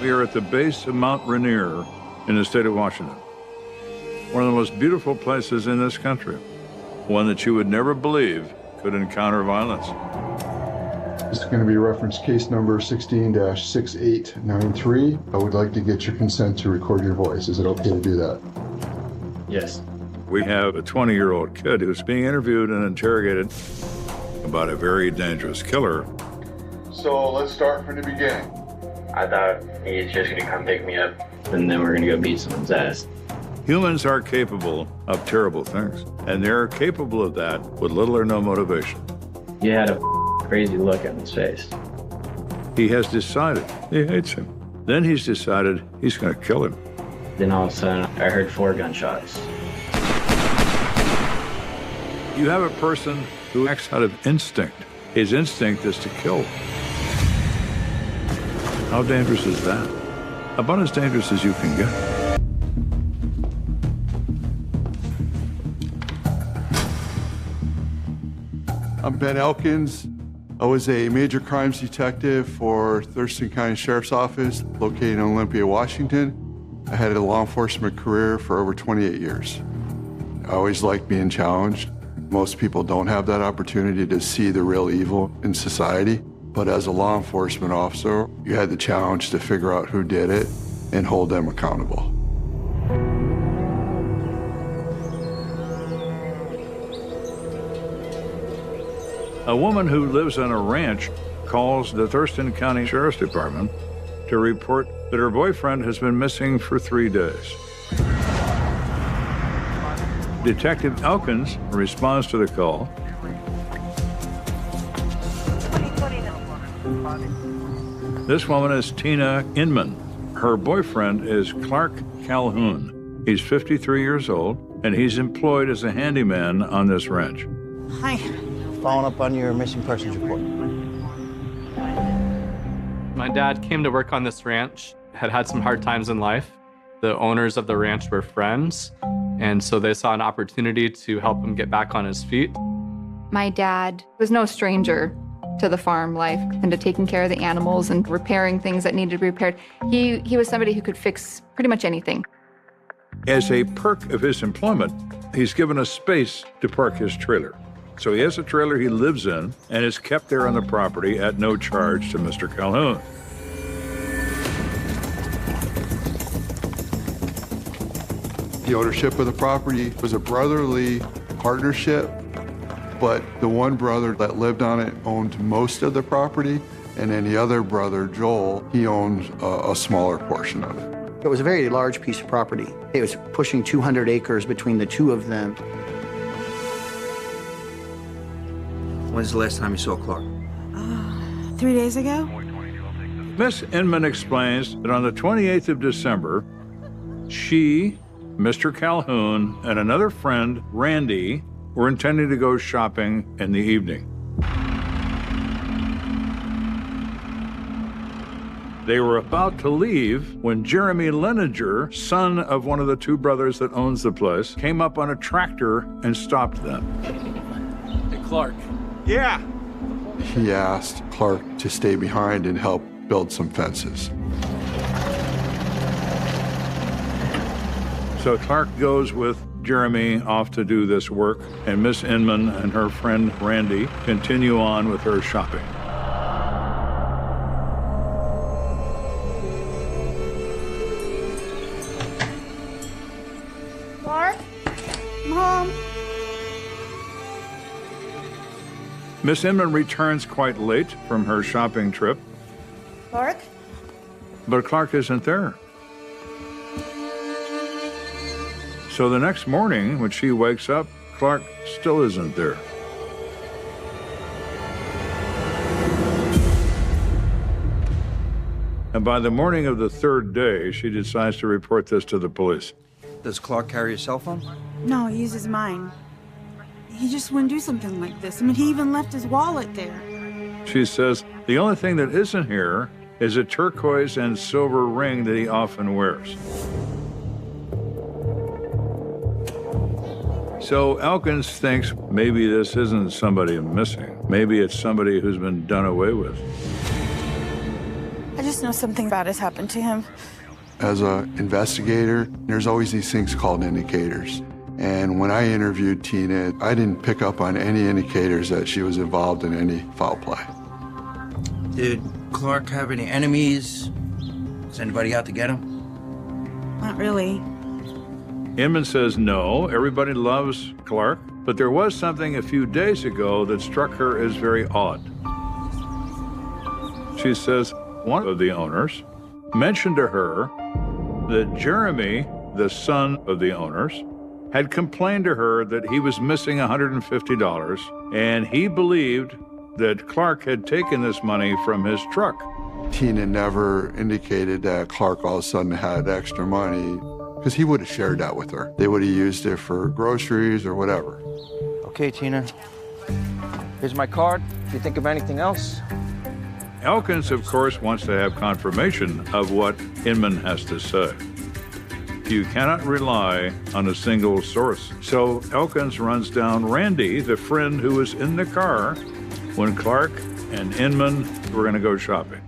We are at the base of Mount Rainier in the state of Washington. One of the most beautiful places in this country. One that you would never believe could encounter violence. This is going to be reference case number 16-6893. I would like to get your consent to record your voice. Is it okay to do that? Yes. We have a 20-year-old kid who's being interviewed and interrogated about a very dangerous killer. So let's start from the beginning. I thought he was just gonna come pick me up and then we're gonna go beat someone's ass. Humans are capable of terrible things, and they're capable of that with little or no motivation. He had a crazy look on his face. He has decided he hates him. Then he's decided he's going to kill him. Then all of a sudden, I heard 4 gunshots. You have a person who acts out of instinct. His instinct is to kill. How dangerous is that? About as dangerous as you can get. I'm Ben Elkins. I was a major crimes detective for Thurston County Sheriff's Office, located in Olympia, Washington. I had a law enforcement career for over 28 years. I always liked being challenged. Most people don't have that opportunity to see the real evil in society. But as a law enforcement officer, you had the challenge to figure out who did it and hold them accountable. A woman who lives on a ranch calls the Thurston County Sheriff's Department to report that her boyfriend has been missing for 3 days. Detective Elkins responds to the call. This woman is Tina Inman. Her boyfriend is Clark Calhoun. He's 53 years old, and he's employed as a handyman on this ranch. Hi. Following up on your missing persons report. My dad came to work on this ranch, had some hard times in life. The owners of the ranch were friends, and so they saw an opportunity to help him get back on his feet. My dad was no stranger to the farm life and to taking care of the animals and repairing things that needed to be repaired. He was somebody who could fix pretty much anything. As a perk of his employment, he's given a space to park his trailer. So he has a trailer he lives in and is kept there on the property at no charge to Mr. Calhoun. The ownership of the property was a brotherly partnership, but the one brother that lived on it owned most of the property, and then the other brother, Joel, he owned a smaller portion of it. It was a very large piece of property. It was pushing 200 acres between the two of them. When's the last time you saw Clark? 3 days ago. Miss Inman explains that on the 28th of December, she, Mr. Calhoun, and another friend, Randy, were intending to go shopping in the evening. They were about to leave when Jeremy Leninger, son of one of the 2 brothers that owns the place, came up on a tractor and stopped them. Hey, Clark. Yeah. He asked Clark to stay behind and help build some fences. So Clark goes with Jeremy off to do this work, and Miss Inman and her friend Randy continue on with her shopping. Mark? Mom? Miss Inman returns quite late from her shopping trip, Mark? but Clark isn't there. So the next morning, when she wakes up, Clark still isn't there. And by the morning of the 3rd day, she decides to report this to the police. Does Clark carry a cell phone? No, he uses mine. He just wouldn't do something like this. I mean, he even left his wallet there. She says the only thing that isn't here is a turquoise and silver ring that he often wears. So Elkins thinks maybe this isn't somebody missing. Maybe it's somebody who's been done away with. I just know something bad has happened to him. As an investigator, there's always these things called indicators. And when I interviewed Tina, I didn't pick up on any indicators that she was involved in any foul play. Did Clark have any enemies? Was anybody out to get him? Not really. Inman says no, everybody loves Clark, but there was something a few days ago that struck her as very odd. She says one of the owners mentioned to her that Jeremy, the son of the owners, had complained to her that he was missing $150, and he believed that Clark had taken this money from his truck. Tina never indicated that Clark all of a sudden had extra money, because he would have shared that with her. They would have used it for groceries or whatever. Okay, Tina. Here's my card. If you think of anything else. Elkins, of course, wants to have confirmation of what Inman has to say. You cannot rely on a single source. So Elkins runs down Randy, the friend who was in the car when Clark and Inman were going to go shopping.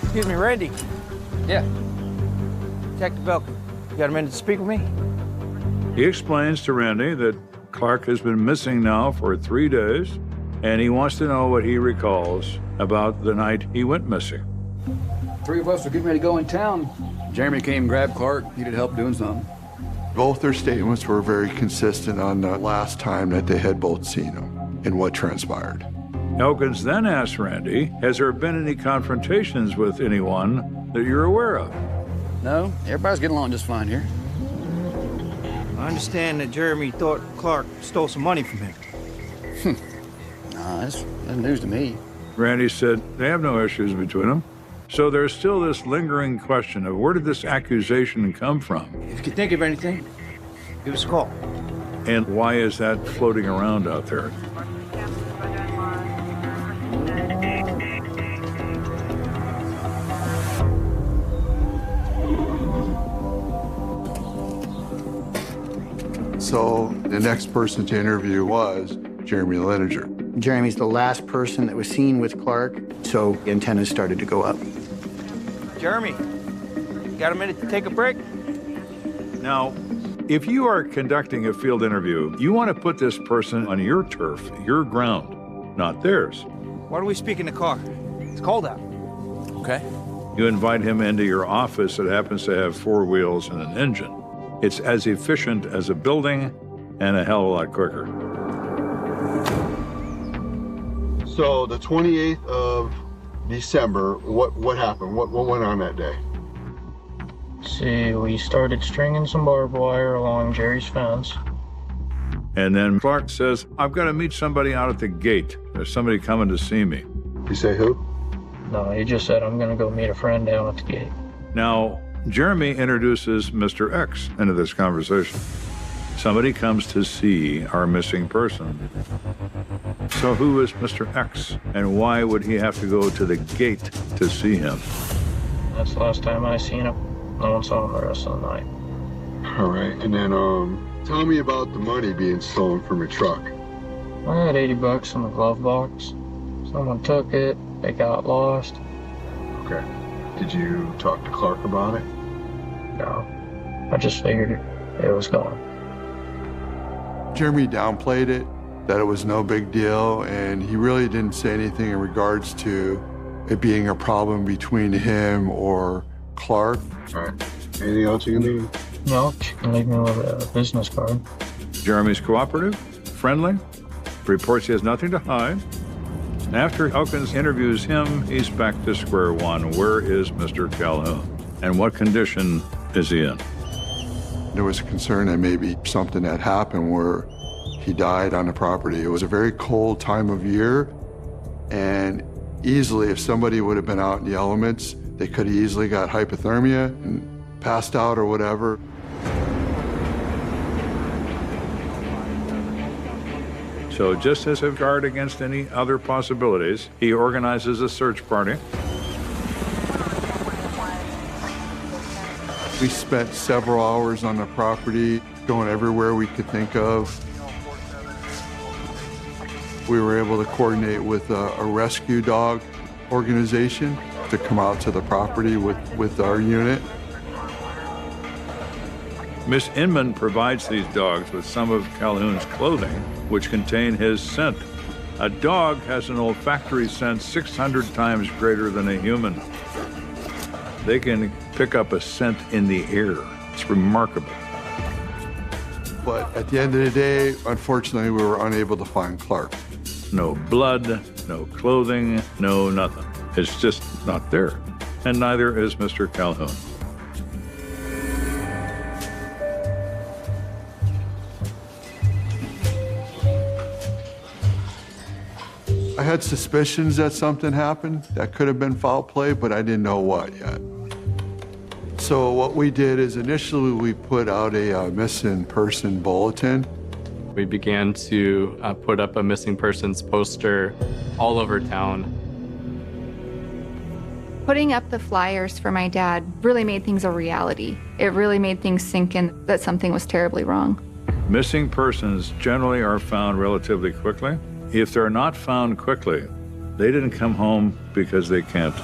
Excuse me, Randy. Yeah. Detective Elkin, you got a minute to speak with me? He explains to Randy that Clark has been missing now for 3 days, and he wants to know what he recalls about the night he went missing. Three of us were getting ready to go in town. Jeremy came and grabbed Clark, needed help doing something. Both their statements were very consistent on the last time that they had both seen him and what transpired. Elkins then asks Randy, has there been any confrontations with anyone that you're aware of? No, everybody's getting along just fine here. I understand that Jeremy thought Clark stole some money from him. Nah, that's news to me. Randy said they have no issues between them. So there's still this lingering question of where did this accusation come from? If you can think of anything, give us a call. And why is that floating around out there? So the next person to interview was Jeremy Linenger. Jeremy's the last person that was seen with Clark, so antennas started to go up. Jeremy, you got a minute to take a break? Now, if you are conducting a field interview, you want to put this person on your turf, your ground, not theirs. Why don't we speak in the car? It's cold out. Okay. You invite him into your office that happens to have 4 wheels and an engine. It's as efficient as a building and a hell of a lot quicker. So the 28th of December, what happened? What went on that day? See, we started stringing some barbed wire along Jerry's fence. And then Clark says, I've got to meet somebody out at the gate. There's somebody coming to see me. You say who? No, he just said, I'm going to go meet a friend down at the gate. Now, Jeremy introduces Mr. X into this conversation. Somebody comes to see our missing person. So who is Mr. X, and why would he have to go to the gate to see him? That's the last time I seen him. No one saw him the rest of the night. All right, and then tell me about the money being stolen from your truck. I had $80 in the glove box. Someone took it. It got lost. Okay. Did you talk to Clark about it? No, I just figured it was gone. Jeremy downplayed it, that it was no big deal, and he really didn't say anything in regards to it being a problem between him or Clark. All right. Anything else you can do? No, you can leave me with a business card. Jeremy's cooperative, friendly, reports he has nothing to hide. After Elkins interviews him, he's back to square one. Where is Mr. Calhoun? And what condition is he in? There was a concern that maybe something had happened where he died on the property. It was a very cold time of year, and easily, if somebody would have been out in the elements, they could have easily got hypothermia and passed out or whatever. So just as a guard against any other possibilities, he organizes a search party. We spent several hours on the property, going everywhere we could think of. We were able to coordinate with a rescue dog organization to come out to the property with our unit. Miss Inman provides these dogs with some of Calhoun's clothing, which contain his scent. A dog has an olfactory sense 600 times greater than a human. They can pick up a scent in the air. It's remarkable. But at the end of the day, unfortunately, we were unable to find Clark. No blood, no clothing, no nothing. It's just not there. And neither is Mr. Calhoun. I had suspicions that something happened that could have been foul play, but I didn't know what yet. So what we did is initially we put out a missing person bulletin. We began to put up a missing persons poster all over town. Putting up the flyers for my dad really made things a reality. It really made things sink in that something was terribly wrong. Missing persons generally are found relatively quickly. If they're not found quickly, they didn't come home because they can't.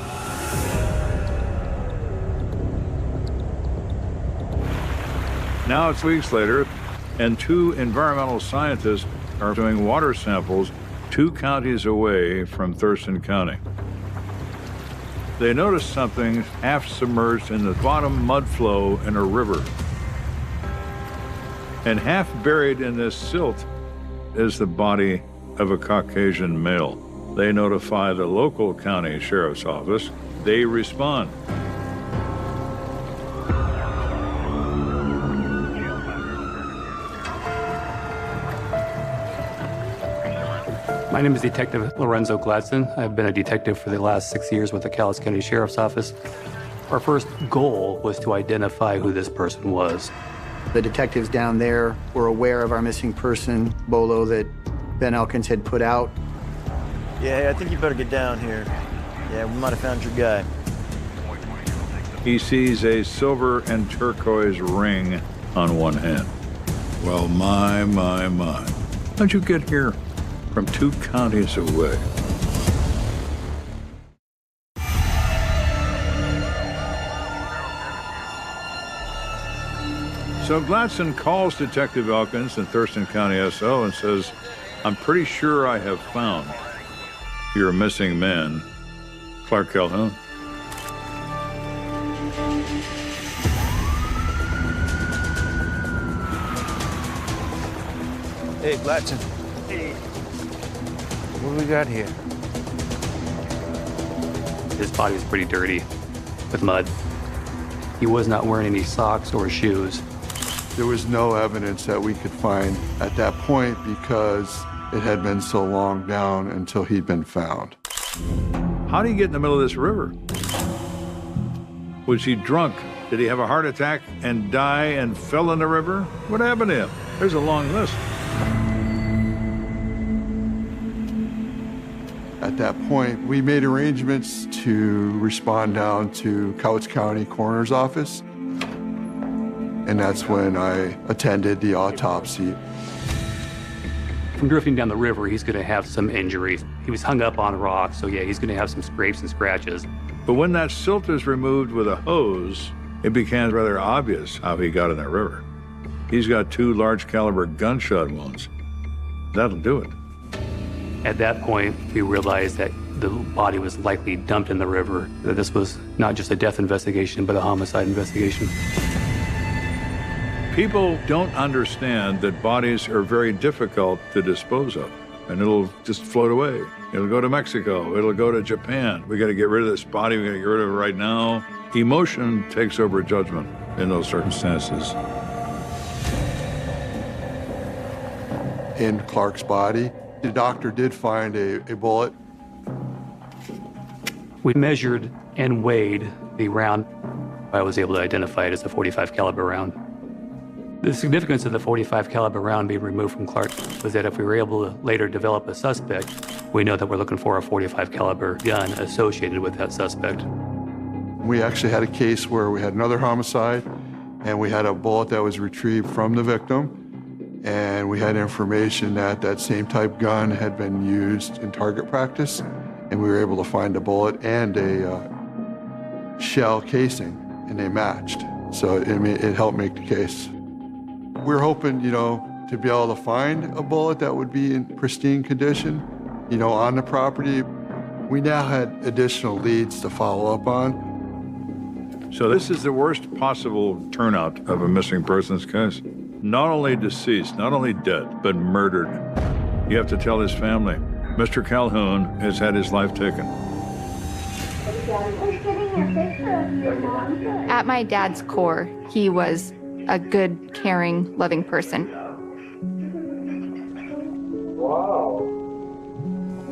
Now it's weeks later, and two environmental scientists are doing water samples 2 counties away from Thurston County. They noticed something half submerged in the bottom mud flow in a river. And half buried in this silt is the body of a Caucasian male. They notify the local county sheriff's office. They respond. My name is Detective Lorenzo Gladson. I've been a detective for the last 6 years with the Calais County Sheriff's Office. Our first goal was to identify who this person was. The detectives down there were aware of our missing person bolo that Ben Elkins had put out. Yeah, I think you better get down here. Yeah, we might have found your guy. He sees a silver and turquoise ring on one hand. Well, my. How'd you get here from 2 counties away? So Gladson calls Detective Elkins in Thurston County SO and says, I'm pretty sure I have found your missing man, Clark Calhoun. Hey, Gladson. Hey. What do we got here? His body was pretty dirty with mud. He was not wearing any socks or shoes. There was no evidence that we could find at that point because it had been so long down until he'd been found. How did he get in the middle of this river? Was he drunk? Did he have a heart attack and die and fell in the river? What happened to him? There's a long list. At that point, we made arrangements to respond down to Cowles County Coroner's Office. And that's when I attended the autopsy. From drifting down the river, he's going to have some injuries. He was hung up on rocks, so yeah, he's going to have some scrapes and scratches. But when that silt is removed with a hose, it becomes rather obvious how he got in that river. He's got 2 large caliber gunshot wounds. That'll do it. At that point, we realized that the body was likely dumped in the river, that this was not just a death investigation, but a homicide investigation. People don't understand that bodies are very difficult to dispose of, and it'll just float away. It'll go to Mexico. It'll go to Japan. We got to get rid of this body. We got to get rid of it right now. Emotion takes over judgment in those circumstances. In Clark's body, the doctor did find a bullet. We measured and weighed the round. I was able to identify it as a .45 caliber round. The significance of the .45 caliber round being removed from Clark was that if we were able to later develop a suspect, we know that we're looking for a .45 caliber gun associated with that suspect. We actually had a case where we had another homicide, and we had a bullet that was retrieved from the victim, and we had information that that same type gun had been used in target practice, and we were able to find a bullet and a shell casing, and they matched. So it helped make the case. We're hoping, to be able to find a bullet that would be in pristine condition, on the property. We now had additional leads to follow up on. So this is the worst possible turnout of a missing persons case. Not only deceased, not only dead, but murdered. You have to tell his family, Mr. Calhoun has had his life taken. At my dad's core, he was a good, caring, loving person. Wow.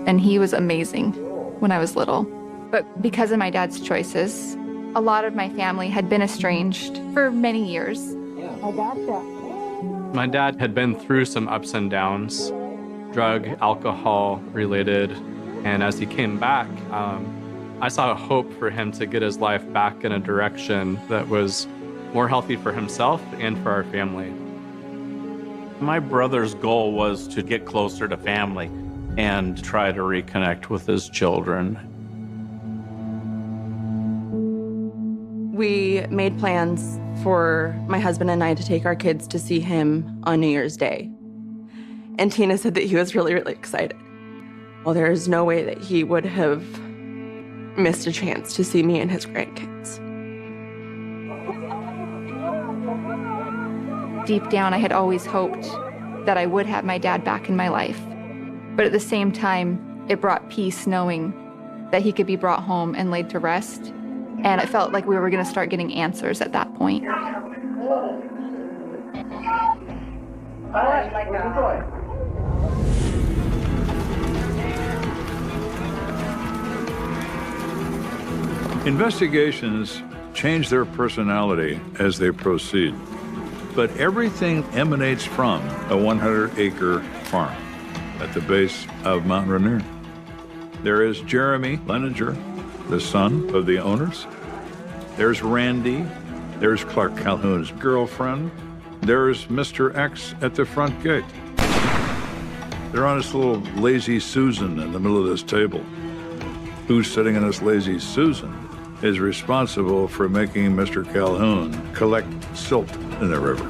And he was amazing when I was little. But because of my dad's choices, a lot of my family had been estranged for many years. I gotcha. My dad had been through some ups and downs, drug, alcohol related, and as he came back, I saw a hope for him to get his life back in a direction that was more healthy for himself and for our family. My brother's goal was to get closer to family and try to reconnect with his children. We made plans for my husband and I to take our kids to see him on New Year's Day. And Tina said that he was really, really excited. Well, there's no way that he would have missed a chance to see me and his grandkids. Deep down, I had always hoped that I would have my dad back in my life. But at the same time, it brought peace knowing that he could be brought home and laid to rest. And it felt like we were going to start getting answers at that point. Investigations change their personality as they proceed, but everything emanates from a 100-acre farm at the base of Mount Rainier. There is Jeremy Leninger, the son of the owners. There's Randy. There's Clark Calhoun's girlfriend. There's Mr. X at the front gate. They're on this little lazy Susan in the middle of this table. Who's sitting in this lazy Susan is responsible for making Mr. Calhoun collect silt in the river.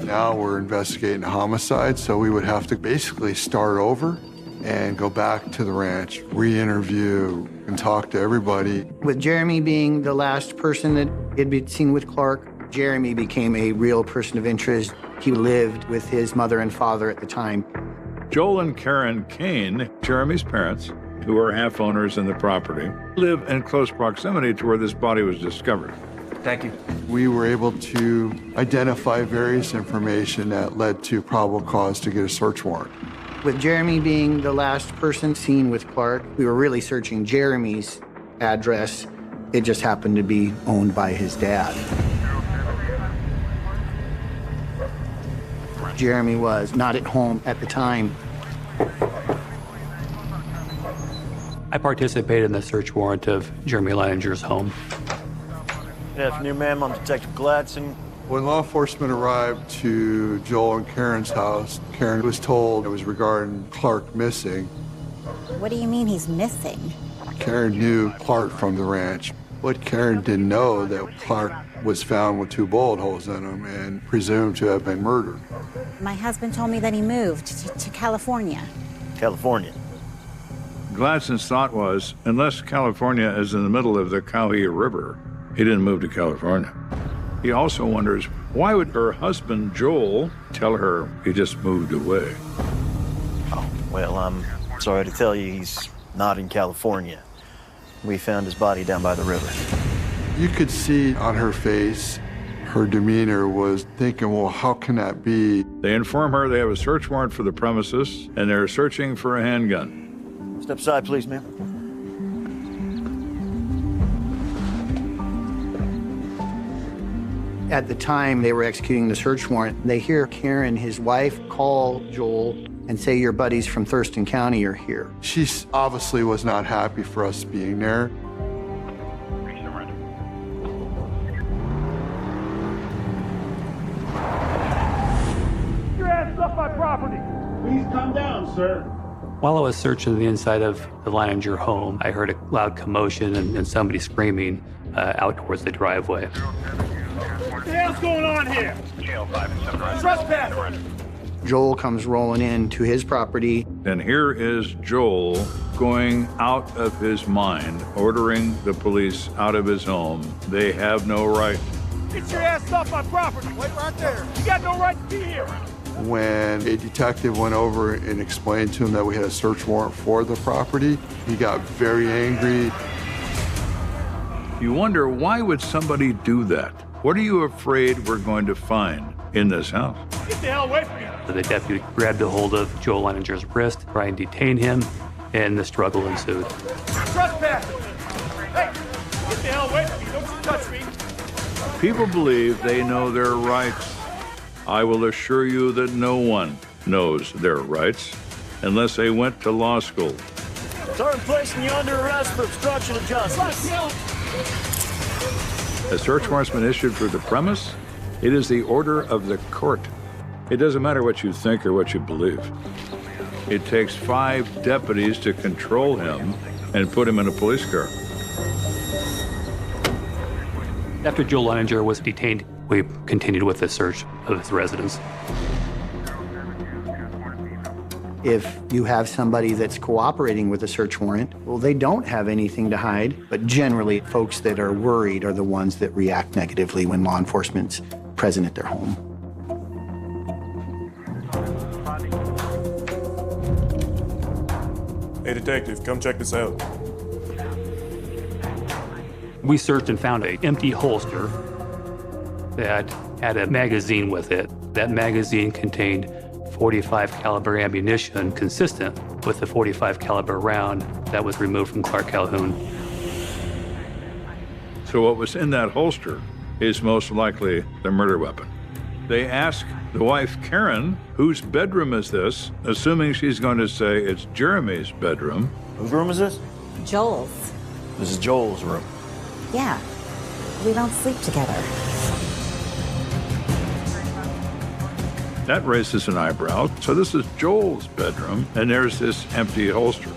Now we're investigating a homicide, so we would have to basically start over and go back to the ranch, re-interview, and talk to everybody. With Jeremy being the last person that had been seen with Clark, Jeremy became a real person of interest. He lived with his mother and father at the time. Joel and Karen Kane, Jeremy's parents, who are half owners in the property, live in close proximity to where this body was discovered. Thank you. We were able to identify various information that led to probable cause to get a search warrant. With Jeremy being the last person seen with Clark, we were really searching Jeremy's address. It just happened to be owned by his dad. Jeremy was not at home at the time. I participated in the search warrant of Jeremy Leininger's home. Good afternoon, ma'am. I'm Detective Gladson. When law enforcement arrived to Joel and Karen's house, Karen was told it was regarding Clark missing. What do you mean he's missing? Karen knew Clark from the ranch. What Karen didn't know that Clark was found with 2 bullet holes in him and presumed to have been murdered. My husband told me that he moved to California. California. Gladson's thought was, unless California is in the middle of the Cowie River, he didn't move to California. He also wonders, why would her husband, Joel, tell her he just moved away? Oh, well, I'm sorry to tell you he's not in California. We found his body down by the river. You could see on her face, her demeanor was thinking, well, how can that be? They inform her they have a search warrant for the premises, and they're searching for a handgun. Step aside, please, ma'am. At the time they were executing the search warrant, they hear Karen, his wife, call Joel and say your buddies from Thurston County are here. She obviously was not happy for us being there. Your ass off my property. Please come down, sir. While I was searching the inside of the Leininger home, I heard a loud commotion and somebody screaming out towards the driveway. What the hell's going on here? Trespass! Joel comes rolling into his property. And here is Joel going out of his mind, ordering the police out of his home. They have no right. Get your ass off my property. Wait right there. You got no right to be here. When a detective went over and explained to him that we had a search warrant for the property, he got very angry. You wonder, why would somebody do that? What are you afraid we're going to find in this house? Get the hell away from me. The deputy grabbed a hold of Joel Leininger's wrist, trying to detain him, and the struggle ensued. Trespass! Hey, get the hell away from me. Don't you touch me. People believe they know their rights. I will assure you that no one knows their rights unless they went to law school. Sir, I'm placing you under arrest for obstruction of justice. A search warrant's been issued for the premise. It is the order of the court. It doesn't matter what you think or what you believe. It takes 5 deputies to control him and put him in a police car. After Joel Leininger was detained, we continued with the search of his residence. If you have somebody that's cooperating with a search warrant, well, they don't have anything to hide, but generally folks that are worried are the ones that react negatively when law enforcement's present at their home. Hey, detective, come check this out. We searched and found an empty holster that had a magazine with it. That magazine contained .45 caliber ammunition consistent with the .45 caliber round that was removed from Clark Calhoun. So what was in that holster is most likely the murder weapon. They ask the wife, Karen, whose bedroom is this, assuming she's going to say it's Jeremy's bedroom. Whose room is this? Joel's. This is Joel's room. Yeah. We don't sleep together. That raises an eyebrow. So this is Joel's bedroom, and there's this empty holster.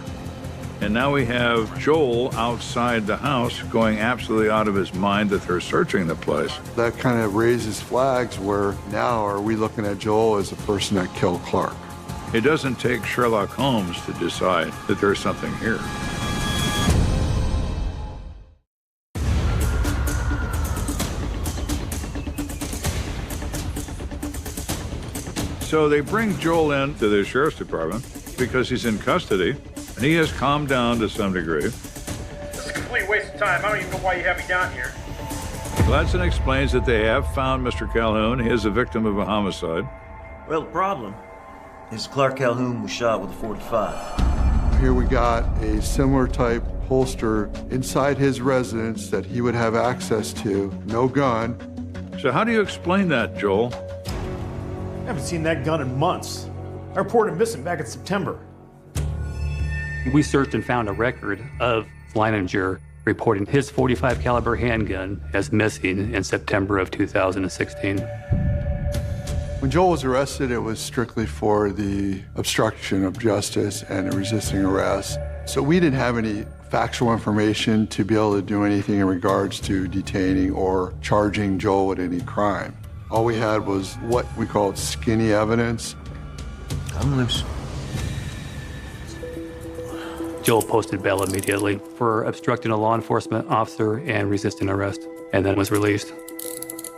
And now we have Joel outside the house going absolutely out of his mind that they're searching the place. That kind of raises flags where now are we looking at Joel as the person that killed Clark? It doesn't take Sherlock Holmes to decide that there's something here. So they bring Joel in to the sheriff's department because he's in custody, and he has calmed down to some degree. It's a complete waste of time. I don't even know why you have me down here. Gladson explains that they have found Mr. Calhoun. He is a victim of a homicide. Well, the problem is Clark Calhoun was shot with a .45. Here we got a similar type holster inside his residence that he would have access to, no gun. So how do you explain that, Joel? I haven't seen that gun in months. I reported him missing back in September. We searched and found a record of Leininger reporting his .45 caliber handgun as missing in September of 2016. When Joel was arrested, it was strictly for the obstruction of justice and resisting arrest. So we didn't have any factual information to be able to do anything in regards to detaining or charging Joel with any crime. All we had was what we called skinny evidence. I'm loose. Joel posted bail immediately for obstructing a law enforcement officer and resisting arrest, and then was released.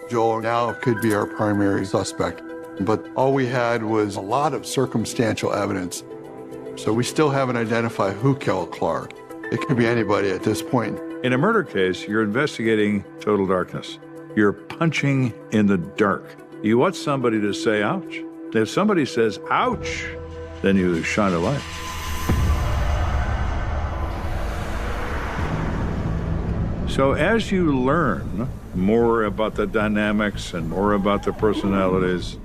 Joel now could be our primary suspect, but all we had was a lot of circumstantial evidence. So we still haven't identified who killed Clark. It could be anybody at this point. In a murder case, you're investigating total darkness. You're punching in the dark. You want somebody to say, ouch. If somebody says, ouch, then you shine a light. So as you learn more about the dynamics and more about the personalities,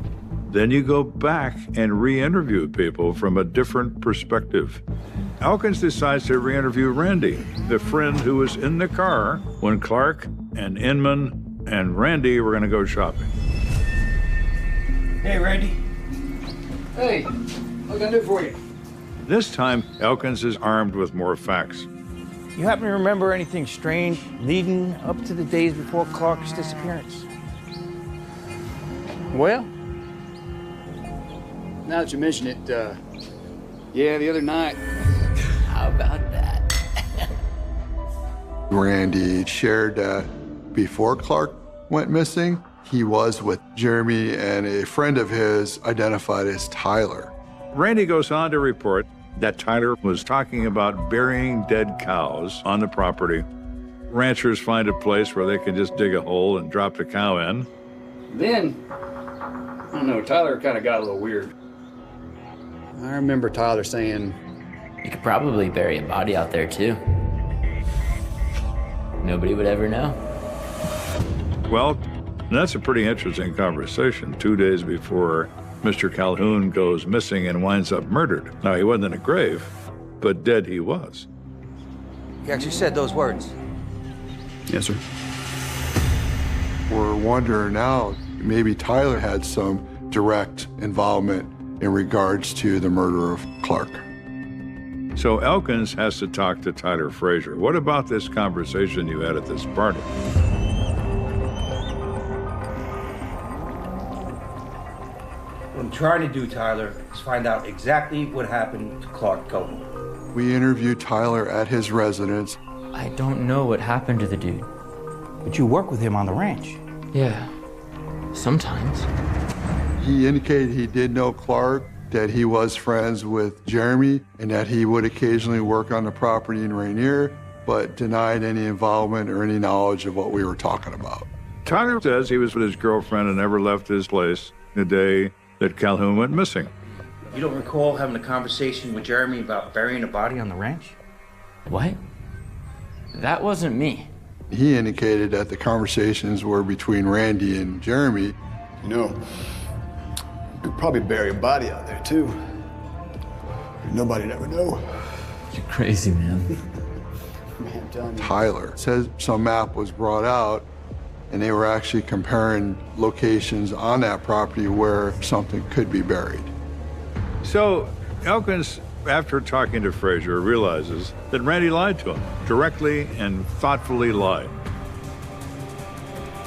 Then you go back and re-interview people from a different perspective. Elkins decides to re-interview Randy, the friend who was in the car when Clark and Inman and Randy were going to go shopping. Hey, Randy. Hey, what can I do for you? This time, Elkins is armed with more facts. You happen to remember anything strange leading up to the days before Clark's disappearance? Well, now that you mention it, yeah, the other night. How about that? Randy shared that before Clark went missing, he was with Jeremy and a friend of his identified as Tyler. Randy goes on to report that Tyler was talking about burying dead cows on the property. Ranchers find a place where they can just dig a hole and drop the cow in. Then, I don't know, Tyler kind of got a little weird. I remember Tyler saying, "You could probably bury a body out there too. Nobody would ever know." Well, that's a pretty interesting conversation 2 days before Mr. Calhoun goes missing and winds up murdered. Now, he wasn't in a grave, but dead he was. He actually said those words. Yes, sir. We're wondering now, maybe Tyler had some direct involvement in regards to the murder of Clark. So Elkins has to talk to Tyler Frazier. What about this conversation you had at this party? What I'm trying to do, Tyler, is find out exactly what happened to Clark Cohen. We interviewed Tyler at his residence. I don't know what happened to the dude. But you work with him on the ranch. Yeah, sometimes. He indicated he did know Clark, that he was friends with Jeremy, and that he would occasionally work on the property in Rainier, but denied any involvement or any knowledge of what we were talking about. Tyler says he was with his girlfriend and never left his place the day that Calhoun went missing. You don't recall having a conversation with Jeremy about burying a body on the ranch? What? That wasn't me. He indicated that the conversations were between Randy and Jeremy. You know, you'd probably bury a body out there too. Nobody'd ever know. You're crazy, man. Man, I'm telling you. Tyler says some map was brought out and they were actually comparing locations on that property where something could be buried. So Elkins, after talking to Frazier, realizes that Randy lied to him, directly and thoughtfully lied.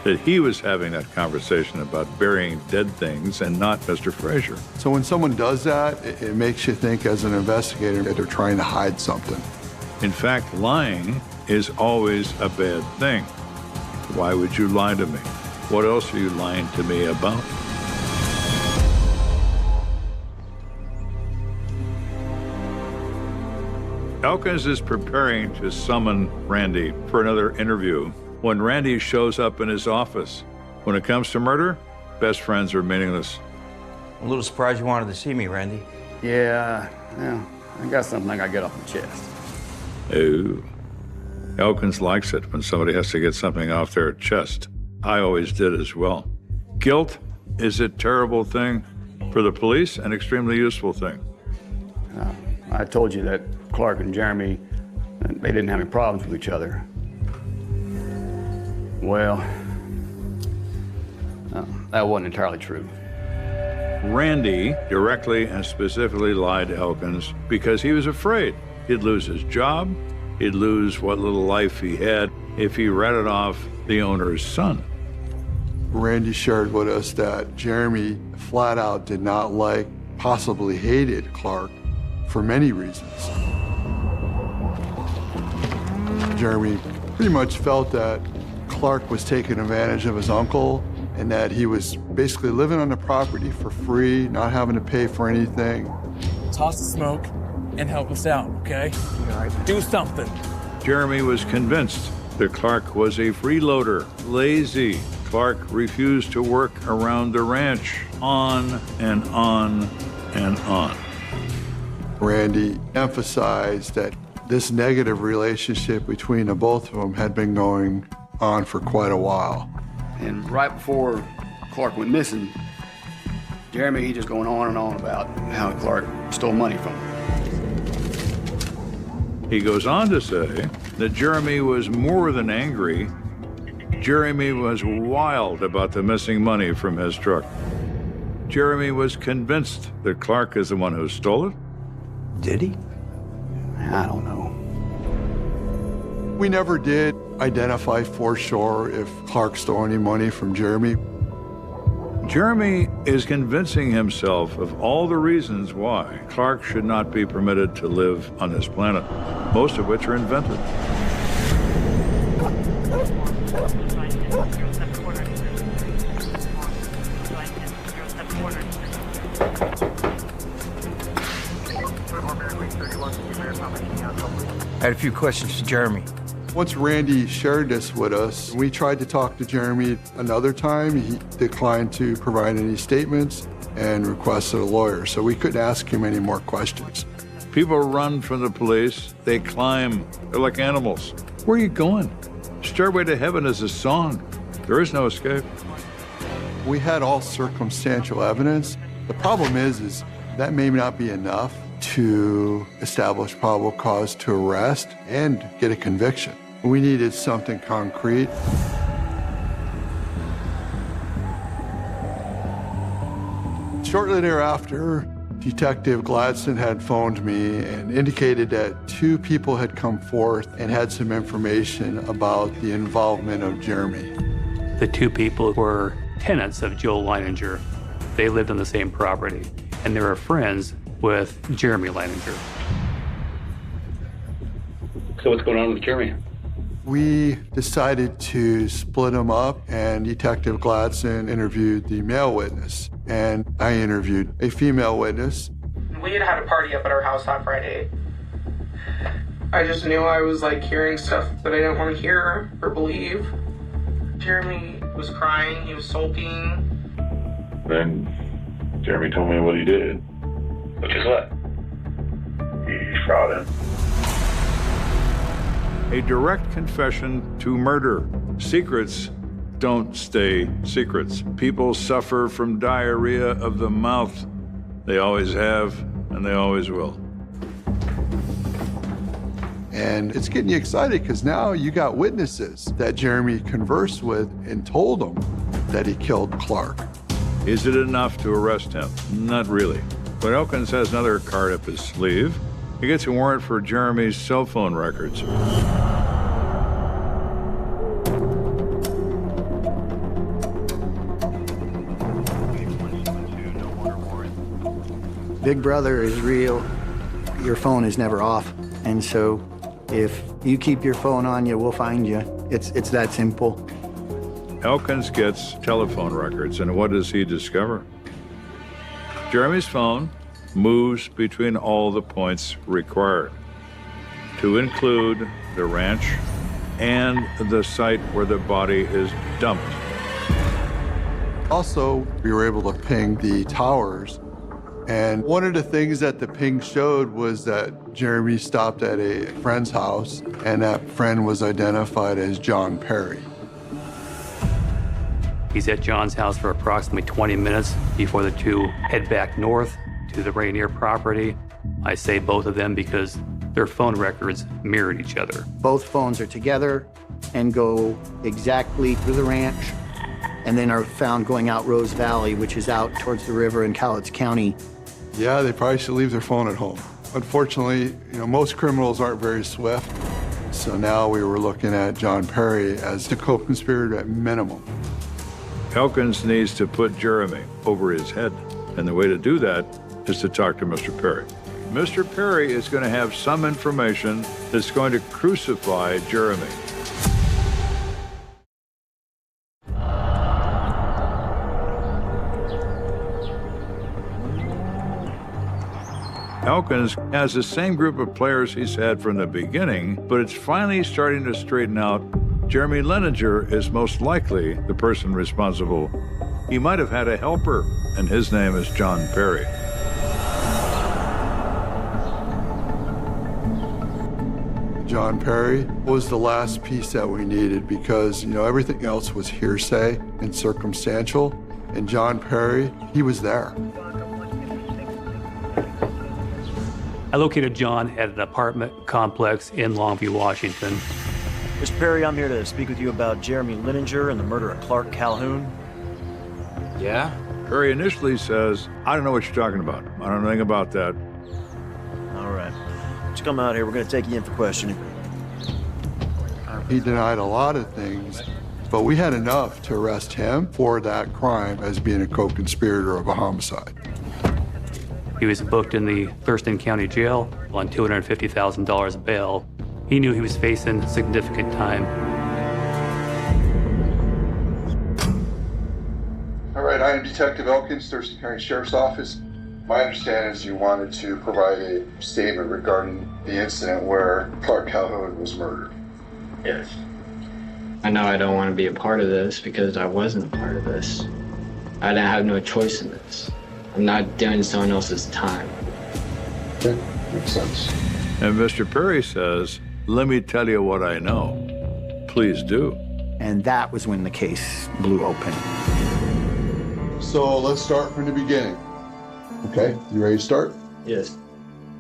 That he was having that conversation about burying dead things and not Mr. Frazier. So when someone does that, it makes you think as an investigator that they're trying to hide something. In fact, lying is always a bad thing. Why would you lie to me? What else are you lying to me about? Elkins is preparing to summon Randy for another interview when Randy shows up in his office. When it comes to murder, best friends are meaningless. I'm a little surprised you wanted to see me, Randy. Yeah, I got something I gotta get off my chest. Oh. Elkins likes it when somebody has to get something off their chest. I always did as well. Guilt is a terrible thing. For the police, an extremely useful thing. I told you that Clark and Jeremy, they didn't have any problems with each other. Well, that wasn't entirely true. Randy directly and specifically lied to Elkins because he was afraid he'd lose his job, he'd lose what little life he had if he ratted off the owner's son. Randy shared with us that Jeremy flat out did not like, possibly hated Clark for many reasons. Jeremy pretty much felt that Clark was taking advantage of his uncle and that he was basically living on the property for free, not having to pay for anything. Toss the smoke and help us out, okay? All right. Do something. Jeremy was convinced that Clark was a freeloader, lazy. Clark refused to work around the ranch, on and on and on. Randy emphasized that this negative relationship between the both of them had been going on for quite a while. And right before Clark went missing, Jeremy, he just going on and on about how Clark stole money from him. He goes on to say that Jeremy was more than angry. Jeremy was wild about the missing money from his truck. Jeremy was convinced that Clark is the one who stole it. Did he? I don't know. We never did identify for sure if Clark stole any money from Jeremy. Jeremy is convincing himself of all the reasons why Clark should not be permitted to live on this planet, most of which are invented. I had a few questions for Jeremy. Once Randy shared this with us, we tried to talk to Jeremy another time. He declined to provide any statements and requested a lawyer, so we couldn't ask him any more questions. People run from the police. They climb. They're like animals. Where are you going? Stairway to Heaven is a song. There is no escape. We had all circumstantial evidence. The problem is that may not be enough to establish probable cause to arrest and get a conviction. We needed something concrete. Shortly thereafter, Detective Gladson had phoned me and indicated that 2 people had come forth and had some information about the involvement of Jeremy. The 2 people were tenants of Joel Leininger. They lived on the same property, and they were friends with Jeremy Leininger. So what's going on with Jeremy? We decided to split them up, and Detective Gladson interviewed the male witness, and I interviewed a female witness. We had had a party up at our house that Friday. I just knew I was like hearing stuff that I didn't want to hear or believe. Jeremy was crying, he was sulking. Then Jeremy told me what he did. Which is what? He shot him. A direct confession to murder. Secrets don't stay secrets. People suffer from diarrhea of the mouth. They always have, and they always will. And it's getting you excited because now you got witnesses that Jeremy conversed with and told them that he killed Clark. Is it enough to arrest him? Not really. But Elkins has another card up his sleeve. He gets a warrant for Jeremy's cell phone records. Big Brother is real. Your phone is never off. And so if you keep your phone on you, we'll find you. It's that simple. Elkins gets telephone records, and what does he discover? Jeremy's phone moves between all the points required, to include the ranch and the site where the body is dumped. Also, we were able to ping the towers, and one of the things that the ping showed was that Jeremy stopped at a friend's house, and that friend was identified as John Perry. He's at John's house for approximately 20 minutes before the 2 head back north to the Rainier property. I say both of them because their phone records mirrored each other. Both phones are together and go exactly through the ranch, and then are found going out Rose Valley, which is out towards the river in Cowlitz County. Yeah, they probably should leave their phone at home. Unfortunately, most criminals aren't very swift. So now we were looking at John Perry as the co-conspirator at minimum. Elkins needs to put Jeremy over his head, and the way to do that is to talk to Mr. Perry. Mr. Perry is going to have some information that's going to crucify Jeremy. Elkins has the same group of players he's had from the beginning, but it's finally starting to straighten out. Jeremy Leininger is most likely the person responsible. He might have had a helper, and his name is John Perry. John Perry was the last piece that we needed because, everything else was hearsay and circumstantial. And John Perry, he was there. I located John at an apartment complex in Longview, Washington. Mr. Perry, I'm here to speak with you about Jeremy Lininger and the murder of Clark Calhoun. Yeah? Perry initially says, I don't know what you're talking about. I don't know anything about that. All right. Just come out here. We're going to take you in for questioning. He denied a lot of things, but we had enough to arrest him for that crime as being a co-conspirator of a homicide. He was booked in the Thurston County Jail on $250,000 bail. He knew he was facing significant time. All right, I am Detective Elkins, Thurston County Sheriff's Office. My understanding is you wanted to provide a statement regarding the incident where Clark Calhoun was murdered. Yes. I know I don't want to be a part of this because I wasn't a part of this. I didn't have no choice in this. I'm not doing someone else's time. Okay, makes sense. And Mr. Perry says, let me tell you what I know. Please do. And that was when the case blew open. So let's start from the beginning. Okay, you ready to start? Yes.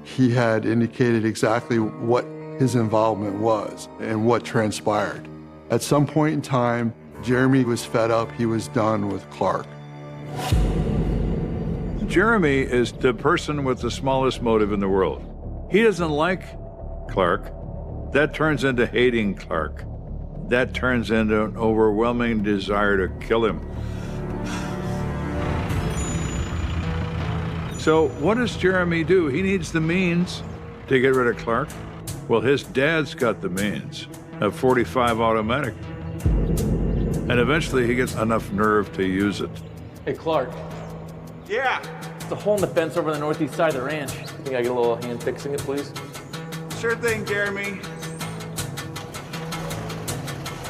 He had indicated exactly what his involvement was and what transpired. At some point in time, Jeremy was fed up. He was done with Clark. Jeremy is the person with the smallest motive in the world. He doesn't like Clark. That turns into hating Clark. That turns into an overwhelming desire to kill him. So what does Jeremy do? He needs the means to get rid of Clark. Well, his dad's got the means, a .45 automatic. And eventually he gets enough nerve to use it. Hey, Clark. Yeah. It's a hole in the fence over on the northeast side of the ranch. Think I get a little hand fixing it, please? Sure thing, Jeremy.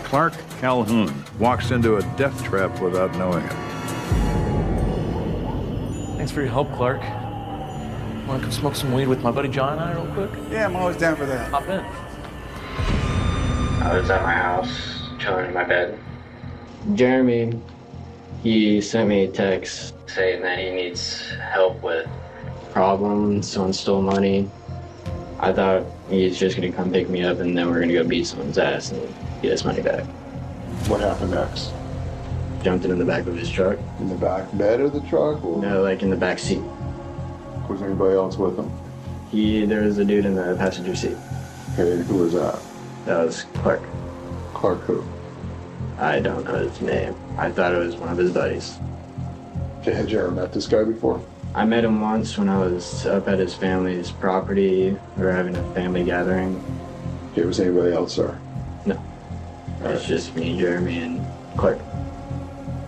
Clark Calhoun walks into a death trap without knowing it. Thanks for your help, Clark. Want to come smoke some weed with my buddy John and I real quick? Yeah, I'm always down for that. Hop in. I was at my house, chilling in my bed. Jeremy, he sent me a text saying that he needs help with problems, someone stole money. I thought he's just gonna come pick me up and then we're gonna go beat someone's ass and get his money back. What happened next? Jumped into the back of his truck. In the back bed of the truck? Or No, like in the back seat. was anybody else with him? There was a dude in the passenger seat. Okay, who was that? That was Clark. Clark who? I don't know his name. I thought it was one of his buddies. Okay, had you ever met this guy before? I met him once when I was up at his family's property. We were having a family gathering. Okay, was anybody else there? No. It's just me, Jeremy, and Clark.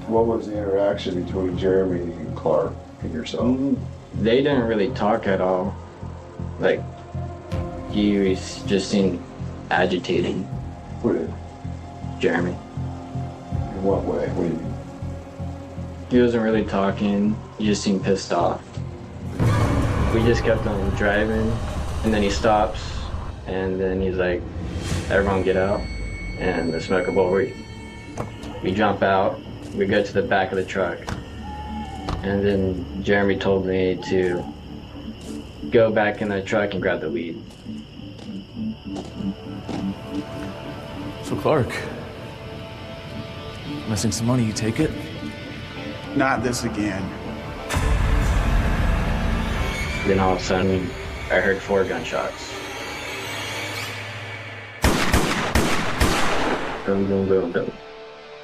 What was the interaction between Jeremy and Clark and yourself? They didn't really talk at all. Like, he just seemed agitated. Who did? Jeremy. In what way? What do you mean? He wasn't really talking. He just seemed pissed off. We just kept on driving, and then he stops, and then he's like, everyone get out, and let's smoke a bowl weed. We jump out, we go to the back of the truck, and then Jeremy told me to go back in the truck and grab the weed. So, Clark, missing some money, you take it? Not this again. Then all of a sudden, I heard 4 gunshots. Boom, boom, boom, boom.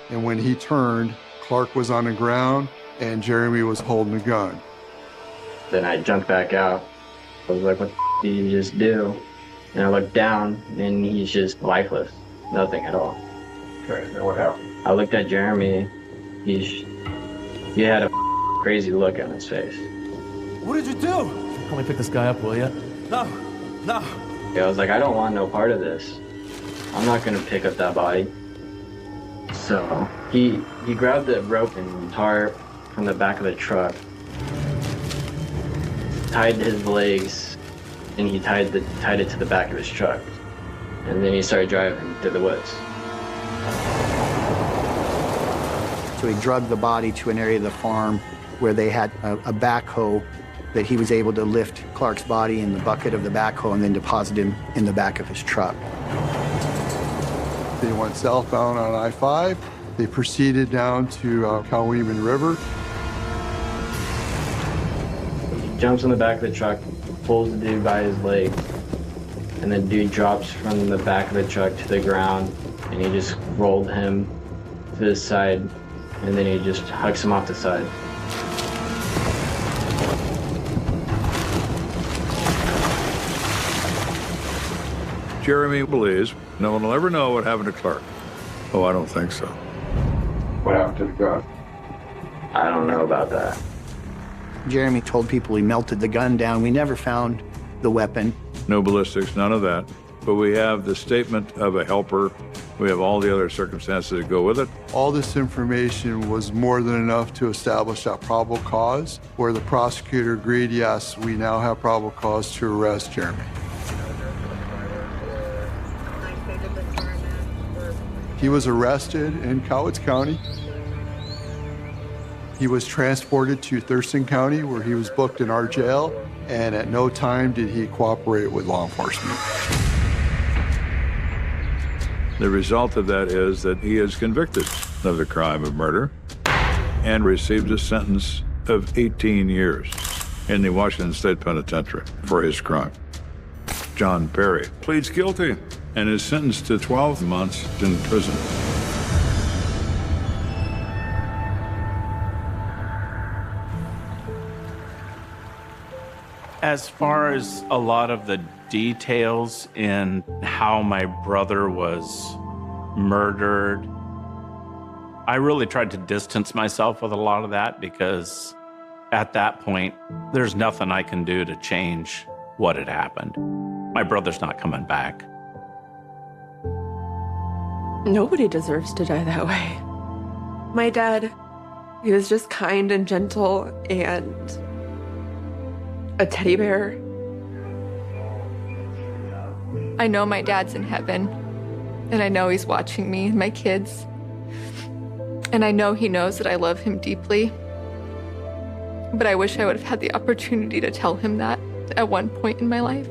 And when he turned, Clark was on the ground and Jeremy was holding a gun. Then I jumped back out. I was like, what the did you just do? And I looked down, and he's just lifeless. Nothing at all. Okay, then what happened? I looked at Jeremy. He had a crazy look on his face. What did you do? Help me pick this guy up, will ya? No, no. Yeah, I was like, I don't want no part of this. I'm not gonna pick up that body. So he grabbed the rope and tarp from the back of the truck, tied his legs, and he tied it to the back of his truck. And then he started driving through the woods. So he drugged the body to an area of the farm where they had a backhoe that he was able to lift Clark's body in the bucket of the backhoe and then deposit him in the back of his truck. They went southbound on I-5. They proceeded down to Cowweeman River. He jumps in the back of the truck, pulls the dude by his leg, and the dude drops from the back of the truck to the ground, and he just rolled him to the side, and then he just hucks him off the side. Jeremy believes no one will ever know what happened to Clark. Oh, I don't think so. What happened to the gun? I don't know about that. Jeremy told people he melted the gun down. We never found the weapon. No ballistics, none of that. But we have the statement of a helper. We have all the other circumstances that go with it. All this information was more than enough to establish that probable cause, where the prosecutor agreed, yes, we now have probable cause to arrest Jeremy. He was arrested in Cowlitz County. He was transported to Thurston County, where he was booked in our jail, and at no time did he cooperate with law enforcement. The result of that is that he is convicted of the crime of murder and received a sentence of 18 years in the Washington State Penitentiary for his crime. John Perry pleads guilty and is sentenced to 12 months in prison. As far as a lot of the details in how my brother was murdered, I really tried to distance myself with a lot of that, because at that point, there's nothing I can do to change what had happened. My brother's not coming back. Nobody deserves to die that way. My dad, he was just kind and gentle and a teddy bear. I know my dad's in heaven, and I know he's watching me and my kids. And I know he knows that I love him deeply. But I wish I would have had the opportunity to tell him that at one point in my life.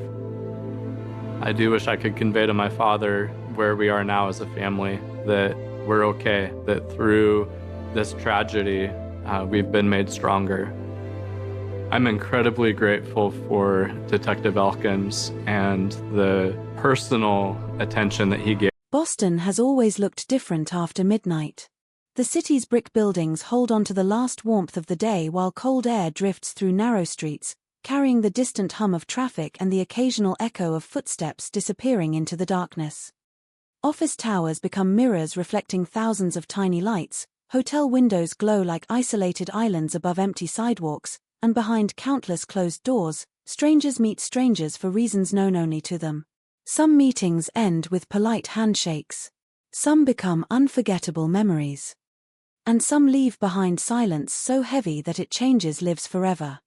I do wish I could convey to my father where we are now as a family, that we're okay, that through this tragedy, we've been made stronger. I'm incredibly grateful for Detective Elkins and the personal attention that he gave. Boston has always looked different after midnight. The city's brick buildings hold on to the last warmth of the day while cold air drifts through narrow streets, carrying the distant hum of traffic and the occasional echo of footsteps disappearing into the darkness. Office towers become mirrors reflecting thousands of tiny lights, hotel windows glow like isolated islands above empty sidewalks, and behind countless closed doors, strangers meet strangers for reasons known only to them. Some meetings end with polite handshakes. Some become unforgettable memories. And some leave behind silence so heavy that it changes lives forever.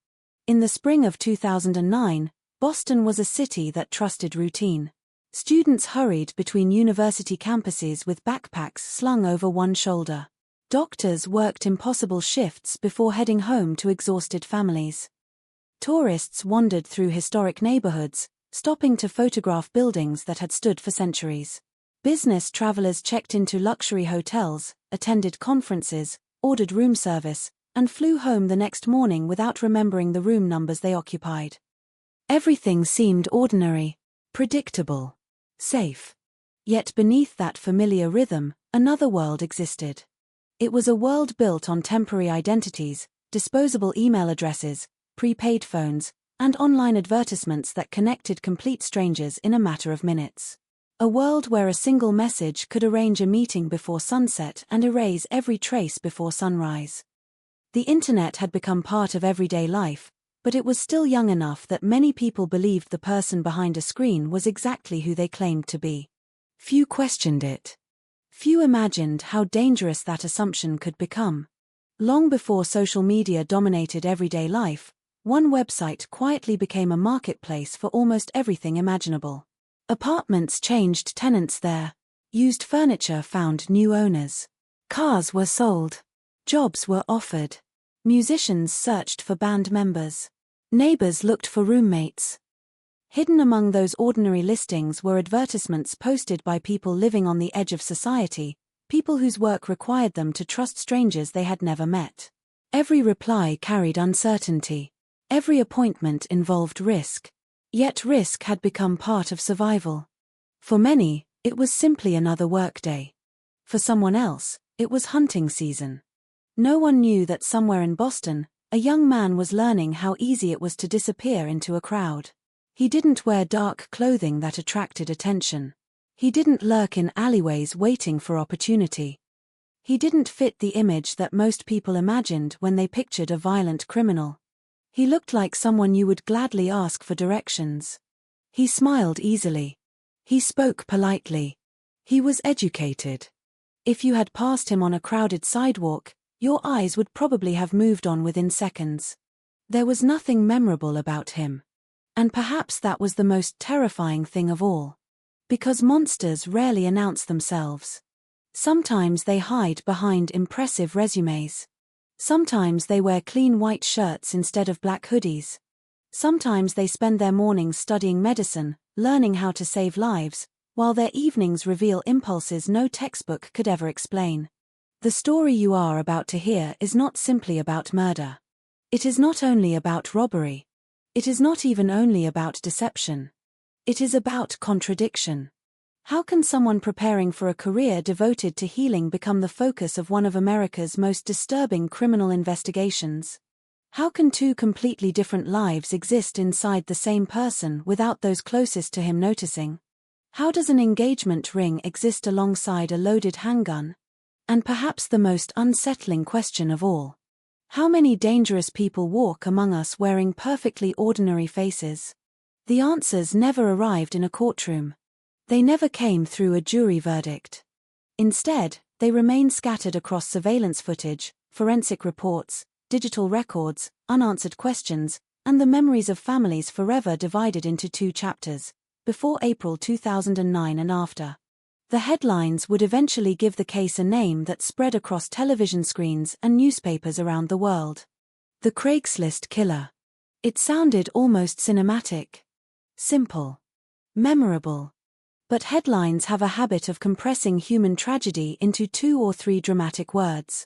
In the spring of 2009, Boston was a city that trusted routine. Students hurried between university campuses with backpacks slung over one shoulder. Doctors worked impossible shifts before heading home to exhausted families. Tourists wandered through historic neighborhoods, stopping to photograph buildings that had stood for centuries. Business travelers checked into luxury hotels, attended conferences, ordered room service, and flew home the next morning without remembering the room numbers they occupied. Everything seemed ordinary, predictable, safe. Yet beneath that familiar rhythm, another world existed. It was a world built on temporary identities, disposable email addresses, prepaid phones, and online advertisements that connected complete strangers in a matter of minutes. A world where a single message could arrange a meeting before sunset and erase every trace before sunrise. The internet had become part of everyday life, but it was still young enough that many people believed the person behind a screen was exactly who they claimed to be. Few questioned it. Few imagined how dangerous that assumption could become. Long before social media dominated everyday life, one website quietly became a marketplace for almost everything imaginable. Apartments changed tenants there. Used furniture found new owners. Cars were sold. Jobs were offered. Musicians searched for band members. Neighbors looked for roommates. Hidden among those ordinary listings were advertisements posted by people living on the edge of society, people whose work required them to trust strangers they had never met. Every reply carried uncertainty. Every appointment involved risk. Yet risk had become part of survival. For many, it was simply another workday. For someone else, it was hunting season. No one knew that somewhere in Boston, a young man was learning how easy it was to disappear into a crowd. He didn't wear dark clothing that attracted attention. He didn't lurk in alleyways waiting for opportunity. He didn't fit the image that most people imagined when they pictured a violent criminal. He looked like someone you would gladly ask for directions. He smiled easily. He spoke politely. He was educated. If you had passed him on a crowded sidewalk, your eyes would probably have moved on within seconds. There was nothing memorable about him. And perhaps that was the most terrifying thing of all. Because monsters rarely announce themselves. Sometimes they hide behind impressive resumes. Sometimes they wear clean white shirts instead of black hoodies. Sometimes they spend their mornings studying medicine, learning how to save lives, while their evenings reveal impulses no textbook could ever explain. The story you are about to hear is not simply about murder. It is not only about robbery. It is not even only about deception. It is about contradiction. How can someone preparing for a career devoted to healing become the focus of one of America's most disturbing criminal investigations? How can two completely different lives exist inside the same person without those closest to him noticing? How does an engagement ring exist alongside a loaded handgun? And perhaps the most unsettling question of all. How many dangerous people walk among us wearing perfectly ordinary faces? The answers never arrived in a courtroom. They never came through a jury verdict. Instead, they remain scattered across surveillance footage, forensic reports, digital records, unanswered questions, and the memories of families forever divided into two chapters, before April 2009 and after. The headlines would eventually give the case a name that spread across television screens and newspapers around the world. The Craigslist Killer. It sounded almost cinematic. Simple. Memorable. But headlines have a habit of compressing human tragedy into 2 or 3 dramatic words.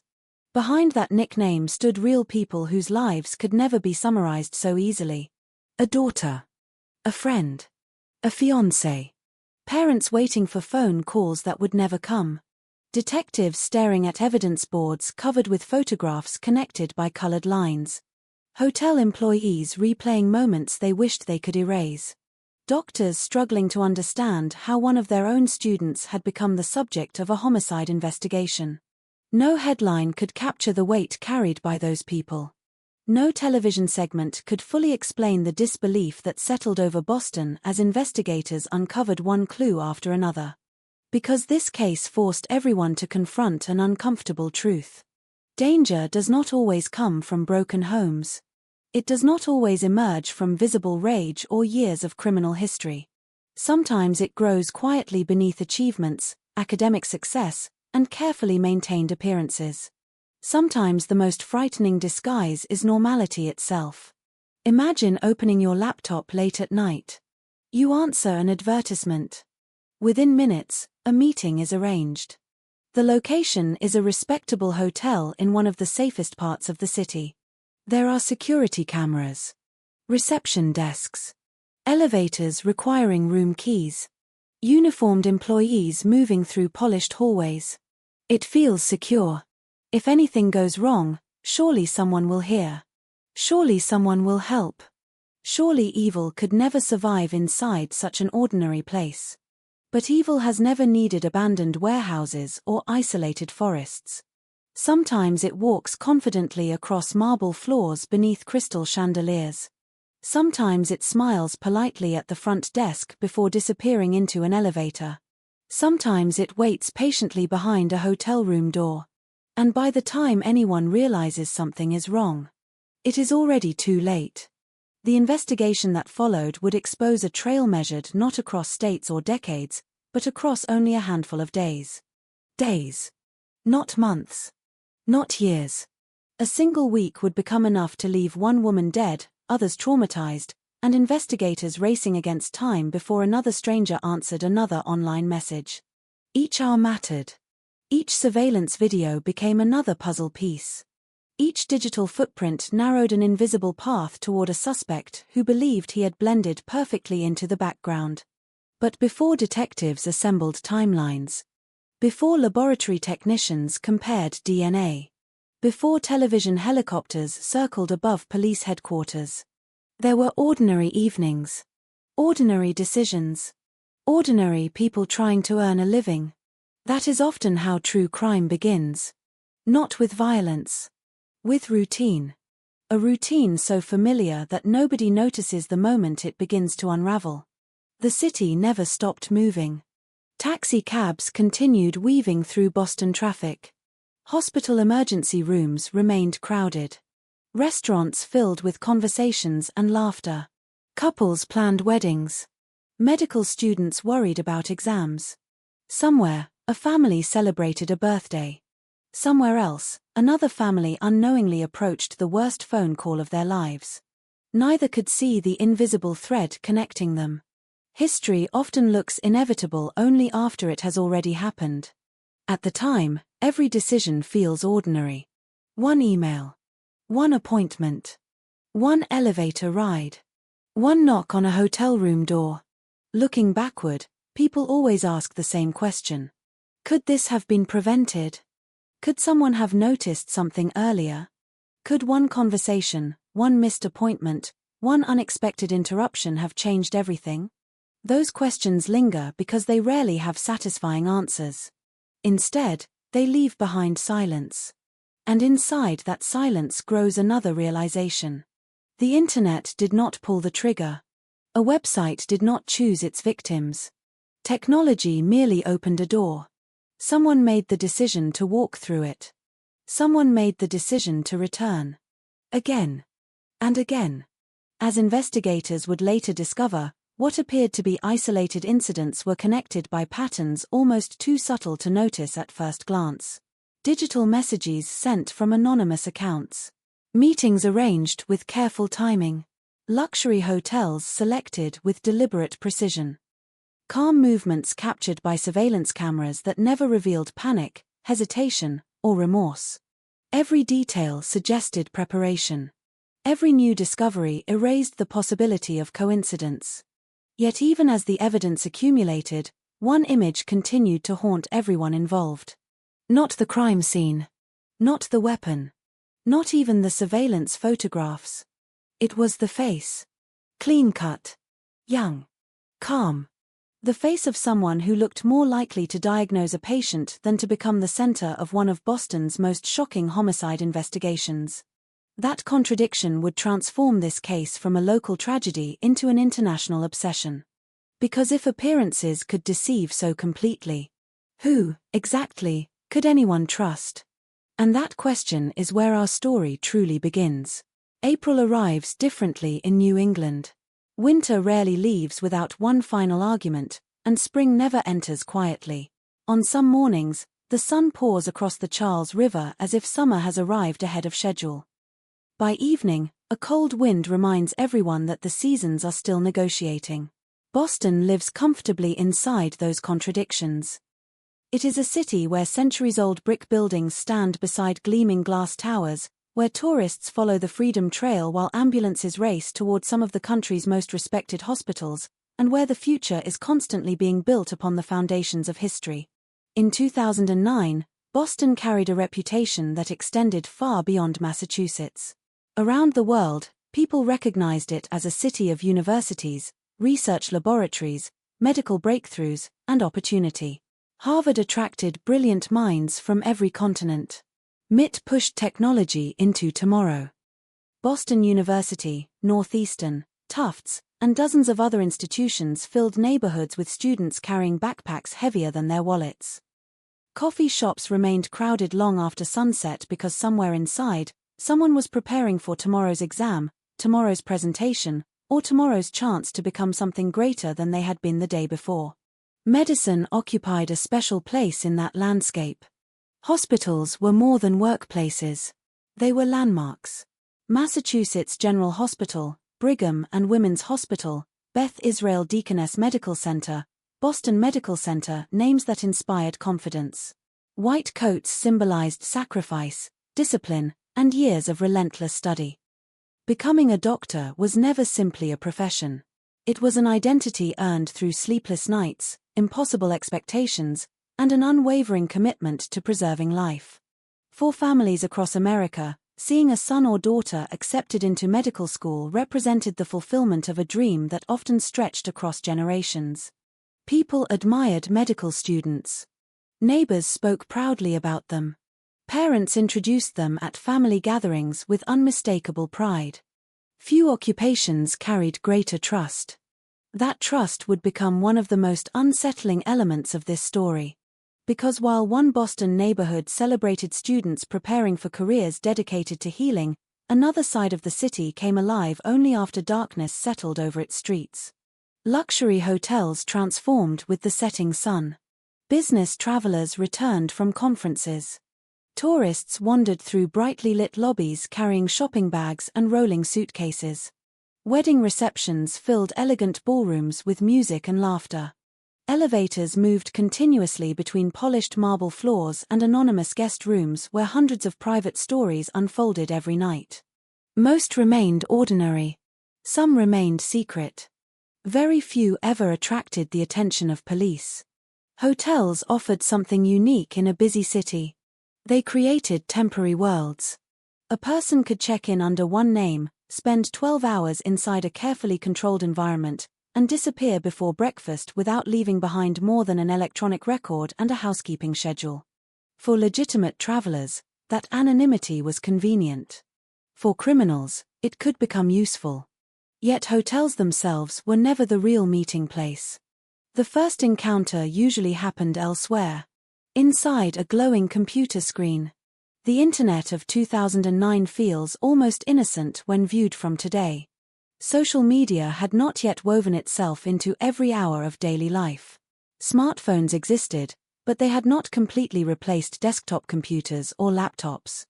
Behind that nickname stood real people whose lives could never be summarized so easily. A daughter. A friend. A fiancé. Parents waiting for phone calls that would never come. Detectives staring at evidence boards covered with photographs connected by colored lines. Hotel employees replaying moments they wished they could erase. Doctors struggling to understand how one of their own students had become the subject of a homicide investigation. No headline could capture the weight carried by those people. No television segment could fully explain the disbelief that settled over Boston as investigators uncovered one clue after another. Because this case forced everyone to confront an uncomfortable truth. Danger does not always come from broken homes. It does not always emerge from visible rage or years of criminal history. Sometimes it grows quietly beneath achievements, academic success, and carefully maintained appearances. Sometimes the most frightening disguise is normality itself. Imagine opening your laptop late at night. You answer an advertisement. Within minutes, a meeting is arranged. The location is a respectable hotel in one of the safest parts of the city. There are security cameras, reception desks, elevators requiring room keys, uniformed employees moving through polished hallways. It feels secure. If anything goes wrong, surely someone will hear. Surely someone will help. Surely evil could never survive inside such an ordinary place. But evil has never needed abandoned warehouses or isolated forests. Sometimes it walks confidently across marble floors beneath crystal chandeliers. Sometimes it smiles politely at the front desk before disappearing into an elevator. Sometimes it waits patiently behind a hotel room door. And by the time anyone realizes something is wrong, it is already too late. The investigation that followed would expose a trail measured not across states or decades, but across only a handful of days. Days. Not months. Not years. A single week would become enough to leave one woman dead, others traumatized, and investigators racing against time before another stranger answered another online message. Each hour mattered. Each surveillance video became another puzzle piece. Each digital footprint narrowed an invisible path toward a suspect who believed he had blended perfectly into the background. But before detectives assembled timelines, before laboratory technicians compared DNA, before television helicopters circled above police headquarters, there were ordinary evenings, ordinary decisions, ordinary people trying to earn a living. That is often how true crime begins. Not with violence, with routine. A routine so familiar that nobody notices the moment it begins to unravel. The city never stopped moving. Taxi cabs continued weaving through Boston traffic. Hospital emergency rooms remained crowded. Restaurants filled with conversations and laughter. Couples planned weddings. Medical students worried about exams. Somewhere, a family celebrated a birthday. Somewhere else, another family unknowingly approached the worst phone call of their lives. Neither could see the invisible thread connecting them. History often looks inevitable only after it has already happened. At the time, every decision feels ordinary. One email. One appointment. One elevator ride. One knock on a hotel room door. Looking backward, people always ask the same question. Could this have been prevented? Could someone have noticed something earlier? Could one conversation, one missed appointment, one unexpected interruption have changed everything? Those questions linger because they rarely have satisfying answers. Instead, they leave behind silence. And inside that silence grows another realization. The internet did not pull the trigger. A website did not choose its victims. Technology merely opened a door. Someone made the decision to walk through it. Someone made the decision to return. Again. And again. As investigators would later discover, what appeared to be isolated incidents were connected by patterns almost too subtle to notice at first glance. Digital messages sent from anonymous accounts. Meetings arranged with careful timing. Luxury hotels selected with deliberate precision. Calm movements captured by surveillance cameras that never revealed panic, hesitation, or remorse. Every detail suggested preparation. Every new discovery erased the possibility of coincidence. Yet even as the evidence accumulated, one image continued to haunt everyone involved. Not the crime scene. Not the weapon. Not even the surveillance photographs. It was the face. Clean-cut. Young. Calm. The face of someone who looked more likely to diagnose a patient than to become the center of one of Boston's most shocking homicide investigations. That contradiction would transform this case from a local tragedy into an international obsession. Because if appearances could deceive so completely, who, exactly, could anyone trust? And that question is where our story truly begins. April arrives differently in New England. Winter rarely leaves without one final argument, and spring never enters quietly. On some mornings, the sun pours across the Charles River as if summer has arrived ahead of schedule. By evening, a cold wind reminds everyone that the seasons are still negotiating. Boston lives comfortably inside those contradictions. It is a city where centuries-old brick buildings stand beside gleaming glass towers, where tourists follow the Freedom Trail while ambulances race toward some of the country's most respected hospitals, and where the future is constantly being built upon the foundations of history. In 2009, Boston carried a reputation that extended far beyond Massachusetts. Around the world, people recognized it as a city of universities, research laboratories, medical breakthroughs, and opportunity. Harvard attracted brilliant minds from every continent. MIT pushed technology into tomorrow. Boston University, Northeastern, Tufts, and dozens of other institutions filled neighborhoods with students carrying backpacks heavier than their wallets. Coffee shops remained crowded long after sunset because somewhere inside, someone was preparing for tomorrow's exam, tomorrow's presentation, or tomorrow's chance to become something greater than they had been the day before. Medicine occupied a special place in that landscape. Hospitals were more than workplaces. They were landmarks. Massachusetts General Hospital, Brigham and Women's Hospital, Beth Israel Deaconess Medical Center, Boston Medical Center, names that inspired confidence. White coats symbolized sacrifice, discipline, and years of relentless study. Becoming a doctor was never simply a profession. It was an identity earned through sleepless nights, impossible expectations, and an unwavering commitment to preserving life. For families across America, seeing a son or daughter accepted into medical school represented the fulfillment of a dream that often stretched across generations. People admired medical students. Neighbors spoke proudly about them. Parents introduced them at family gatherings with unmistakable pride. Few occupations carried greater trust. That trust would become one of the most unsettling elements of this story. Because while one Boston neighborhood celebrated students preparing for careers dedicated to healing, another side of the city came alive only after darkness settled over its streets. Luxury hotels transformed with the setting sun. Business travelers returned from conferences. Tourists wandered through brightly lit lobbies carrying shopping bags and rolling suitcases. Wedding receptions filled elegant ballrooms with music and laughter. Elevators moved continuously between polished marble floors and anonymous guest rooms where hundreds of private stories unfolded every night. Most remained ordinary. Some remained secret. Very few ever attracted the attention of police. Hotels offered something unique in a busy city. They created temporary worlds. A person could check in under one name, spend 12 hours inside a carefully controlled environment, and disappear before breakfast without leaving behind more than an electronic record and a housekeeping schedule. For legitimate travelers, that anonymity was convenient. For criminals, it could become useful. Yet hotels themselves were never the real meeting place. The first encounter usually happened elsewhere. Inside a glowing computer screen. The Internet of 2009 feels almost innocent when viewed from today. Social media had not yet woven itself into every hour of daily life. Smartphones existed, but they had not completely replaced desktop computers or laptops.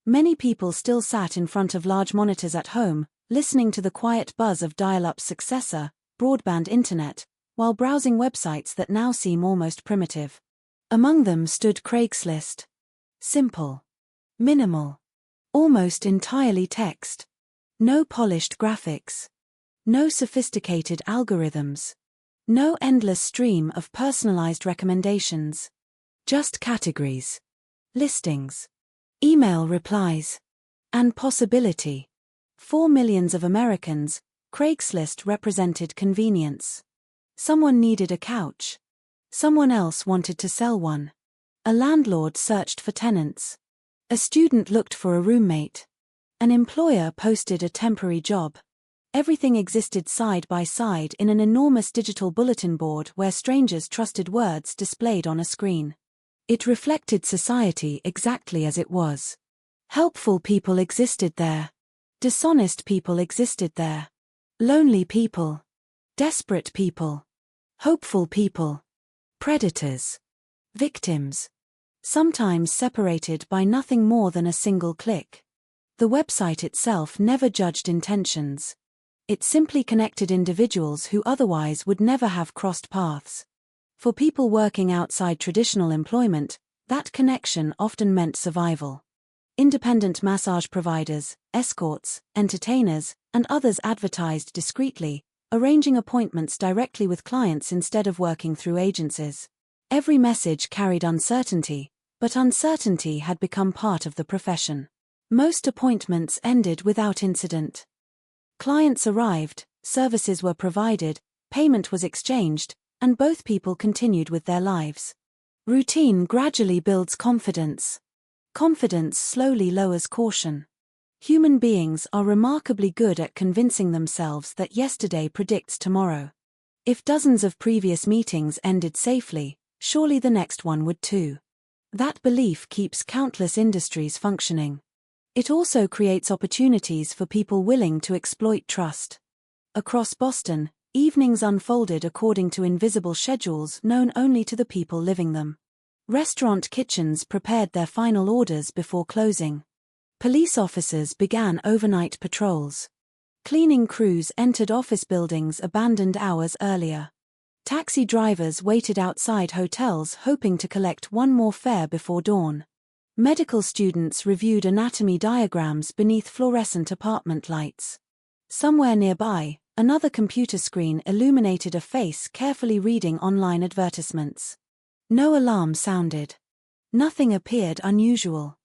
Many people still sat in front of large monitors at home, listening to the quiet buzz of dial-up's successor, broadband internet, while browsing websites that now seem almost primitive. Among them stood Craigslist. Simple. Minimal. Almost entirely text. No polished graphics. No sophisticated algorithms. No endless stream of personalized recommendations. Just categories. Listings. Email replies. And possibility. For millions of Americans, Craigslist represented convenience. Someone needed a couch. Someone else wanted to sell one. A landlord searched for tenants. A student looked for a roommate. An employer posted a temporary job. Everything existed side by side in an enormous digital bulletin board where strangers trusted words displayed on a screen. It reflected society exactly as it was. Helpful people existed there. Dishonest people existed there. Lonely people. Desperate people. Hopeful people. Predators. Victims. Sometimes separated by nothing more than a single click. The website itself never judged intentions. It simply connected individuals who otherwise would never have crossed paths. For people working outside traditional employment, that connection often meant survival. Independent massage providers, escorts, entertainers, and others advertised discreetly, arranging appointments directly with clients instead of working through agencies. Every message carried uncertainty, but uncertainty had become part of the profession. Most appointments ended without incident. Clients arrived, services were provided, payment was exchanged, and both people continued with their lives. Routine gradually builds confidence. Confidence slowly lowers caution. Human beings are remarkably good at convincing themselves that yesterday predicts tomorrow. If dozens of previous meetings ended safely, surely the next one would too. That belief keeps countless industries functioning. It also creates opportunities for people willing to exploit trust. Across Boston, evenings unfolded according to invisible schedules known only to the people living them. Restaurant kitchens prepared their final orders before closing. Police officers began overnight patrols. Cleaning crews entered office buildings abandoned hours earlier. Taxi drivers waited outside hotels hoping to collect one more fare before dawn. Medical students reviewed anatomy diagrams beneath fluorescent apartment lights. Somewhere nearby, another computer screen illuminated a face carefully reading online advertisements. No alarm sounded. Nothing appeared unusual.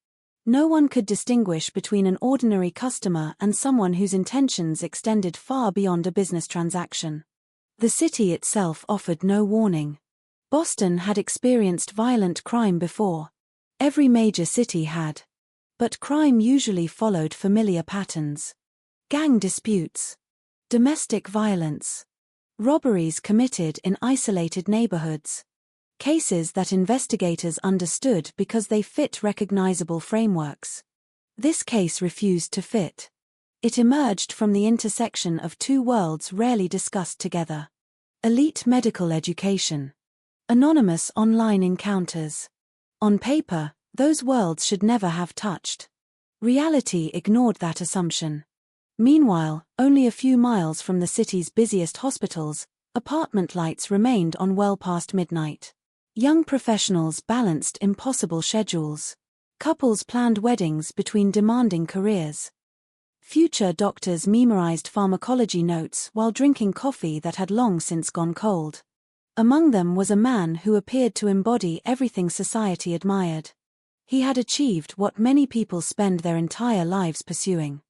No one could distinguish between an ordinary customer and someone whose intentions extended far beyond a business transaction. The city itself offered no warning. Boston had experienced violent crime before. Every major city had. But crime usually followed familiar patterns. Gang disputes. Domestic violence. Robberies committed in isolated neighborhoods. Cases that investigators understood because they fit recognizable frameworks. This case refused to fit. It emerged from the intersection of two worlds rarely discussed together. Elite medical education. Anonymous online encounters. On paper, those worlds should never have touched. Reality ignored that assumption. Meanwhile, only a few miles from the city's busiest hospitals, apartment lights remained on well past midnight. Young professionals balanced impossible schedules. Couples planned weddings between demanding careers. Future doctors memorized pharmacology notes while drinking coffee that had long since gone cold. Among them was a man who appeared to embody everything society admired. He had achieved what many people spend their entire lives pursuing.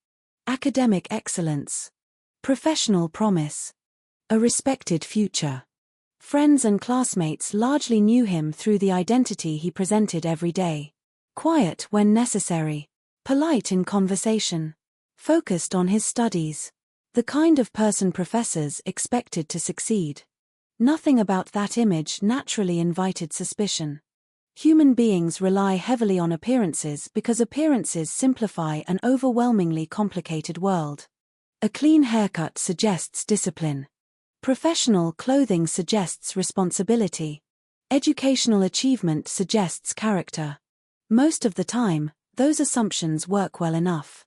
Academic excellence. Professional promise. A respected future. Friends and classmates largely knew him through the identity he presented every day. Quiet when necessary. Polite in conversation. Focused on his studies. The kind of person professors expected to succeed. Nothing about that image naturally invited suspicion. Human beings rely heavily on appearances because appearances simplify an overwhelmingly complicated world. A clean haircut suggests discipline. Professional clothing suggests responsibility. Educational achievement suggests character. Most of the time, those assumptions work well enough.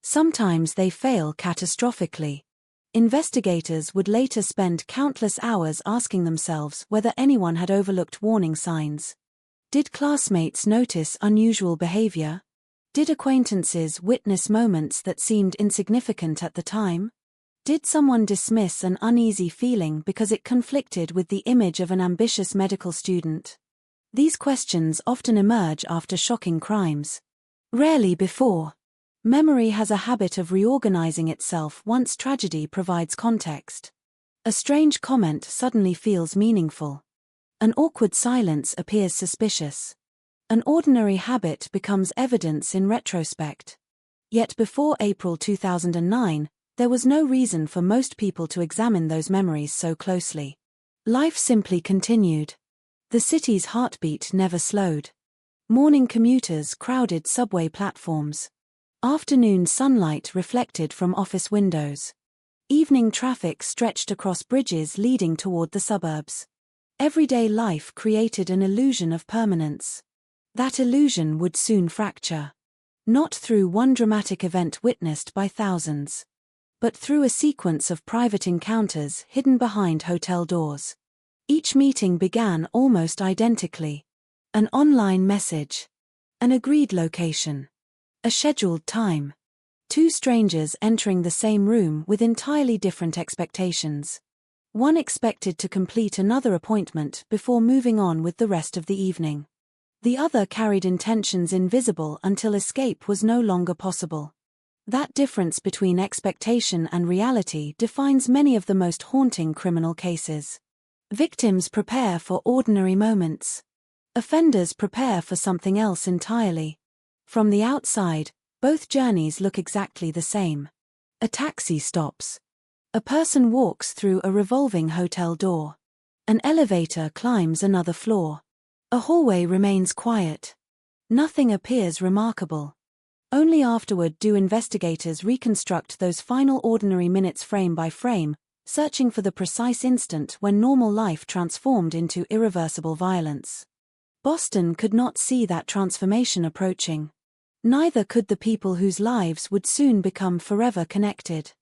Sometimes they fail catastrophically. Investigators would later spend countless hours asking themselves whether anyone had overlooked warning signs. Did classmates notice unusual behavior? Did acquaintances witness moments that seemed insignificant at the time? Did someone dismiss an uneasy feeling because it conflicted with the image of an ambitious medical student? These questions often emerge after shocking crimes. Rarely before. Memory has a habit of reorganizing itself once tragedy provides context. A strange comment suddenly feels meaningful. An awkward silence appears suspicious. An ordinary habit becomes evidence in retrospect. Yet before April 2009, there was no reason for most people to examine those memories so closely. Life simply continued. The city's heartbeat never slowed. Morning commuters crowded subway platforms. Afternoon sunlight reflected from office windows. Evening traffic stretched across bridges leading toward the suburbs. Everyday life created an illusion of permanence. That illusion would soon fracture. Not through one dramatic event witnessed by thousands, but through a sequence of private encounters hidden behind hotel doors. Each meeting began almost identically. An online message. An agreed location. A scheduled time. Two strangers entering the same room with entirely different expectations. One expected to complete another appointment before moving on with the rest of the evening. The other carried intentions invisible until escape was no longer possible. That difference between expectation and reality defines many of the most haunting criminal cases. Victims prepare for ordinary moments. Offenders prepare for something else entirely. From the outside, both journeys look exactly the same. A taxi stops. A person walks through a revolving hotel door. An elevator climbs another floor. A hallway remains quiet. Nothing appears remarkable. Only afterward do investigators reconstruct those final ordinary minutes frame by frame, searching for the precise instant when normal life transformed into irreversible violence. Boston could not see that transformation approaching. Neither could the people whose lives would soon become forever connected.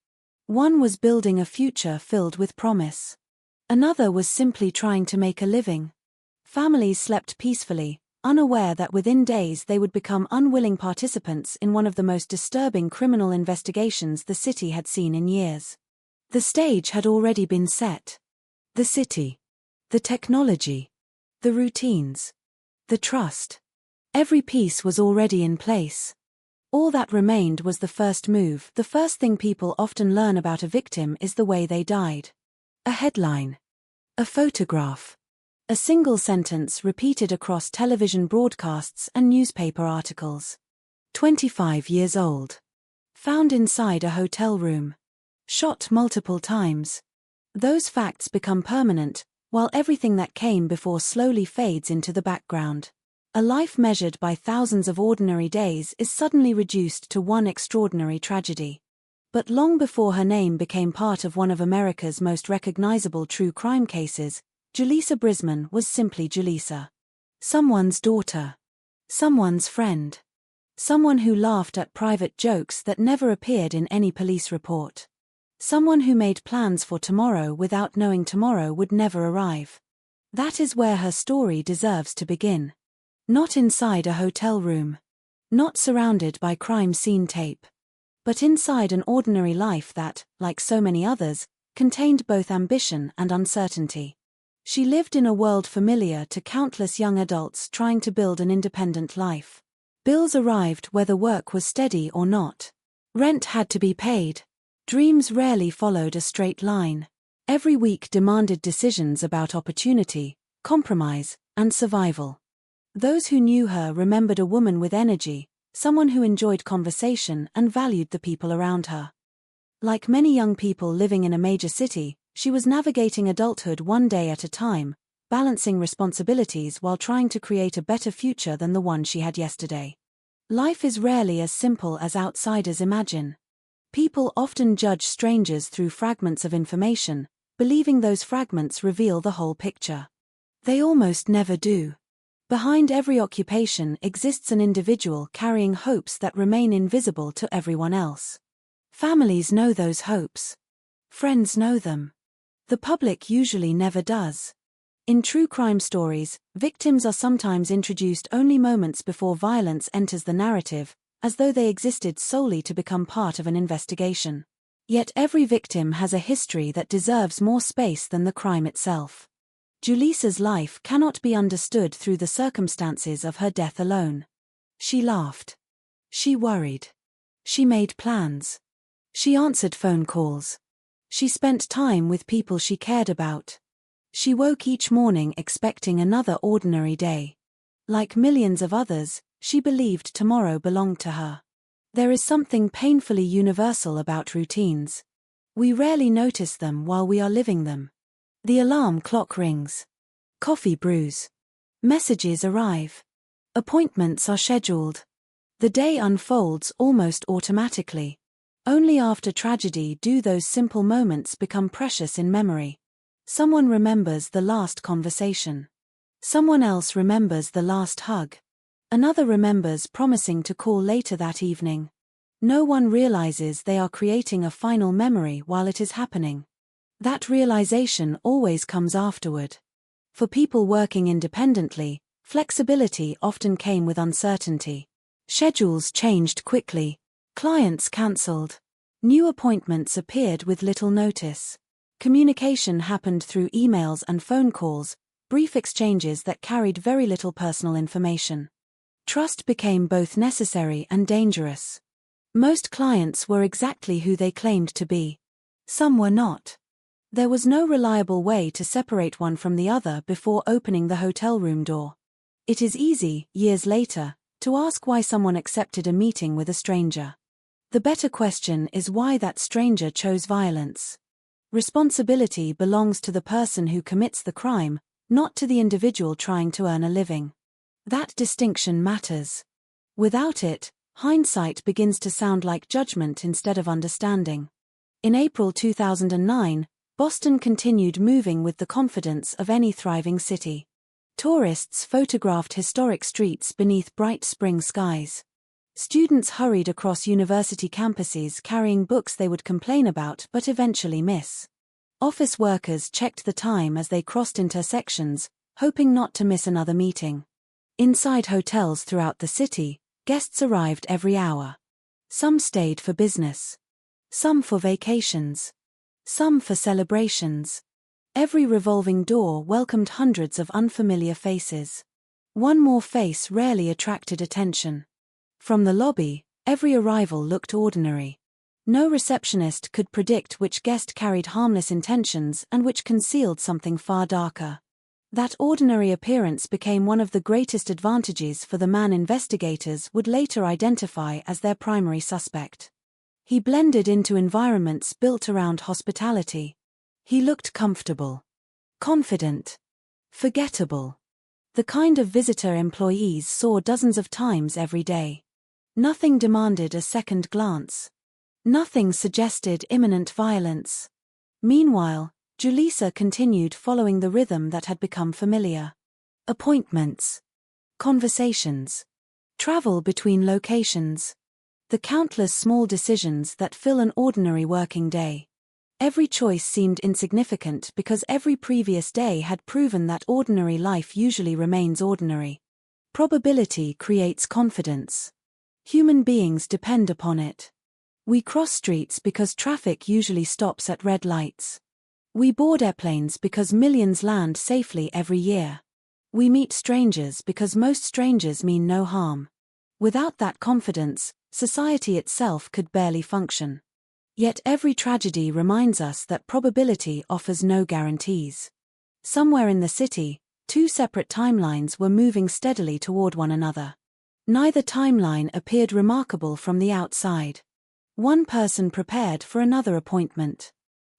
One was building a future filled with promise. Another was simply trying to make a living. Families slept peacefully, unaware that within days they would become unwilling participants in one of the most disturbing criminal investigations the city had seen in years. The stage had already been set. The city. The technology. The routines. The trust. Every piece was already in place. All that remained was the first move. The first thing people often learn about a victim is the way they died. A headline. A photograph. A single sentence repeated across television broadcasts and newspaper articles. 25 years old. Found inside a hotel room. Shot multiple times. Those facts become permanent, while everything that came before slowly fades into the background. A life measured by thousands of ordinary days is suddenly reduced to one extraordinary tragedy. But long before her name became part of one of America's most recognizable true crime cases, Julissa Brisman was simply Julissa. Someone's daughter. Someone's friend. Someone who laughed at private jokes that never appeared in any police report. Someone who made plans for tomorrow without knowing tomorrow would never arrive. That is where her story deserves to begin. Not inside a hotel room. Not surrounded by crime scene tape. But inside an ordinary life that, like so many others, contained both ambition and uncertainty. She lived in a world familiar to countless young adults trying to build an independent life. Bills arrived whether work was steady or not. Rent had to be paid. Dreams rarely followed a straight line. Every week demanded decisions about opportunity, compromise, and survival. Those who knew her remembered a woman with energy, someone who enjoyed conversation and valued the people around her. Like many young people living in a major city, she was navigating adulthood one day at a time, balancing responsibilities while trying to create a better future than the one she had yesterday. Life is rarely as simple as outsiders imagine. People often judge strangers through fragments of information, believing those fragments reveal the whole picture. They almost never do. Behind every occupation exists an individual carrying hopes that remain invisible to everyone else. Families know those hopes. Friends know them. The public usually never does. In true crime stories, victims are sometimes introduced only moments before violence enters the narrative, as though they existed solely to become part of an investigation. Yet every victim has a history that deserves more space than the crime itself. Julissa's life cannot be understood through the circumstances of her death alone. She laughed. She worried. She made plans. She answered phone calls. She spent time with people she cared about. She woke each morning expecting another ordinary day. Like millions of others, she believed tomorrow belonged to her. There is something painfully universal about routines. We rarely notice them while we are living them. The alarm clock rings. Coffee brews. Messages arrive. Appointments are scheduled. The day unfolds almost automatically. Only after tragedy do those simple moments become precious in memory. Someone remembers the last conversation. Someone else remembers the last hug. Another remembers promising to call later that evening. No one realizes they are creating a final memory while it is happening. That realization always comes afterward. For people working independently, flexibility often came with uncertainty. Schedules changed quickly. Clients cancelled. New appointments appeared with little notice. Communication happened through emails and phone calls, brief exchanges that carried very little personal information. Trust became both necessary and dangerous. Most clients were exactly who they claimed to be. Some were not. There was no reliable way to separate one from the other before opening the hotel room door. It is easy, years later, to ask why someone accepted a meeting with a stranger. The better question is why that stranger chose violence. Responsibility belongs to the person who commits the crime, not to the individual trying to earn a living. That distinction matters. Without it, hindsight begins to sound like judgment instead of understanding. In April 2009, Boston continued moving with the confidence of any thriving city. Tourists photographed historic streets beneath bright spring skies. Students hurried across university campuses carrying books they would complain about but eventually miss. Office workers checked the time as they crossed intersections, hoping not to miss another meeting. Inside hotels throughout the city, guests arrived every hour. Some stayed for business. Some for vacations. Some for celebrations. Every revolving door welcomed hundreds of unfamiliar faces. One more face rarely attracted attention. From the lobby, every arrival looked ordinary. No receptionist could predict which guest carried harmless intentions and which concealed something far darker. That ordinary appearance became one of the greatest advantages for the man investigators would later identify as their primary suspect. He blended into environments built around hospitality. He looked comfortable, confident, forgettable. The kind of visitor employees saw dozens of times every day. Nothing demanded a second glance. Nothing suggested imminent violence. Meanwhile, Julissa continued following the rhythm that had become familiar. Appointments. Conversations. Travel between locations. The countless small decisions that fill an ordinary working day. Every choice seemed insignificant because every previous day had proven that ordinary life usually remains ordinary. Probability creates confidence. Human beings depend upon it. We cross streets because traffic usually stops at red lights. We board airplanes because millions land safely every year. We meet strangers because most strangers mean no harm. Without that confidence, society itself could barely function. Yet every tragedy reminds us that probability offers no guarantees. Somewhere in the city, two separate timelines were moving steadily toward one another. Neither timeline appeared remarkable from the outside. One person prepared for another appointment.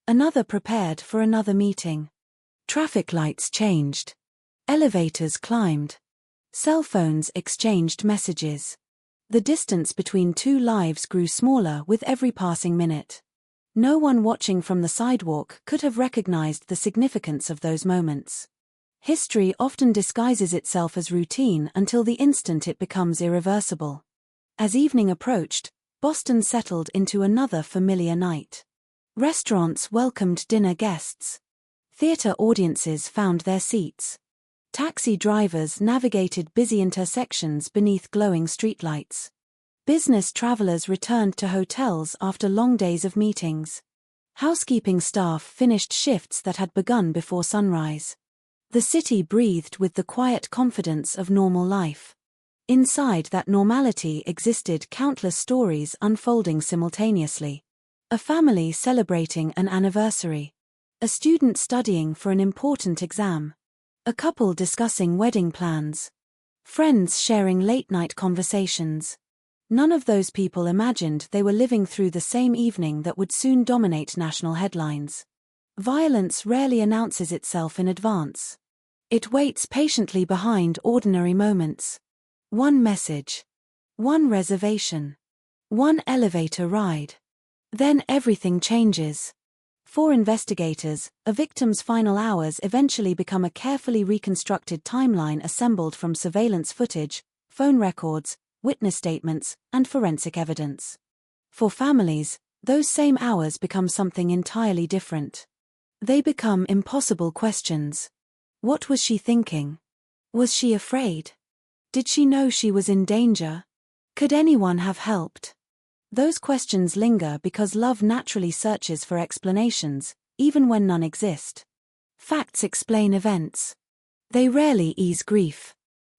Another prepared for another meeting. Traffic lights changed. Elevators climbed. Cell phones exchanged messages. The distance between two lives grew smaller with every passing minute. No one watching from the sidewalk could have recognized the significance of those moments. History often disguises itself as routine until the instant it becomes irreversible. As evening approached, Boston settled into another familiar night. Restaurants welcomed dinner guests. Theater audiences found their seats. Taxi drivers navigated busy intersections beneath glowing streetlights. Business travelers returned to hotels after long days of meetings. Housekeeping staff finished shifts that had begun before sunrise. The city breathed with the quiet confidence of normal life. Inside that normality existed countless stories unfolding simultaneously. A family celebrating an anniversary. A student studying for an important exam. A couple discussing wedding plans. Friends sharing late-night conversations. None of those people imagined they were living through the same evening that would soon dominate national headlines. Violence rarely announces itself in advance. It waits patiently behind ordinary moments. One message. One reservation. One elevator ride. Then everything changes. For investigators, a victim's final hours eventually become a carefully reconstructed timeline assembled from surveillance footage, phone records, witness statements, and forensic evidence. For families, those same hours become something entirely different. They become impossible questions. What was she thinking? Was she afraid? Did she know she was in danger? Could anyone have helped? Those questions linger because love naturally searches for explanations, even when none exist. Facts explain events. They rarely ease grief.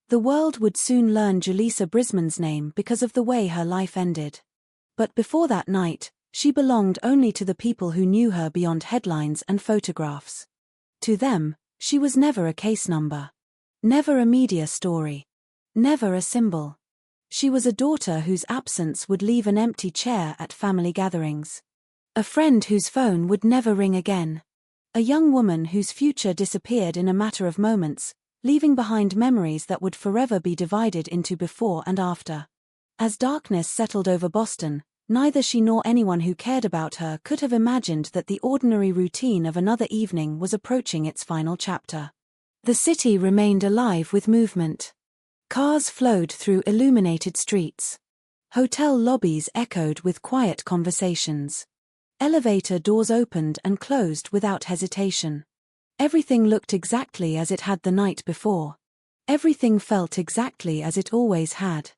The world would soon learn Julissa Brisman's name because of the way her life ended. But before that night, she belonged only to the people who knew her beyond headlines and photographs. To them, she was never a case number. Never a media story. Never a symbol. She was a daughter whose absence would leave an empty chair at family gatherings. A friend whose phone would never ring again. A young woman whose future disappeared in a matter of moments, leaving behind memories that would forever be divided into before and after. As darkness settled over Boston, neither she nor anyone who cared about her could have imagined that the ordinary routine of another evening was approaching its final chapter. The city remained alive with movement. Cars flowed through illuminated streets. Hotel lobbies echoed with quiet conversations. Elevator doors opened and closed without hesitation. Everything looked exactly as it had the night before. Everything felt exactly as it always had.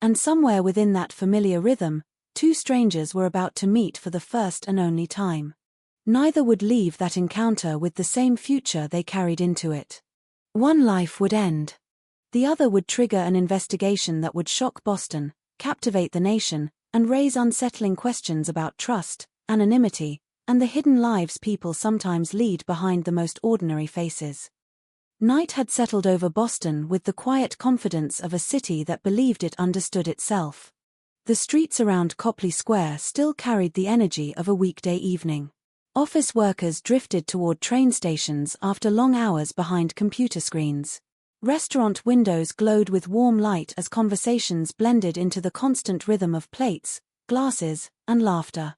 And somewhere within that familiar rhythm, two strangers were about to meet for the first and only time. Neither would leave that encounter with the same future they carried into it. One life would end. The other would trigger an investigation that would shock Boston, captivate the nation, and raise unsettling questions about trust, anonymity, and the hidden lives people sometimes lead behind the most ordinary faces. Night had settled over Boston with the quiet confidence of a city that believed it understood itself. The streets around Copley Square still carried the energy of a weekday evening. Office workers drifted toward train stations after long hours behind computer screens. Restaurant windows glowed with warm light as conversations blended into the constant rhythm of plates, glasses, and laughter.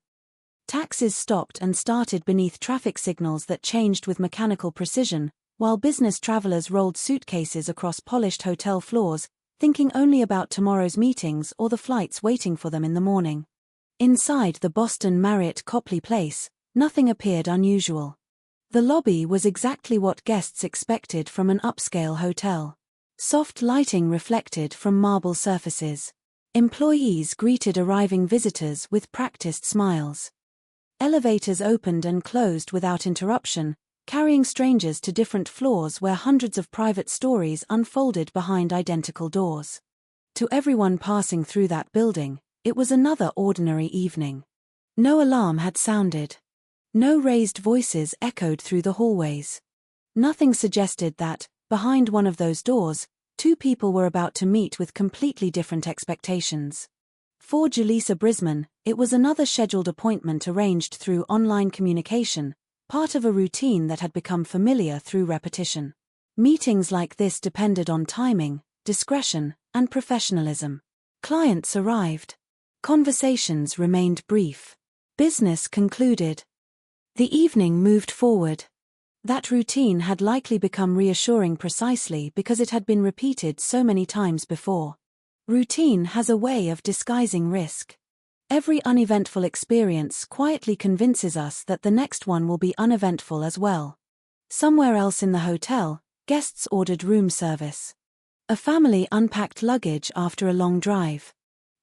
Taxis stopped and started beneath traffic signals that changed with mechanical precision, while business travelers rolled suitcases across polished hotel floors, thinking only about tomorrow's meetings or the flights waiting for them in the morning. Inside the Boston Marriott Copley Place, nothing appeared unusual. The lobby was exactly what guests expected from an upscale hotel. Soft lighting reflected from marble surfaces. Employees greeted arriving visitors with practiced smiles. Elevators opened and closed without interruption, carrying strangers to different floors where hundreds of private stories unfolded behind identical doors. To everyone passing through that building, it was another ordinary evening. No alarm had sounded. No raised voices echoed through the hallways. Nothing suggested that, behind one of those doors, two people were about to meet with completely different expectations. For Julissa Brisman, it was another scheduled appointment arranged through online communication, part of a routine that had become familiar through repetition. Meetings like this depended on timing, discretion, and professionalism. Clients arrived. Conversations remained brief. Business concluded. The evening moved forward. That routine had likely become reassuring precisely because it had been repeated so many times before. Routine has a way of disguising risk. Every uneventful experience quietly convinces us that the next one will be uneventful as well. Somewhere else in the hotel, guests ordered room service. A family unpacked luggage after a long drive.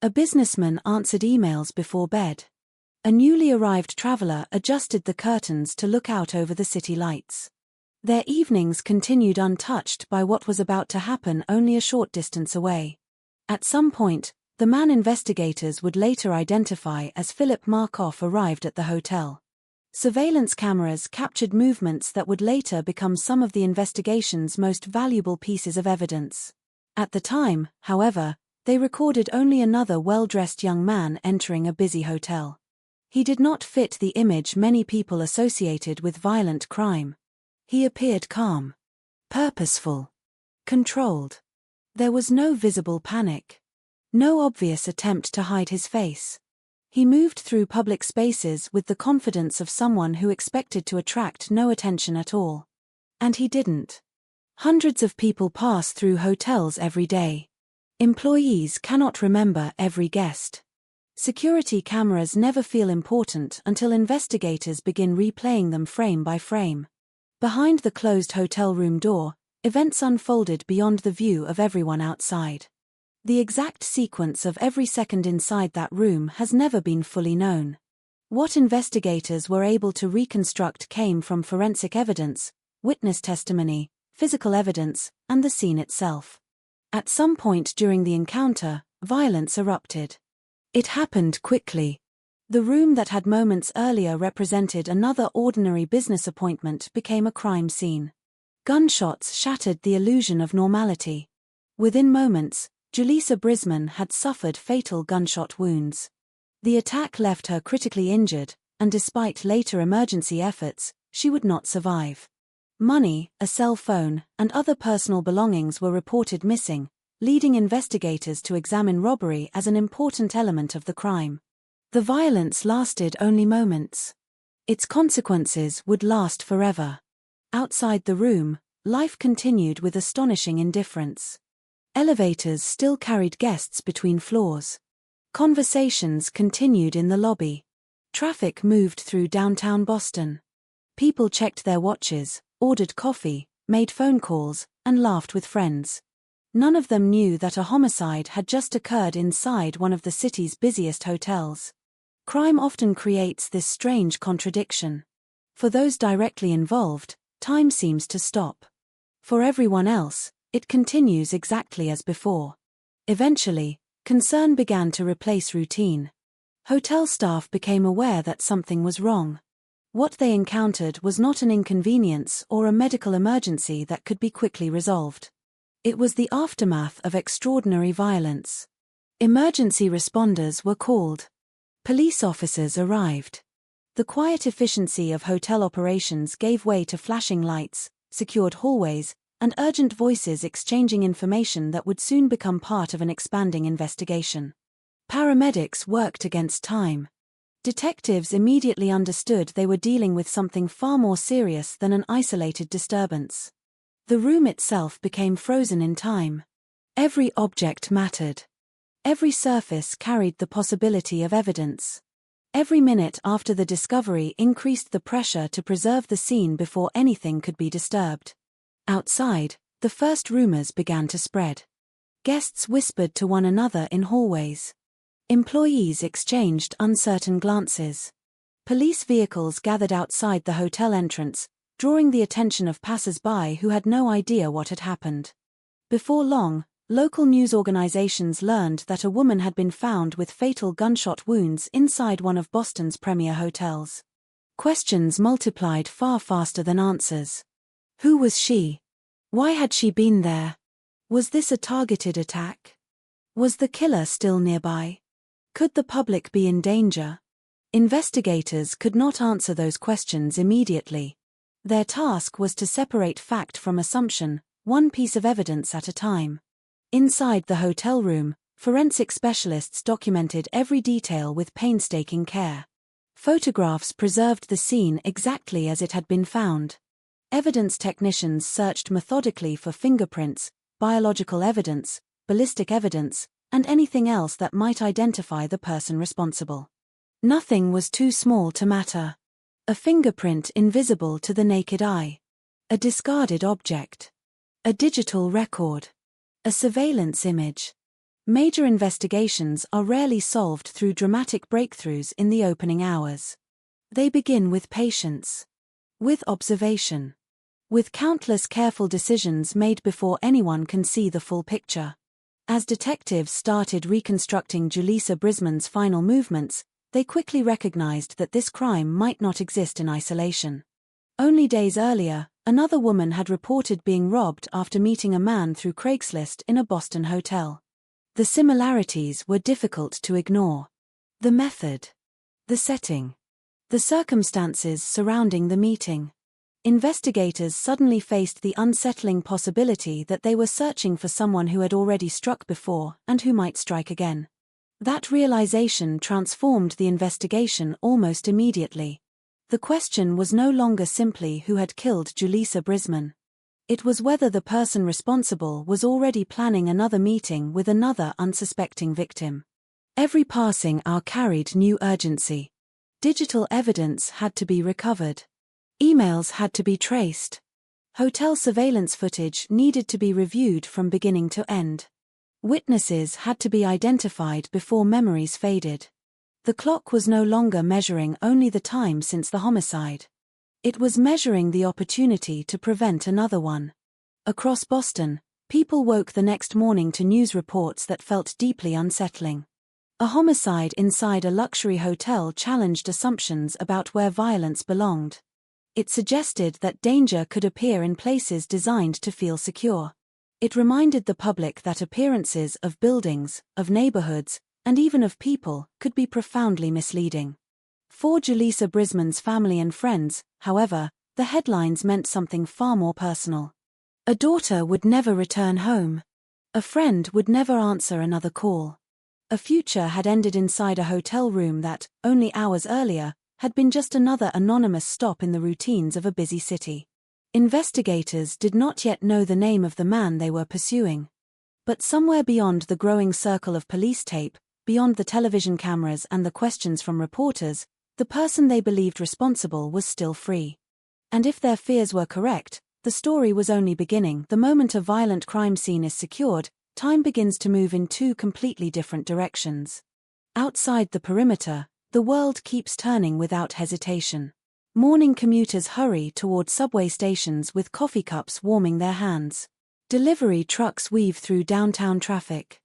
A businessman answered emails before bed. A newly arrived traveler adjusted the curtains to look out over the city lights. Their evenings continued untouched by what was about to happen only a short distance away. At some point, the man investigators would later identify as Philip Markoff arrived at the hotel. Surveillance cameras captured movements that would later become some of the investigation's most valuable pieces of evidence. At the time, however, they recorded only another well-dressed young man entering a busy hotel. He did not fit the image many people associated with violent crime. He appeared calm, purposeful, controlled. There was no visible panic. No obvious attempt to hide his face. He moved through public spaces with the confidence of someone who expected to attract no attention at all. And he didn't. Hundreds of people pass through hotels every day. Employees cannot remember every guest. Security cameras never feel important until investigators begin replaying them frame by frame. Behind the closed hotel room door, events unfolded beyond the view of everyone outside. The exact sequence of every second inside that room has never been fully known. What investigators were able to reconstruct came from forensic evidence, witness testimony, physical evidence, and the scene itself. At some point during the encounter, violence erupted. It happened quickly. The room that had moments earlier represented another ordinary business appointment became a crime scene. Gunshots shattered the illusion of normality. Within moments, Julissa Brisman had suffered fatal gunshot wounds. The attack left her critically injured, and despite later emergency efforts, she would not survive. Money, a cell phone, and other personal belongings were reported missing, leading investigators to examine robbery as an important element of the crime. The violence lasted only moments. Its consequences would last forever. Outside the room, life continued with astonishing indifference. Elevators still carried guests between floors. Conversations continued in the lobby. Traffic moved through downtown Boston. People checked their watches, ordered coffee, made phone calls, and laughed with friends. None of them knew that a homicide had just occurred inside one of the city's busiest hotels. Crime often creates this strange contradiction. For those directly involved, time seems to stop. For everyone else, it continues exactly as before. Eventually, concern began to replace routine. Hotel staff became aware that something was wrong. What they encountered was not an inconvenience or a medical emergency that could be quickly resolved. It was the aftermath of extraordinary violence. Emergency responders were called. Police officers arrived. The quiet efficiency of hotel operations gave way to flashing lights, secured hallways, and urgent voices exchanging information that would soon become part of an expanding investigation. Paramedics worked against time. Detectives immediately understood they were dealing with something far more serious than an isolated disturbance. The room itself became frozen in time. Every object mattered. Every surface carried the possibility of evidence. Every minute after the discovery increased the pressure to preserve the scene before anything could be disturbed. Outside, the first rumors began to spread. Guests whispered to one another in hallways. Employees exchanged uncertain glances. Police vehicles gathered outside the hotel entrance, drawing the attention of passers-by who had no idea what had happened. Before long, local news organizations learned that a woman had been found with fatal gunshot wounds inside one of Boston's premier hotels. Questions multiplied far faster than answers. Who was she? Why had she been there? Was this a targeted attack? Was the killer still nearby? Could the public be in danger? Investigators could not answer those questions immediately. Their task was to separate fact from assumption, one piece of evidence at a time. Inside the hotel room, forensic specialists documented every detail with painstaking care. Photographs preserved the scene exactly as it had been found. Evidence technicians searched methodically for fingerprints, biological evidence, ballistic evidence, and anything else that might identify the person responsible. Nothing was too small to matter. A fingerprint invisible to the naked eye. A discarded object. A digital record. A surveillance image. Major investigations are rarely solved through dramatic breakthroughs in the opening hours. They begin with patience. With observation. With countless careful decisions made before anyone can see the full picture. As detectives started reconstructing Julissa Brisman's final movements, they quickly recognized that this crime might not exist in isolation. Only days earlier, another woman had reported being robbed after meeting a man through Craigslist in a Boston hotel. The similarities were difficult to ignore. The method. The setting. The circumstances surrounding the meeting. Investigators suddenly faced the unsettling possibility that they were searching for someone who had already struck before and who might strike again. That realization transformed the investigation almost immediately. The question was no longer simply who had killed Julissa Brisman. It was whether the person responsible was already planning another meeting with another unsuspecting victim. Every passing hour carried new urgency. Digital evidence had to be recovered. Emails had to be traced. Hotel surveillance footage needed to be reviewed from beginning to end. Witnesses had to be identified before memories faded. The clock was no longer measuring only the time since the homicide. It was measuring the opportunity to prevent another one. Across Boston, people woke the next morning to news reports that felt deeply unsettling. A homicide inside a luxury hotel challenged assumptions about where violence belonged. It suggested that danger could appear in places designed to feel secure. It reminded the public that appearances of buildings, of neighborhoods, and even of people could be profoundly misleading. For Julissa Brisman's family and friends, however, the headlines meant something far more personal. A daughter would never return home. A friend would never answer another call. A future had ended inside a hotel room that, only hours earlier, had been just another anonymous stop in the routines of a busy city. Investigators did not yet know the name of the man they were pursuing. But somewhere beyond the growing circle of police tape, beyond the television cameras and the questions from reporters, the person they believed responsible was still free. And if their fears were correct, the story was only beginning. The moment a violent crime scene is secured, time begins to move in two completely different directions. Outside the perimeter, the world keeps turning without hesitation. Morning commuters hurry toward subway stations with coffee cups warming their hands. Delivery trucks weave through downtown traffic.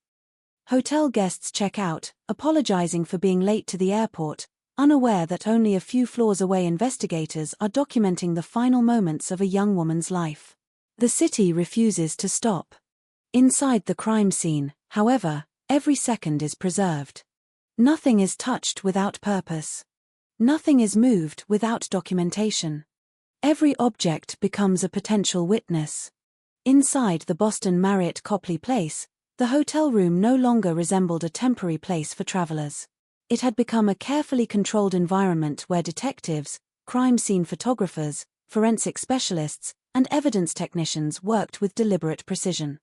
Hotel guests check out, apologizing for being late to the airport, unaware that only a few floors away investigators are documenting the final moments of a young woman's life. The city refuses to stop. Inside the crime scene, however, every second is preserved. Nothing is touched without purpose. Nothing is moved without documentation. Every object becomes a potential witness. Inside the Boston Marriott Copley Place, the hotel room no longer resembled a temporary place for travelers. It had become a carefully controlled environment where detectives, crime scene photographers, forensic specialists, and evidence technicians worked with deliberate precision.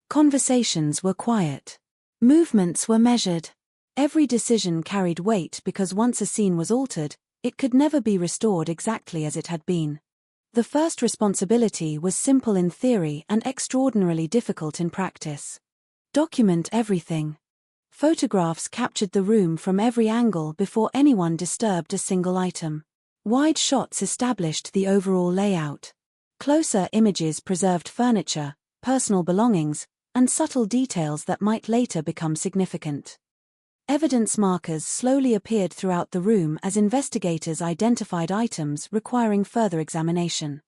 Conversations were quiet. Movements were measured. Every decision carried weight because once a scene was altered, it could never be restored exactly as it had been. The first responsibility was simple in theory and extraordinarily difficult in practice. Document everything. Photographs captured the room from every angle before anyone disturbed a single item. Wide shots established the overall layout. Closer images preserved furniture, personal belongings, and subtle details that might later become significant. Evidence markers slowly appeared throughout the room as investigators identified items requiring further examination.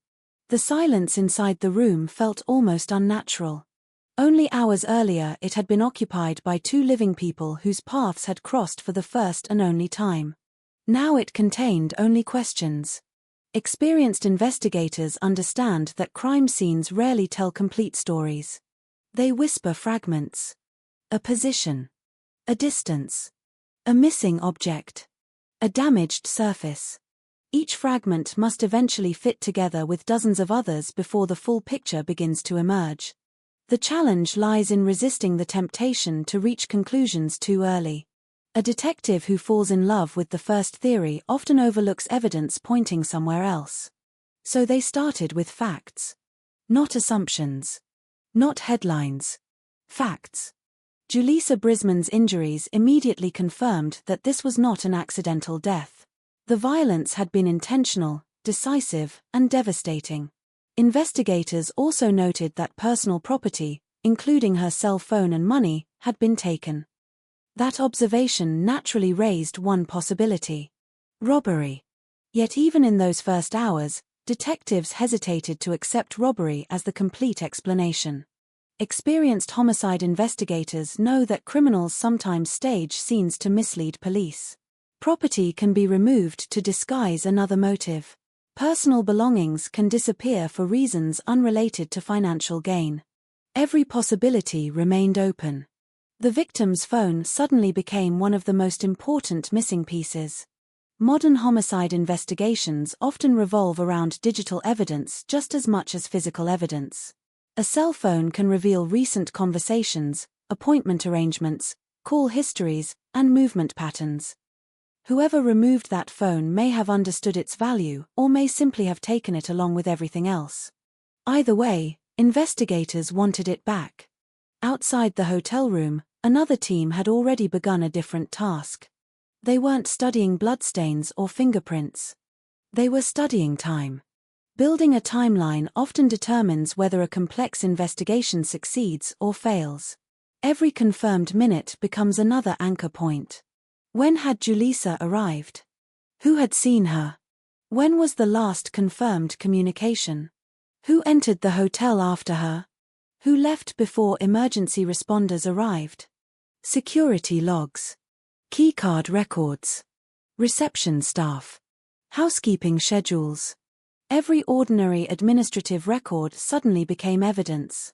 The silence inside the room felt almost unnatural. Only hours earlier it had been occupied by two living people whose paths had crossed for the first and only time. Now it contained only questions. Experienced investigators understand that crime scenes rarely tell complete stories. They whisper fragments. A position. A distance. A missing object. A damaged surface. Each fragment must eventually fit together with dozens of others before the full picture begins to emerge. The challenge lies in resisting the temptation to reach conclusions too early. A detective who falls in love with the first theory often overlooks evidence pointing somewhere else. So they started with facts. Not assumptions. Not headlines. Facts. Julissa Brisman's injuries immediately confirmed that this was not an accidental death. The violence had been intentional, decisive, and devastating. Investigators also noted that personal property, including her cell phone and money, had been taken. That observation naturally raised one possibility: robbery. Yet even in those first hours, detectives hesitated to accept robbery as the complete explanation. Experienced homicide investigators know that criminals sometimes stage scenes to mislead police. Property can be removed to disguise another motive. Personal belongings can disappear for reasons unrelated to financial gain. Every possibility remained open. The victim's phone suddenly became one of the most important missing pieces. Modern homicide investigations often revolve around digital evidence just as much as physical evidence. A cell phone can reveal recent conversations, appointment arrangements, call histories, and movement patterns. Whoever removed that phone may have understood its value or may simply have taken it along with everything else. Either way, investigators wanted it back. Outside the hotel room, another team had already begun a different task. They weren't studying bloodstains or fingerprints. They were studying time. Building a timeline often determines whether a complex investigation succeeds or fails. Every confirmed minute becomes another anchor point. When had Julissa arrived? Who had seen her? When was the last confirmed communication? Who entered the hotel after her? Who left before emergency responders arrived? Security logs. Keycard records. Reception staff. Housekeeping schedules. Every ordinary administrative record suddenly became evidence.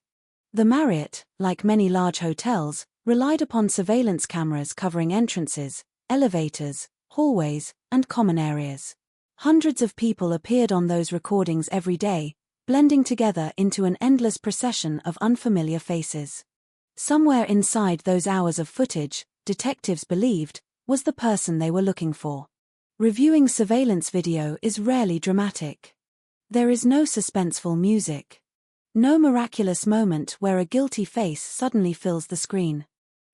The Marriott, like many large hotels, relied upon surveillance cameras covering entrances, elevators, hallways, and common areas. Hundreds of people appeared on those recordings every day, blending together into an endless procession of unfamiliar faces. Somewhere inside those hours of footage, detectives believed, was the person they were looking for. Reviewing surveillance video is rarely dramatic. There is no suspenseful music. No miraculous moment where a guilty face suddenly fills the screen.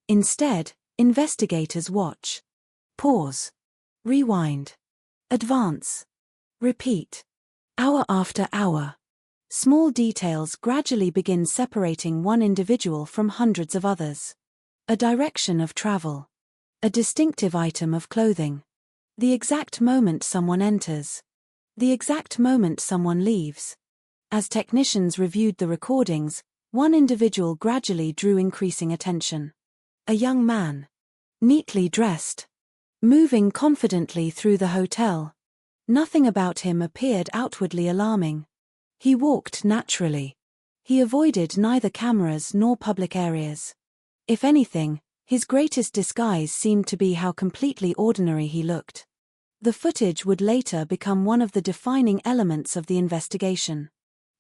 Instead, investigators watch. Pause. Rewind. Advance. Repeat. Hour after hour. Small details gradually begin separating one individual from hundreds of others. A direction of travel. A distinctive item of clothing. The exact moment someone enters. The exact moment someone leaves. As technicians reviewed the recordings, one individual gradually drew increasing attention. A young man. Neatly dressed. Moving confidently through the hotel. Nothing about him appeared outwardly alarming. He walked naturally. He avoided neither cameras nor public areas. If anything, his greatest disguise seemed to be how completely ordinary he looked. The footage would later become one of the defining elements of the investigation.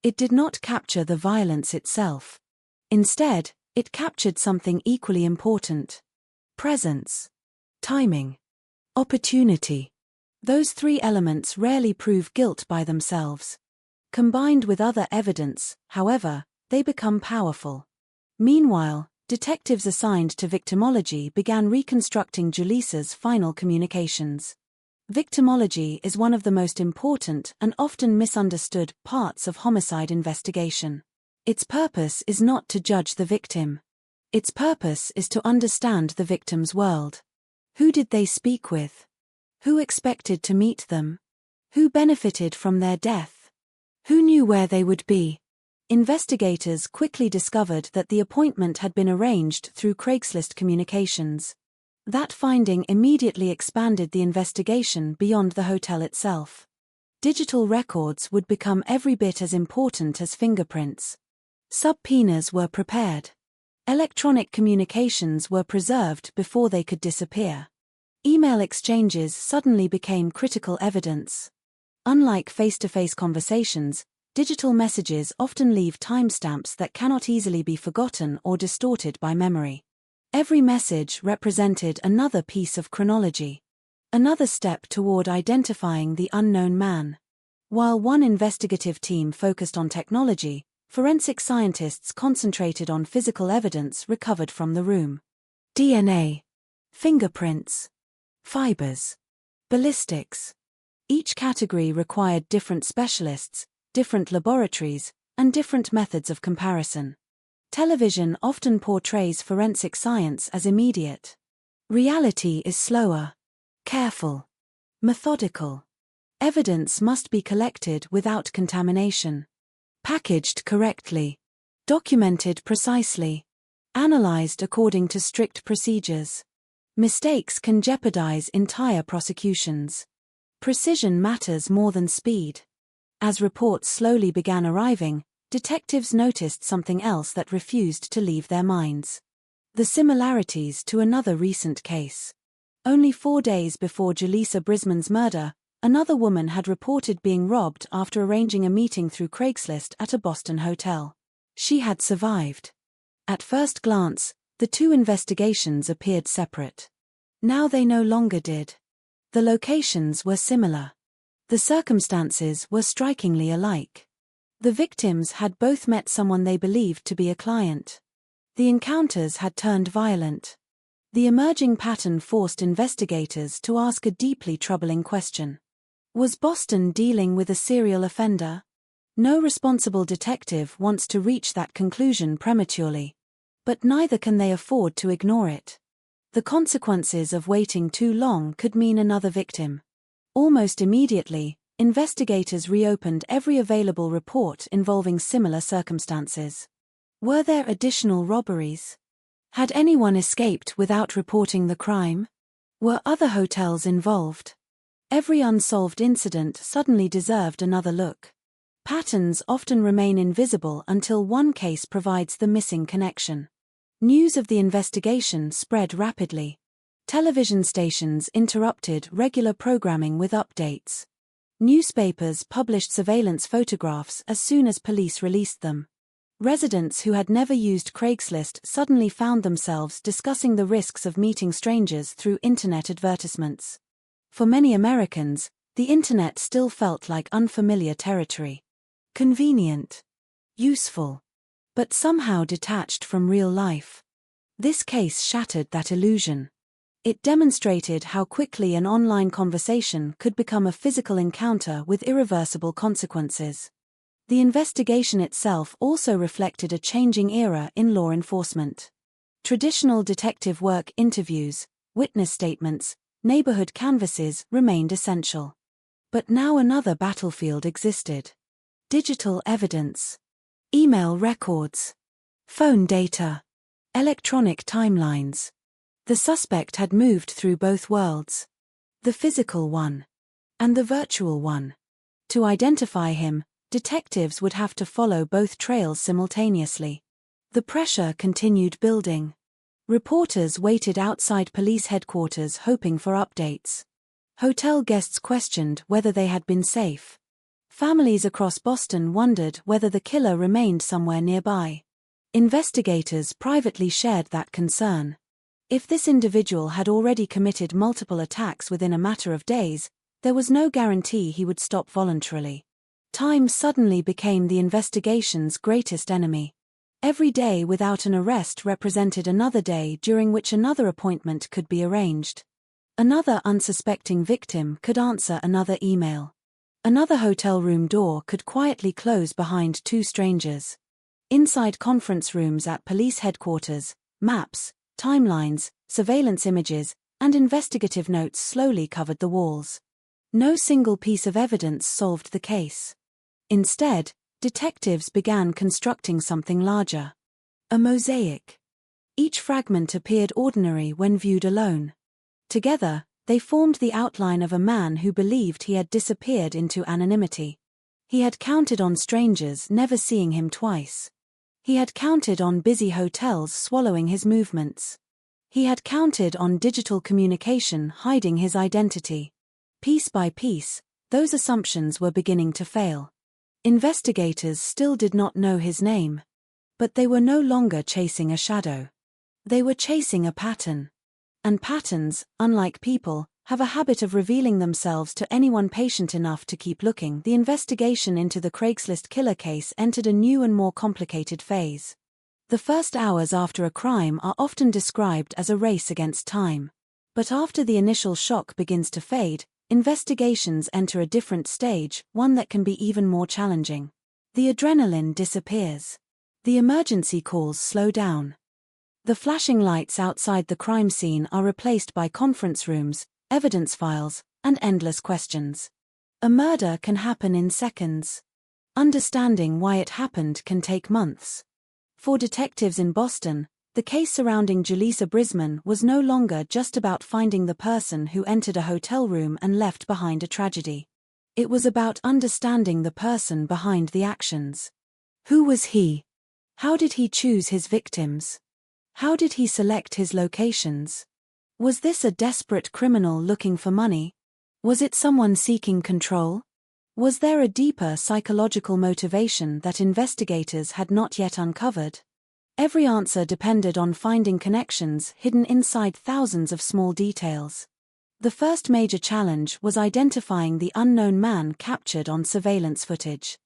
It did not capture the violence itself. Instead, it captured something equally important. Presence. Timing. Opportunity. Those three elements rarely prove guilt by themselves. Combined with other evidence, however, they become powerful. Meanwhile, detectives assigned to victimology began reconstructing Julisa's final communications. Victimology is one of the most important and often misunderstood parts of homicide investigation. Its purpose is not to judge the victim. Its purpose is to understand the victim's world. Who did they speak with? Who expected to meet them? Who benefited from their death? Who knew where they would be? Investigators quickly discovered that the appointment had been arranged through Craigslist communications. That finding immediately expanded the investigation beyond the hotel itself. Digital records would become every bit as important as fingerprints. Subpoenas were prepared. Electronic communications were preserved before they could disappear. Email exchanges suddenly became critical evidence. Unlike face-to-face conversations, digital messages often leave timestamps that cannot easily be forgotten or distorted by memory. Every message represented another piece of chronology. Another step toward identifying the unknown man. While one investigative team focused on technology, forensic scientists concentrated on physical evidence recovered from the room. DNA. Fingerprints. Fibers. Ballistics. Each category required different specialists, different laboratories, and different methods of comparison. Television often portrays forensic science as immediate. Reality is slower, careful, methodical. Evidence must be collected without contamination, packaged correctly, documented precisely, analyzed according to strict procedures. Mistakes can jeopardize entire prosecutions. Precision matters more than speed. As reports slowly began arriving, detectives noticed something else that refused to leave their minds. The similarities to another recent case. Only 4 days before Julissa Brisman's murder, another woman had reported being robbed after arranging a meeting through Craigslist at a Boston hotel. She had survived. At first glance, the two investigations appeared separate. Now they no longer did. The locations were similar. The circumstances were strikingly alike. The victims had both met someone they believed to be a client. The encounters had turned violent. The emerging pattern forced investigators to ask a deeply troubling question. Was Boston dealing with a serial offender? No responsible detective wants to reach that conclusion prematurely. But neither can they afford to ignore it. The consequences of waiting too long could mean another victim. Almost immediately, investigators reopened every available report involving similar circumstances. Were there additional robberies? Had anyone escaped without reporting the crime? Were other hotels involved? Every unsolved incident suddenly deserved another look. Patterns often remain invisible until one case provides the missing connection. News of the investigation spread rapidly. Television stations interrupted regular programming with updates. Newspapers published surveillance photographs as soon as police released them. Residents who had never used Craigslist suddenly found themselves discussing the risks of meeting strangers through internet advertisements. For many Americans, the internet still felt like unfamiliar territory. Convenient. Useful. But somehow detached from real life. This case shattered that illusion. It demonstrated how quickly an online conversation could become a physical encounter with irreversible consequences. The investigation itself also reflected a changing era in law enforcement. Traditional detective work, interviews, witness statements, neighborhood canvasses remained essential. But now another battlefield existed. Digital evidence. Email records. Phone data. Electronic timelines. The suspect had moved through both worlds. The physical one. And the virtual one. To identify him, detectives would have to follow both trails simultaneously. The pressure continued building. Reporters waited outside police headquarters hoping for updates. Hotel guests questioned whether they had been safe. Families across Boston wondered whether the killer remained somewhere nearby. Investigators privately shared that concern. If this individual had already committed multiple attacks within a matter of days, there was no guarantee he would stop voluntarily. Time suddenly became the investigation's greatest enemy. Every day without an arrest represented another day during which another appointment could be arranged. Another unsuspecting victim could answer another email. Another hotel room door could quietly close behind two strangers. Inside conference rooms at police headquarters, maps, timelines, surveillance images, and investigative notes slowly covered the walls. No single piece of evidence solved the case. Instead, detectives began constructing something larger. A mosaic. Each fragment appeared ordinary when viewed alone. Together, they formed the outline of a man who believed he had disappeared into anonymity. He had counted on strangers never seeing him twice. He had counted on busy hotels swallowing his movements. He had counted on digital communication hiding his identity. Piece by piece, those assumptions were beginning to fail. Investigators still did not know his name. But they were no longer chasing a shadow. They were chasing a pattern. And patterns, unlike people, have a habit of revealing themselves to anyone patient enough to keep looking. The investigation into the Craigslist killer case entered a new and more complicated phase. The first hours after a crime are often described as a race against time. But after the initial shock begins to fade, investigations enter a different stage, one that can be even more challenging. The adrenaline disappears. The emergency calls slow down. The flashing lights outside the crime scene are replaced by conference rooms, evidence files, and endless questions. A murder can happen in seconds. Understanding why it happened can take months. For detectives in Boston, the case surrounding Jaleesa Brisman was no longer just about finding the person who entered a hotel room and left behind a tragedy. It was about understanding the person behind the actions. Who was he? How did he choose his victims? How did he select his locations? Was this a desperate criminal looking for money? Was it someone seeking control? Was there a deeper psychological motivation that investigators had not yet uncovered? Every answer depended on finding connections hidden inside thousands of small details. The first major challenge was identifying the unknown man captured on surveillance footage.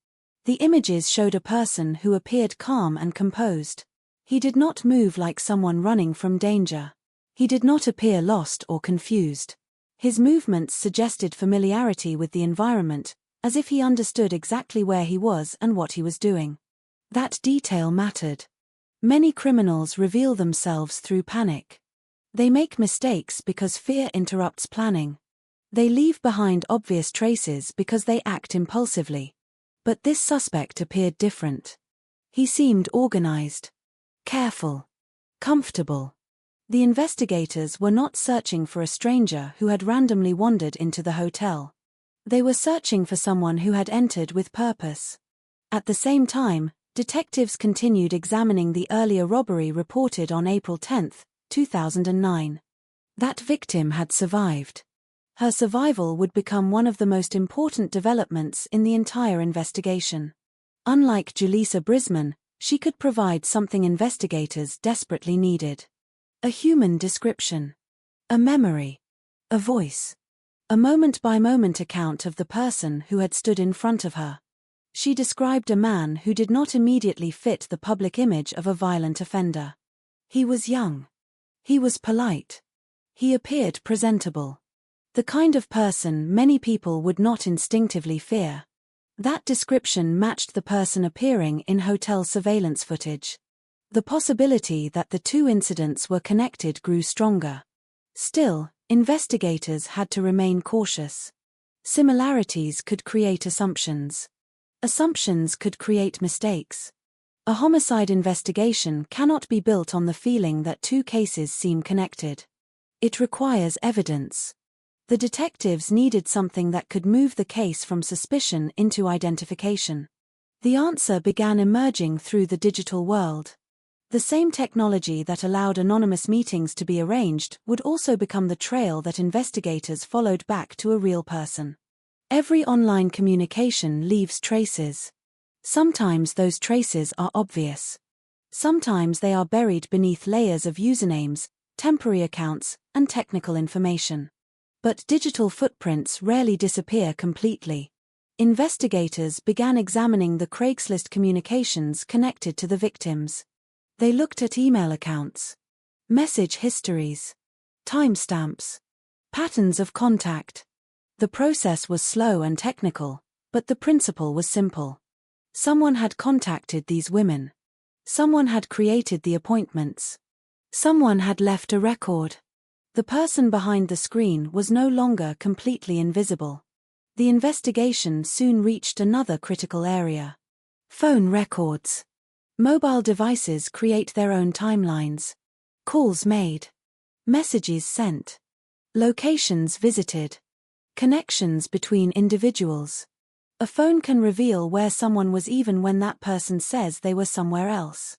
The images showed a person who appeared calm and composed. He did not move like someone running from danger. He did not appear lost or confused. His movements suggested familiarity with the environment, as if he understood exactly where he was and what he was doing. That detail mattered. Many criminals reveal themselves through panic. They make mistakes because fear interrupts planning. They leave behind obvious traces because they act impulsively. But this suspect appeared different. He seemed organized. Careful. Comfortable. The investigators were not searching for a stranger who had randomly wandered into the hotel. They were searching for someone who had entered with purpose. At the same time, detectives continued examining the earlier robbery reported on April 10, 2009. That victim had survived. Her survival would become one of the most important developments in the entire investigation. Unlike Julissa Brisman, she could provide something investigators desperately needed. A human description. A memory. A voice. A moment-by-moment account of the person who had stood in front of her. She described a man who did not immediately fit the public image of a violent offender. He was young. He was polite. He appeared presentable. The kind of person many people would not instinctively fear. That description matched the person appearing in hotel surveillance footage. The possibility that the two incidents were connected grew stronger. Still, investigators had to remain cautious. Similarities could create assumptions. Assumptions could create mistakes. A homicide investigation cannot be built on the feeling that two cases seem connected. It requires evidence. The detectives needed something that could move the case from suspicion into identification. The answer began emerging through the digital world. The same technology that allowed anonymous meetings to be arranged would also become the trail that investigators followed back to a real person. Every online communication leaves traces. Sometimes those traces are obvious. Sometimes they are buried beneath layers of usernames, temporary accounts, and technical information. But digital footprints rarely disappear completely. Investigators began examining the Craigslist communications connected to the victims. They looked at email accounts, message histories, timestamps, patterns of contact. The process was slow and technical, but the principle was simple. Someone had contacted these women. Someone had created the appointments. Someone had left a record. The person behind the screen was no longer completely invisible. The investigation soon reached another critical area. Phone records. Mobile devices create their own timelines. Calls made. Messages sent. Locations visited. Connections between individuals. A phone can reveal where someone was even when that person says they were somewhere else.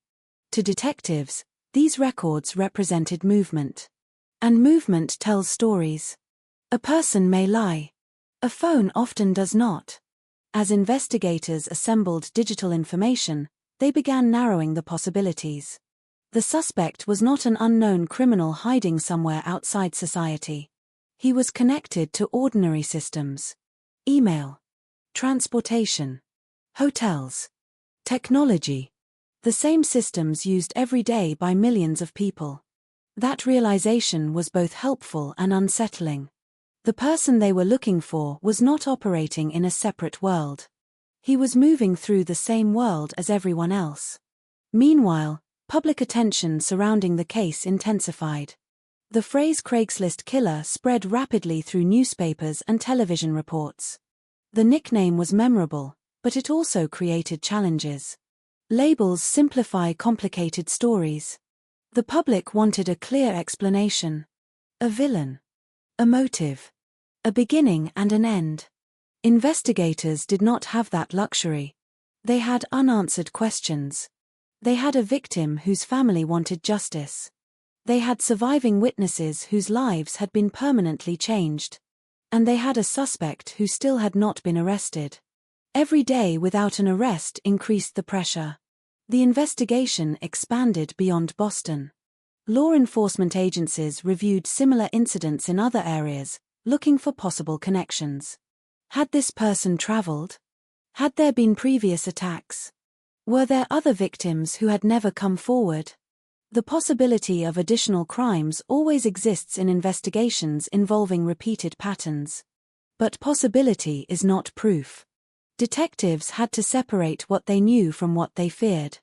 To detectives, these records represented movement. And movement tells stories. A person may lie. A phone often does not. As investigators assembled digital information, they began narrowing the possibilities. The suspect was not an unknown criminal hiding somewhere outside society. He was connected to ordinary systems. Email. Transportation. Hotels. Technology. The same systems used every day by millions of people. That realization was both helpful and unsettling. The person they were looking for was not operating in a separate world. He was moving through the same world as everyone else. Meanwhile, public attention surrounding the case intensified. The phrase Craigslist killer spread rapidly through newspapers and television reports. The nickname was memorable, but it also created challenges. Labels simplify complicated stories. The public wanted a clear explanation. A villain. A motive. A beginning and an end. Investigators did not have that luxury. They had unanswered questions. They had a victim whose family wanted justice. They had surviving witnesses whose lives had been permanently changed. And they had a suspect who still had not been arrested. Every day without an arrest increased the pressure. The investigation expanded beyond Boston. Law enforcement agencies reviewed similar incidents in other areas, looking for possible connections. Had this person traveled? Had there been previous attacks? Were there other victims who had never come forward? The possibility of additional crimes always exists in investigations involving repeated patterns. But possibility is not proof. Detectives had to separate what they knew from what they feared.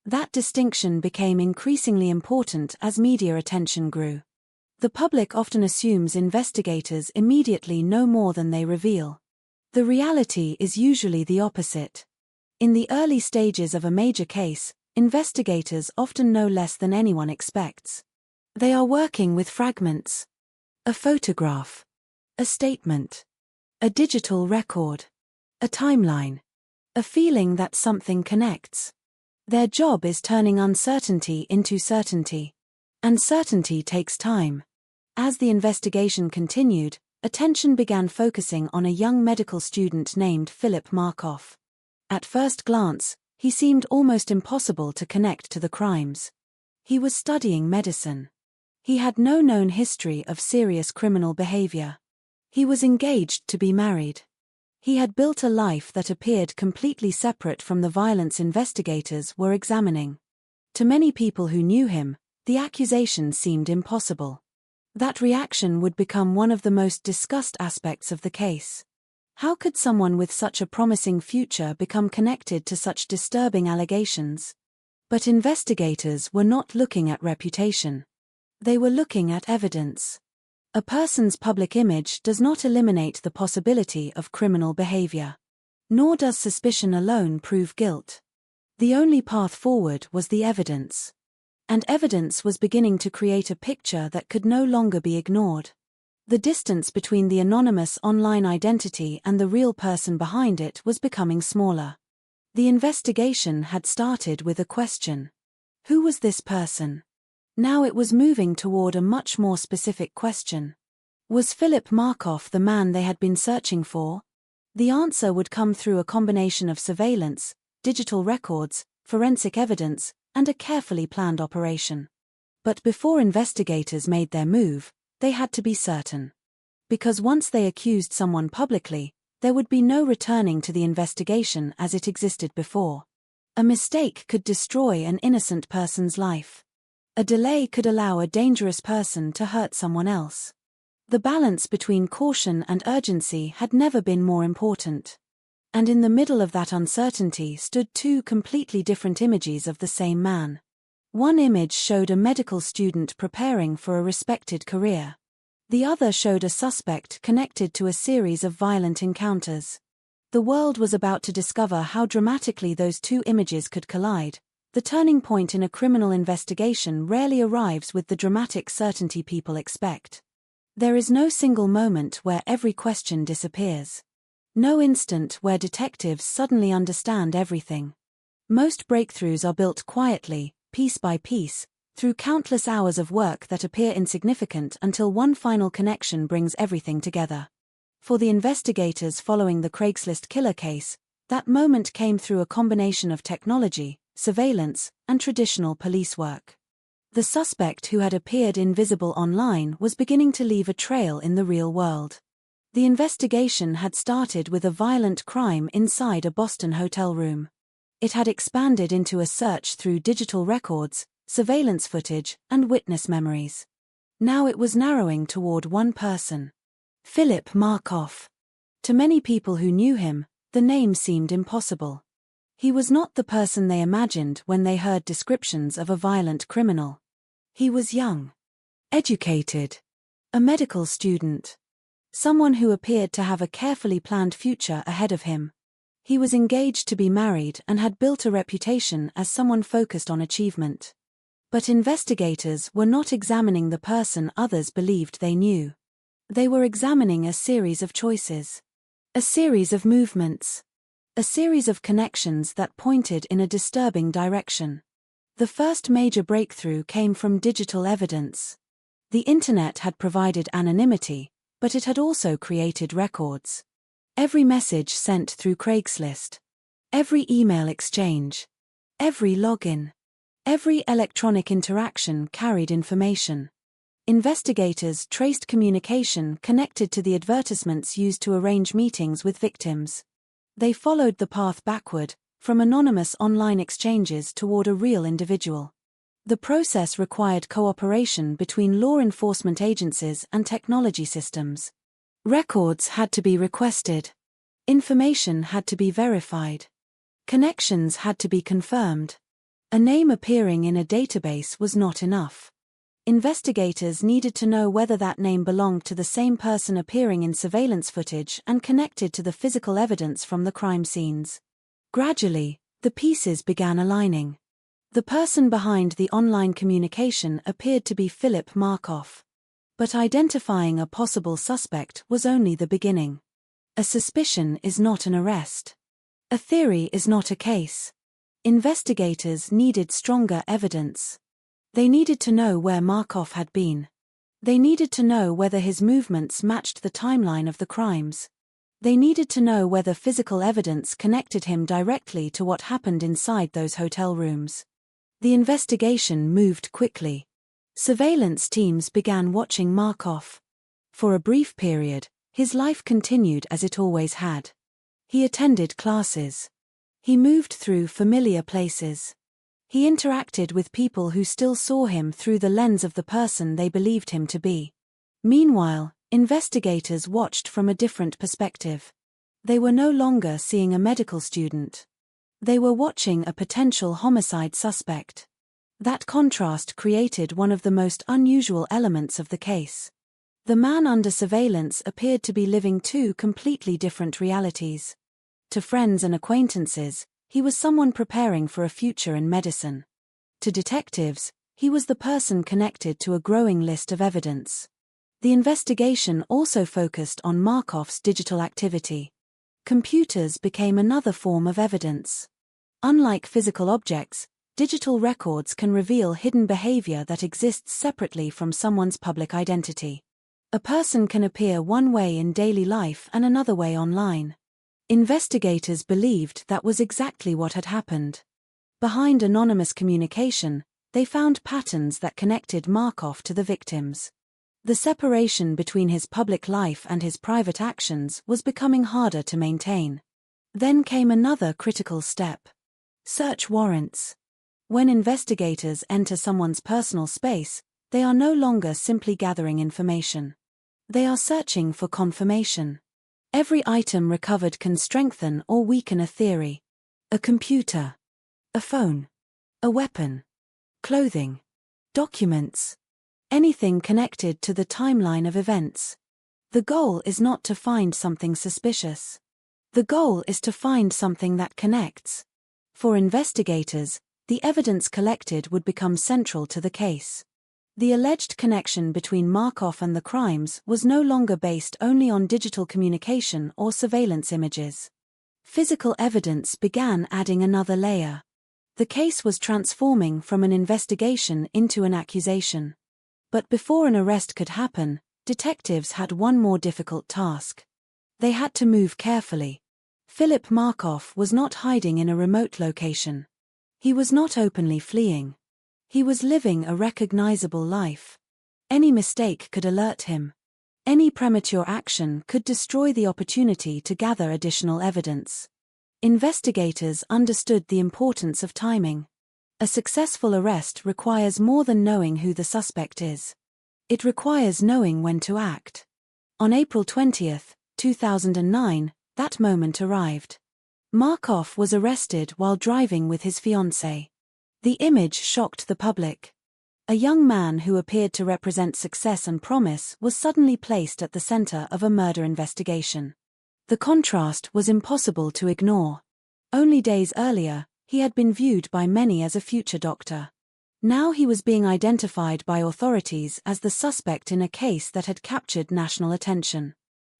That distinction became increasingly important as media attention grew. The public often assumes investigators immediately know more than they reveal. The reality is usually the opposite. In the early stages of a major case, investigators often know less than anyone expects. They are working with fragments. A photograph. A statement. A digital record. A timeline. A feeling that something connects. Their job is turning uncertainty into certainty. And certainty takes time. As the investigation continued, attention began focusing on a young medical student named Philip Markoff. At first glance, he seemed almost impossible to connect to the crimes. He was studying medicine. He had no known history of serious criminal behavior. He was engaged to be married. He had built a life that appeared completely separate from the violence investigators were examining. To many people who knew him, the accusation seemed impossible. That reaction would become one of the most discussed aspects of the case. How could someone with such a promising future become connected to such disturbing allegations? But investigators were not looking at reputation. They were looking at evidence. A person's public image does not eliminate the possibility of criminal behavior. Nor does suspicion alone prove guilt. The only path forward was the evidence. And evidence was beginning to create a picture that could no longer be ignored. The distance between the anonymous online identity and the real person behind it was becoming smaller. The investigation had started with a question. Who was this person? Now it was moving toward a much more specific question. Was Philip Markoff the man they had been searching for? The answer would come through a combination of surveillance, digital records, forensic evidence, and a carefully planned operation. But before investigators made their move, they had to be certain. Because once they accused someone publicly, there would be no returning to the investigation as it existed before. A mistake could destroy an innocent person's life. A delay could allow a dangerous person to hurt someone else. The balance between caution and urgency had never been more important. And in the middle of that uncertainty stood two completely different images of the same man. One image showed a medical student preparing for a respected career. The other showed a suspect connected to a series of violent encounters. The world was about to discover how dramatically those two images could collide. The turning point in a criminal investigation rarely arrives with the dramatic certainty people expect. There is no single moment where every question disappears. No instant where detectives suddenly understand everything. Most breakthroughs are built quietly, piece by piece, through countless hours of work that appear insignificant until one final connection brings everything together. For the investigators following the Craigslist killer case, that moment came through a combination of technology, surveillance, and traditional police work. The suspect who had appeared invisible online was beginning to leave a trail in the real world. The investigation had started with a violent crime inside a Boston hotel room. It had expanded into a search through digital records, surveillance footage, and witness memories. Now it was narrowing toward one person. Philip Markoff. To many people who knew him, the name seemed impossible. He was not the person they imagined when they heard descriptions of a violent criminal. He was young, educated, a medical student. Someone who appeared to have a carefully planned future ahead of him. He was engaged to be married and had built a reputation as someone focused on achievement. But investigators were not examining the person others believed they knew. They were examining a series of choices. A series of movements. A series of connections that pointed in a disturbing direction. The first major breakthrough came from digital evidence. The internet had provided anonymity, but it had also created records. Every message sent through Craigslist. Every email exchange. Every login. Every electronic interaction carried information. Investigators traced communication connected to the advertisements used to arrange meetings with victims. They followed the path backward, from anonymous online exchanges toward a real individual. The process required cooperation between law enforcement agencies and technology systems. Records had to be requested. Information had to be verified. Connections had to be confirmed. A name appearing in a database was not enough. Investigators needed to know whether that name belonged to the same person appearing in surveillance footage and connected to the physical evidence from the crime scenes. Gradually, the pieces began aligning. The person behind the online communication appeared to be Philip Markoff. But identifying a possible suspect was only the beginning. A suspicion is not an arrest. A theory is not a case. Investigators needed stronger evidence. They needed to know where Markoff had been. They needed to know whether his movements matched the timeline of the crimes. They needed to know whether physical evidence connected him directly to what happened inside those hotel rooms. The investigation moved quickly. Surveillance teams began watching Markov. For a brief period, his life continued as it always had. He attended classes. He moved through familiar places. He interacted with people who still saw him through the lens of the person they believed him to be. Meanwhile, investigators watched from a different perspective. They were no longer seeing a medical student. They were watching a potential homicide suspect. That contrast created one of the most unusual elements of the case. The man under surveillance appeared to be living two completely different realities. To friends and acquaintances, he was someone preparing for a future in medicine. To detectives, he was the person connected to a growing list of evidence. The investigation also focused on Markov's digital activity. Computers became another form of evidence. Unlike physical objects, digital records can reveal hidden behavior that exists separately from someone's public identity. A person can appear one way in daily life and another way online. Investigators believed that was exactly what had happened. Behind anonymous communication, they found patterns that connected Markov to the victims. The separation between his public life and his private actions was becoming harder to maintain. Then came another critical step. Search warrants. When investigators enter someone's personal space, they are no longer simply gathering information. They are searching for confirmation. Every item recovered can strengthen or weaken a theory. A computer. A phone. A weapon. Clothing. Documents. Anything connected to the timeline of events. The goal is not to find something suspicious. The goal is to find something that connects. For investigators, the evidence collected would become central to the case. The alleged connection between Markov and the crimes was no longer based only on digital communication or surveillance images. Physical evidence began adding another layer. The case was transforming from an investigation into an accusation. But before an arrest could happen, detectives had one more difficult task. They had to move carefully. Philip Markov was not hiding in a remote location. He was not openly fleeing. He was living a recognizable life. Any mistake could alert him. Any premature action could destroy the opportunity to gather additional evidence. Investigators understood the importance of timing. A successful arrest requires more than knowing who the suspect is. It requires knowing when to act. On April 20, 2009, that moment arrived. Markov was arrested while driving with his fiancée. The image shocked the public. A young man who appeared to represent success and promise was suddenly placed at the center of a murder investigation. The contrast was impossible to ignore. Only days earlier, he had been viewed by many as a future doctor. Now he was being identified by authorities as the suspect in a case that had captured national attention.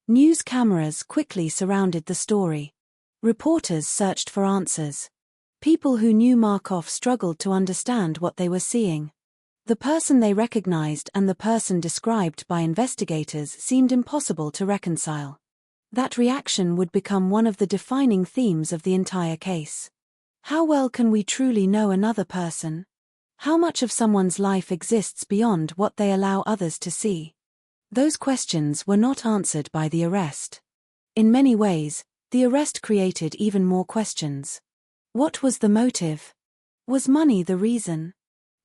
News cameras quickly surrounded the story. Reporters searched for answers. People who knew Markov struggled to understand what they were seeing. The person they recognized and the person described by investigators seemed impossible to reconcile. That reaction would become one of the defining themes of the entire case. How well can we truly know another person? How much of someone's life exists beyond what they allow others to see? Those questions were not answered by the arrest. In many ways, the arrest created even more questions. What was the motive? Was money the reason?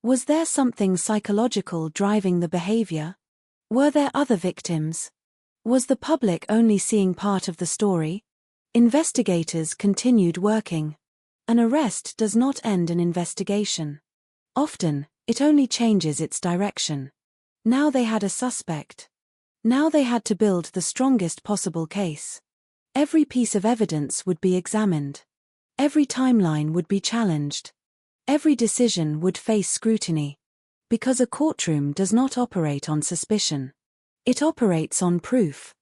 Was there something psychological driving the behavior? Were there other victims? Was the public only seeing part of the story? Investigators continued working. An arrest does not end an investigation. Often, it only changes its direction. Now they had a suspect. Now they had to build the strongest possible case. Every piece of evidence would be examined. Every timeline would be challenged. Every decision would face scrutiny. Because a courtroom does not operate on suspicion. It operates on proof.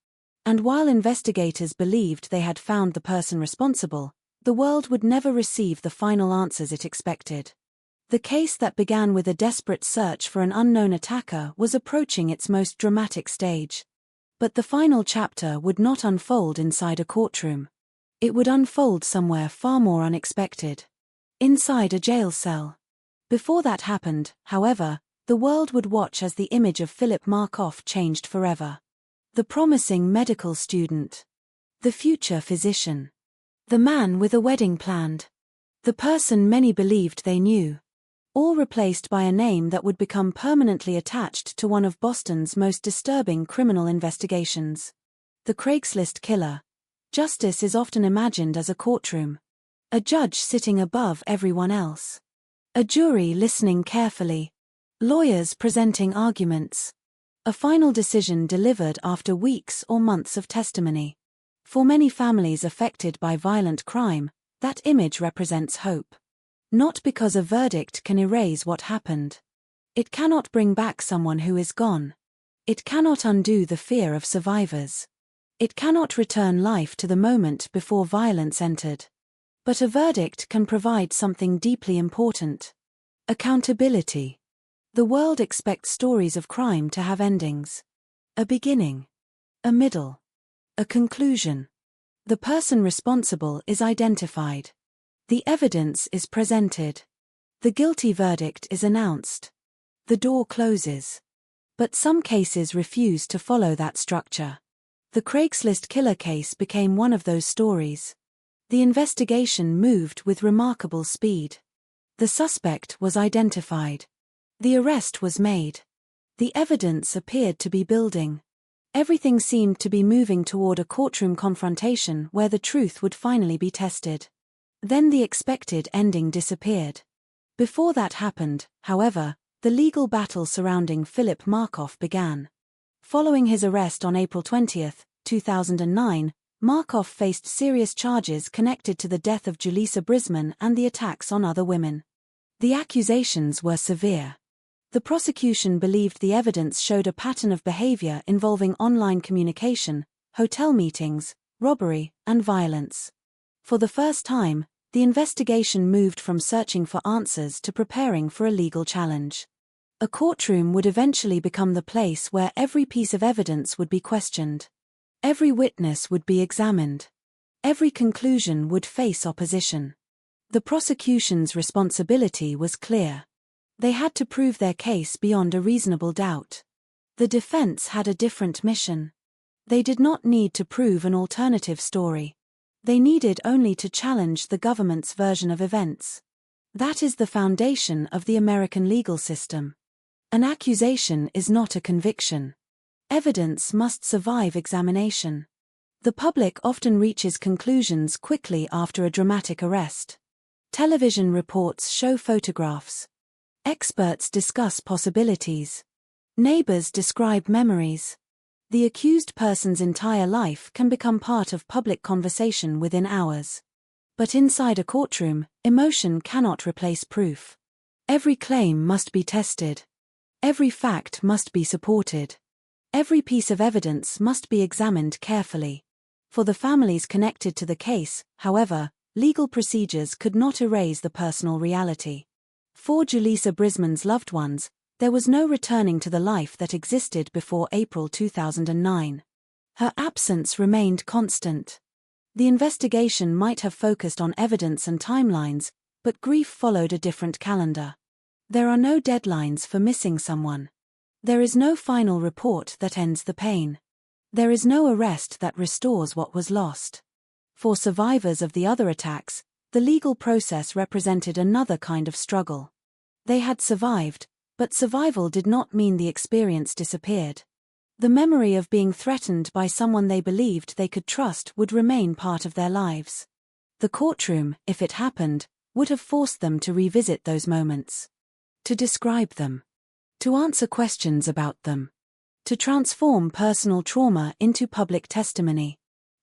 And while investigators believed they had found the person responsible, the world would never receive the final answers it expected. The case that began with a desperate search for an unknown attacker was approaching its most dramatic stage. But the final chapter would not unfold inside a courtroom. It would unfold somewhere far more unexpected. Inside a jail cell. Before that happened, however, the world would watch as the image of Philip Markoff changed forever. The promising medical student. The future physician. The man with a wedding planned. The person many believed they knew. All replaced by a name that would become permanently attached to one of Boston's most disturbing criminal investigations. The Craigslist killer. Justice is often imagined as a courtroom. A judge sitting above everyone else. A jury listening carefully. Lawyers presenting arguments. A final decision delivered after weeks or months of testimony. For many families affected by violent crime, that image represents hope. Not because a verdict can erase what happened. It cannot bring back someone who is gone. It cannot undo the fear of survivors. It cannot return life to the moment before violence entered. But a verdict can provide something deeply important. Accountability. The world expects stories of crime to have endings. A beginning. A middle. A conclusion. The person responsible is identified. The evidence is presented. The guilty verdict is announced. The door closes. But some cases refuse to follow that structure. The Craigslist killer case became one of those stories. The investigation moved with remarkable speed. The suspect was identified. The arrest was made. The evidence appeared to be building. Everything seemed to be moving toward a courtroom confrontation where the truth would finally be tested. Then the expected ending disappeared. Before that happened, however, the legal battle surrounding Philip Markoff began. Following his arrest on April 20, 2009, Markoff faced serious charges connected to the death of Julissa Brisman and the attacks on other women. The accusations were severe. The prosecution believed the evidence showed a pattern of behavior involving online communication, hotel meetings, robbery, and violence. For the first time, the investigation moved from searching for answers to preparing for a legal challenge. A courtroom would eventually become the place where every piece of evidence would be questioned. Every witness would be examined. Every conclusion would face opposition. The prosecution's responsibility was clear. They had to prove their case beyond a reasonable doubt. The defense had a different mission. They did not need to prove an alternative story. They needed only to challenge the government's version of events. That is the foundation of the American legal system. An accusation is not a conviction. Evidence must survive examination. The public often reaches conclusions quickly after a dramatic arrest. Television reports show photographs. Experts discuss possibilities. Neighbors describe memories. The accused person's entire life can become part of public conversation within hours. But inside a courtroom, emotion cannot replace proof. Every claim must be tested. Every fact must be supported. Every piece of evidence must be examined carefully. For the families connected to the case, however, legal procedures could not erase the personal reality. For Julissa Brisman's loved ones, there was no returning to the life that existed before April 2009. Her absence remained constant. The investigation might have focused on evidence and timelines, but grief followed a different calendar. There are no deadlines for missing someone. There is no final report that ends the pain. There is no arrest that restores what was lost. For survivors of the other attacks, the legal process represented another kind of struggle. They had survived, but survival did not mean the experience disappeared. The memory of being threatened by someone they believed they could trust would remain part of their lives. The courtroom, if it happened, would have forced them to revisit those moments. To describe them. To answer questions about them. To transform personal trauma into public testimony.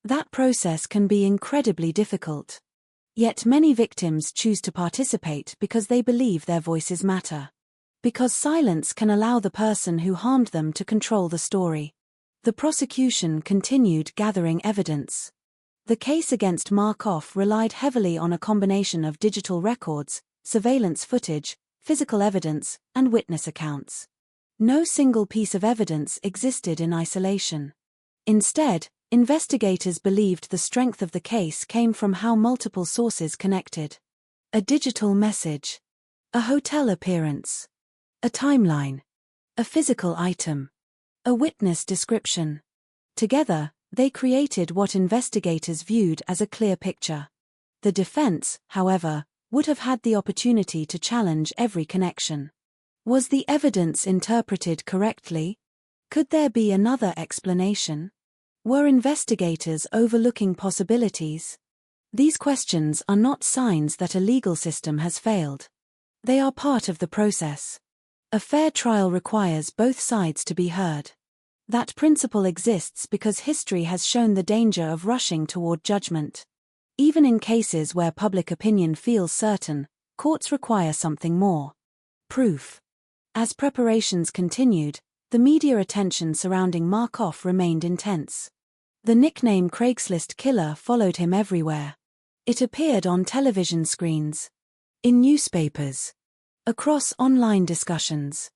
That process can be incredibly difficult. Yet many victims choose to participate because they believe their voices matter. Because silence can allow the person who harmed them to control the story. The prosecution continued gathering evidence. The case against Markoff relied heavily on a combination of digital records, surveillance footage, physical evidence, and witness accounts. No single piece of evidence existed in isolation. Instead, investigators believed the strength of the case came from how multiple sources connected. A digital message, a hotel appearance, a timeline, a physical item, a witness description. Together, they created what investigators viewed as a clear picture. The defense, however, would have had the opportunity to challenge every connection. Was the evidence interpreted correctly? Could there be another explanation? Were investigators overlooking possibilities? These questions are not signs that a legal system has failed. They are part of the process. A fair trial requires both sides to be heard. That principle exists because history has shown the danger of rushing toward judgment. Even in cases where public opinion feels certain, courts require something more. Proof. As preparations continued, the media attention surrounding Markoff remained intense. The nickname Craigslist Killer followed him everywhere. It appeared on television screens, in newspapers, across online discussions.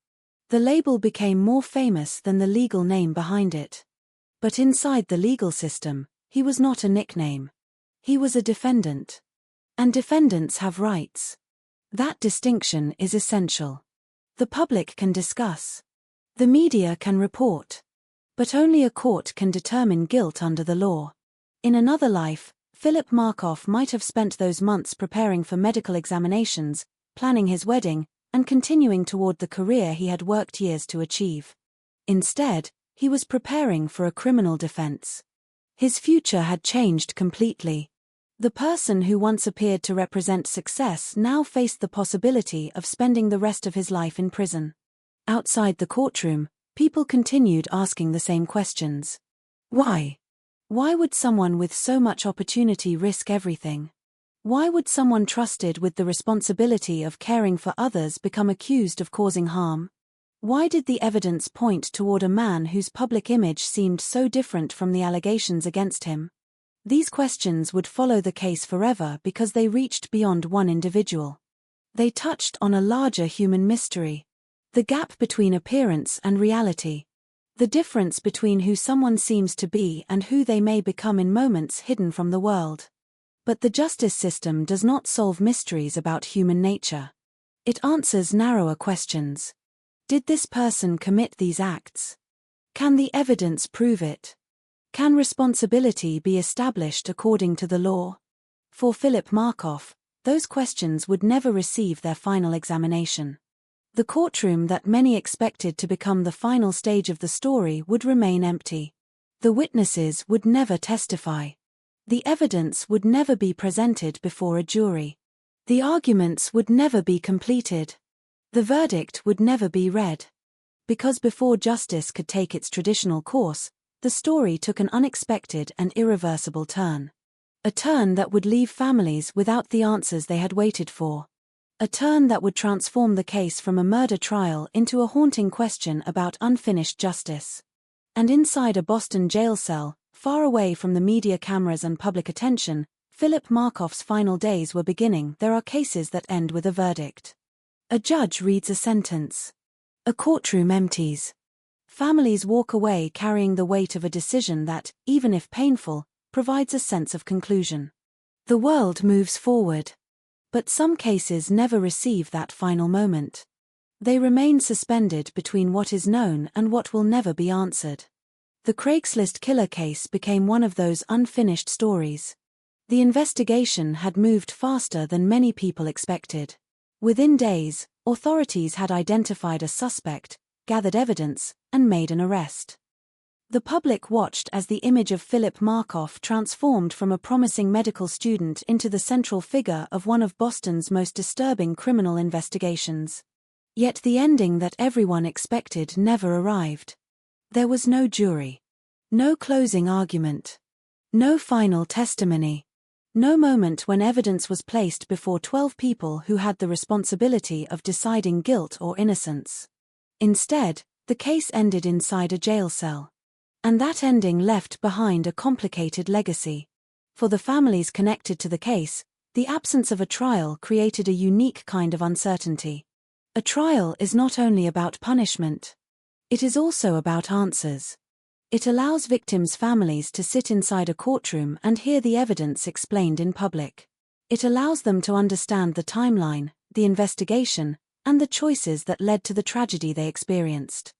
The label became more famous than the legal name behind it. But inside the legal system, he was not a nickname. He was a defendant. And defendants have rights. That distinction is essential. The public can discuss. The media can report. But only a court can determine guilt under the law. In another life, Philip Markoff might have spent those months preparing for medical examinations, planning his wedding, and continuing toward the career he had worked years to achieve. Instead, he was preparing for a criminal defense. His future had changed completely. The person who once appeared to represent success now faced the possibility of spending the rest of his life in prison. Outside the courtroom, people continued asking the same questions. Why? Why would someone with so much opportunity risk everything? Why would someone trusted with the responsibility of caring for others become accused of causing harm? Why did the evidence point toward a man whose public image seemed so different from the allegations against him? These questions would follow the case forever because they reached beyond one individual. They touched on a larger human mystery. The gap between appearance and reality. The difference between who someone seems to be and who they may become in moments hidden from the world. But the justice system does not solve mysteries about human nature. It answers narrower questions. Did this person commit these acts? Can the evidence prove it? Can responsibility be established according to the law? For Philip Markoff, those questions would never receive their final examination. The courtroom that many expected to become the final stage of the story would remain empty. The witnesses would never testify. The evidence would never be presented before a jury. The arguments would never be completed. The verdict would never be read. Because before justice could take its traditional course, the story took an unexpected and irreversible turn. A turn that would leave families without the answers they had waited for. A turn that would transform the case from a murder trial into a haunting question about unfinished justice. And inside a Boston jail cell, far away from the media cameras and public attention, Philip Markoff's final days were beginning. There are cases that end with a verdict. A judge reads a sentence. A courtroom empties. Families walk away carrying the weight of a decision that, even if painful, provides a sense of conclusion. The world moves forward. But some cases never receive that final moment. They remain suspended between what is known and what will never be answered. The Craigslist Killer case became one of those unfinished stories. The investigation had moved faster than many people expected. Within days, authorities had identified a suspect, gathered evidence, and made an arrest. The public watched as the image of Philip Markoff transformed from a promising medical student into the central figure of one of Boston's most disturbing criminal investigations. Yet the ending that everyone expected never arrived. There was no jury. No closing argument. No final testimony. No moment when evidence was placed before 12 people who had the responsibility of deciding guilt or innocence. Instead, the case ended inside a jail cell. And that ending left behind a complicated legacy. For the families connected to the case, the absence of a trial created a unique kind of uncertainty. A trial is not only about punishment. It is also about answers. It allows victims' families to sit inside a courtroom and hear the evidence explained in public. It allows them to understand the timeline, the investigation, and the choices that led to the tragedy they experienced.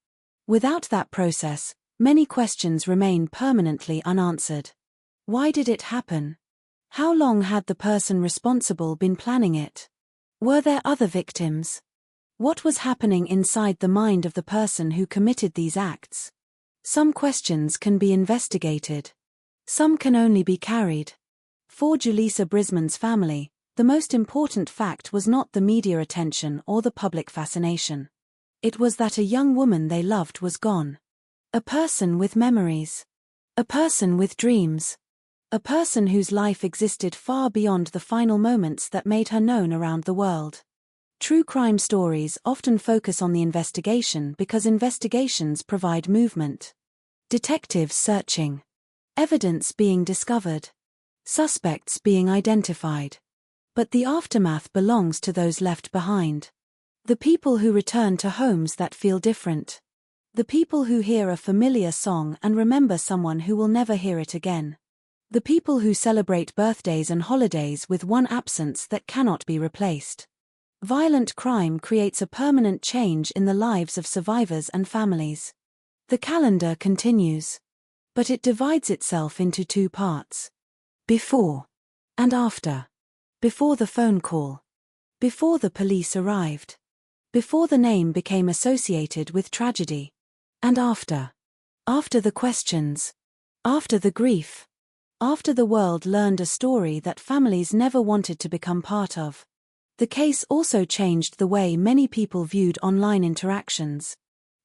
Without that process, many questions remain permanently unanswered. Why did it happen? How long had the person responsible been planning it? Were there other victims? What was happening inside the mind of the person who committed these acts? Some questions can be investigated. Some can only be carried. For Julissa Brisman's family, the most important fact was not the media attention or the public fascination. It was that a young woman they loved was gone. A person with memories. A person with dreams. A person whose life existed far beyond the final moments that made her known around the world. True crime stories often focus on the investigation because investigations provide movement. Detectives searching. Evidence being discovered. Suspects being identified. But the aftermath belongs to those left behind. The people who return to homes that feel different. The people who hear a familiar song and remember someone who will never hear it again. The people who celebrate birthdays and holidays with one absence that cannot be replaced. Violent crime creates a permanent change in the lives of survivors and families. The calendar continues. But it divides itself into two parts. Before. And after. Before the phone call. Before the police arrived. Before the name became associated with tragedy. And after. After the questions. After the grief. After the world learned a story that families never wanted to become part of. The case also changed the way many people viewed online interactions.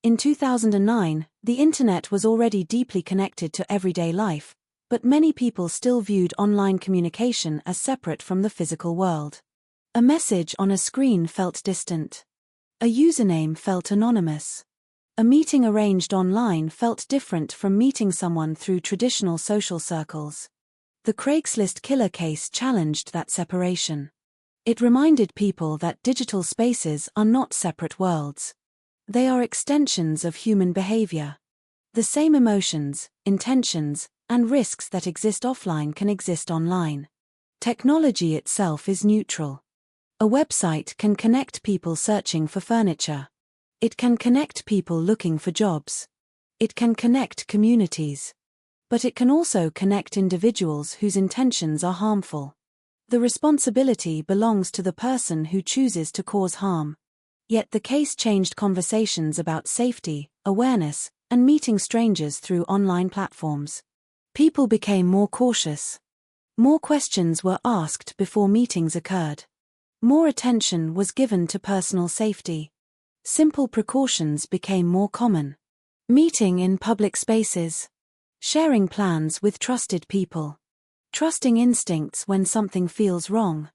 In 2009, the internet was already deeply connected to everyday life, but many people still viewed online communication as separate from the physical world. A message on a screen felt distant. A username felt anonymous. A meeting arranged online felt different from meeting someone through traditional social circles. The Craigslist killer case challenged that separation. It reminded people that digital spaces are not separate worlds. They are extensions of human behavior. The same emotions, intentions, and risks that exist offline can exist online. Technology itself is neutral. A website can connect people searching for furniture. It can connect people looking for jobs. It can connect communities. But it can also connect individuals whose intentions are harmful. The responsibility belongs to the person who chooses to cause harm. Yet the case changed conversations about safety, awareness, and meeting strangers through online platforms. People became more cautious. More questions were asked before meetings occurred. More attention was given to personal safety. Simple precautions became more common. Meeting in public spaces. Sharing plans with trusted people. Trusting instincts when something feels wrong.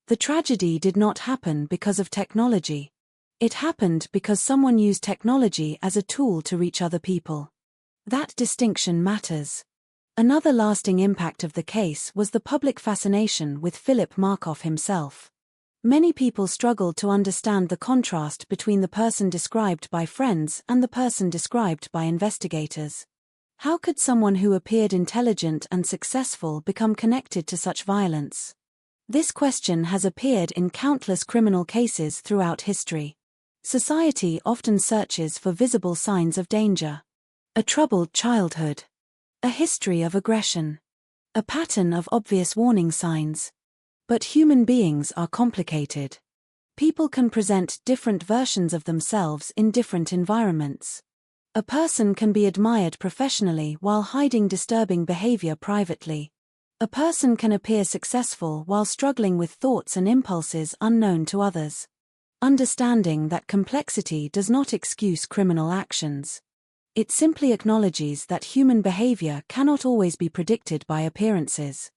The tragedy did not happen because of technology. It happened because someone used technology as a tool to reach other people. That distinction matters. Another lasting impact of the case was the public fascination with Philip Markoff himself. Many people struggled to understand the contrast between the person described by friends and the person described by investigators. How could someone who appeared intelligent and successful become connected to such violence? This question has appeared in countless criminal cases throughout history. Society often searches for visible signs of danger. A troubled childhood. A history of aggression. A pattern of obvious warning signs. But human beings are complicated. People can present different versions of themselves in different environments. A person can be admired professionally while hiding disturbing behavior privately. A person can appear successful while struggling with thoughts and impulses unknown to others. Understanding that complexity does not excuse criminal actions. It simply acknowledges that human behavior cannot always be predicted by appearances.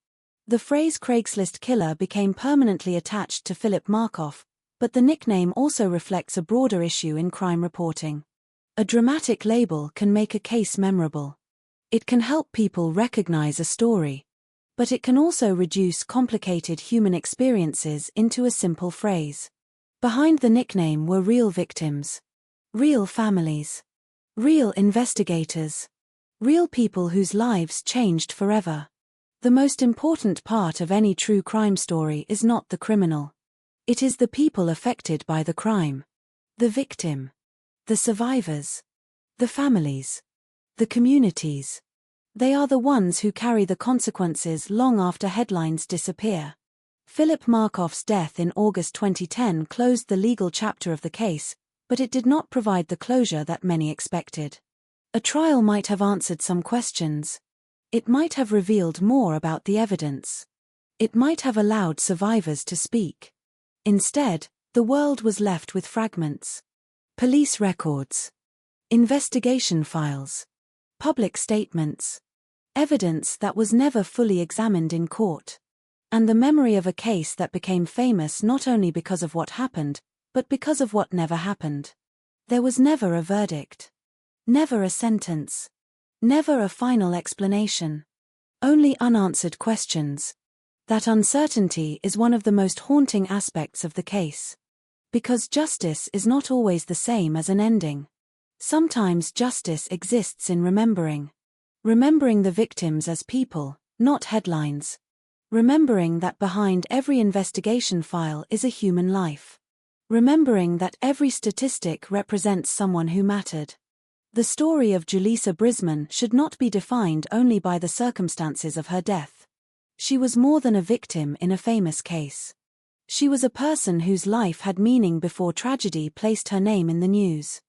The phrase Craigslist killer became permanently attached to Philip Markoff, but the nickname also reflects a broader issue in crime reporting. A dramatic label can make a case memorable. It can help people recognize a story. But it can also reduce complicated human experiences into a simple phrase. Behind the nickname were real victims, real families, real investigators, real people whose lives changed forever. The most important part of any true crime story is not the criminal. It is the people affected by the crime. The victim. The survivors. The families. The communities. They are the ones who carry the consequences long after headlines disappear. Philip Markoff's death in August 2010 closed the legal chapter of the case, but it did not provide the closure that many expected. A trial might have answered some questions. It might have revealed more about the evidence. It might have allowed survivors to speak. Instead, the world was left with fragments. Police records. Investigation files. Public statements. Evidence that was never fully examined in court. And the memory of a case that became famous not only because of what happened, but because of what never happened. There was never a verdict. Never a sentence. Never a final explanation. Only unanswered questions. That uncertainty is one of the most haunting aspects of the case. Because justice is not always the same as an ending. Sometimes justice exists in remembering. Remembering the victims as people, not headlines. Remembering that behind every investigation file is a human life. Remembering that every statistic represents someone who mattered. The story of Julissa Brisman should not be defined only by the circumstances of her death. She was more than a victim in a famous case. She was a person whose life had meaning before tragedy placed her name in the news.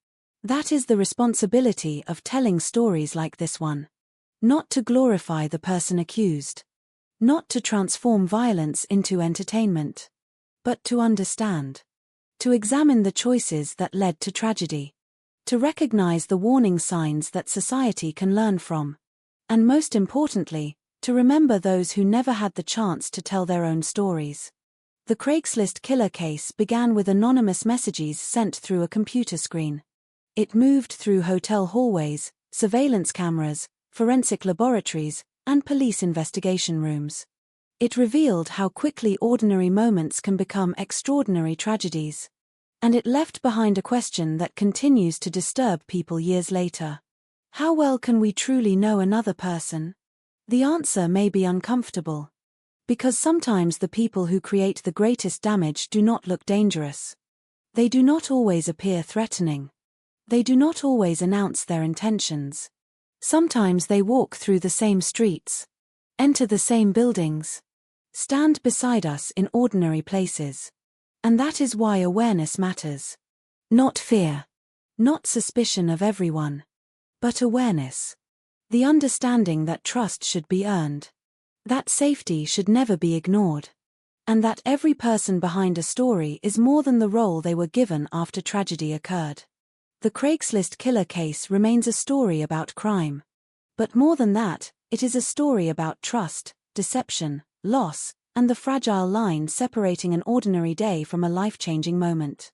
That is the responsibility of telling stories like this one. Not to glorify the person accused. Not to transform violence into entertainment. But to understand. To examine the choices that led to tragedy. To recognize the warning signs that society can learn from. And most importantly, to remember those who never had the chance to tell their own stories. The Craigslist killer case began with anonymous messages sent through a computer screen. It moved through hotel hallways, surveillance cameras, forensic laboratories, and police investigation rooms. It revealed how quickly ordinary moments can become extraordinary tragedies. And it left behind a question that continues to disturb people years later. How well can we truly know another person? The answer may be uncomfortable. Because sometimes the people who create the greatest damage do not look dangerous. They do not always appear threatening. They do not always announce their intentions. Sometimes they walk through the same streets, enter the same buildings, stand beside us in ordinary places. And that is why awareness matters. Not fear. Not suspicion of everyone. But awareness. The understanding that trust should be earned. That safety should never be ignored. And that every person behind a story is more than the role they were given after tragedy occurred. The Craigslist killer case remains a story about crime. But more than that, it is a story about trust, deception, loss, and the fragile line separating an ordinary day from a life-changing moment.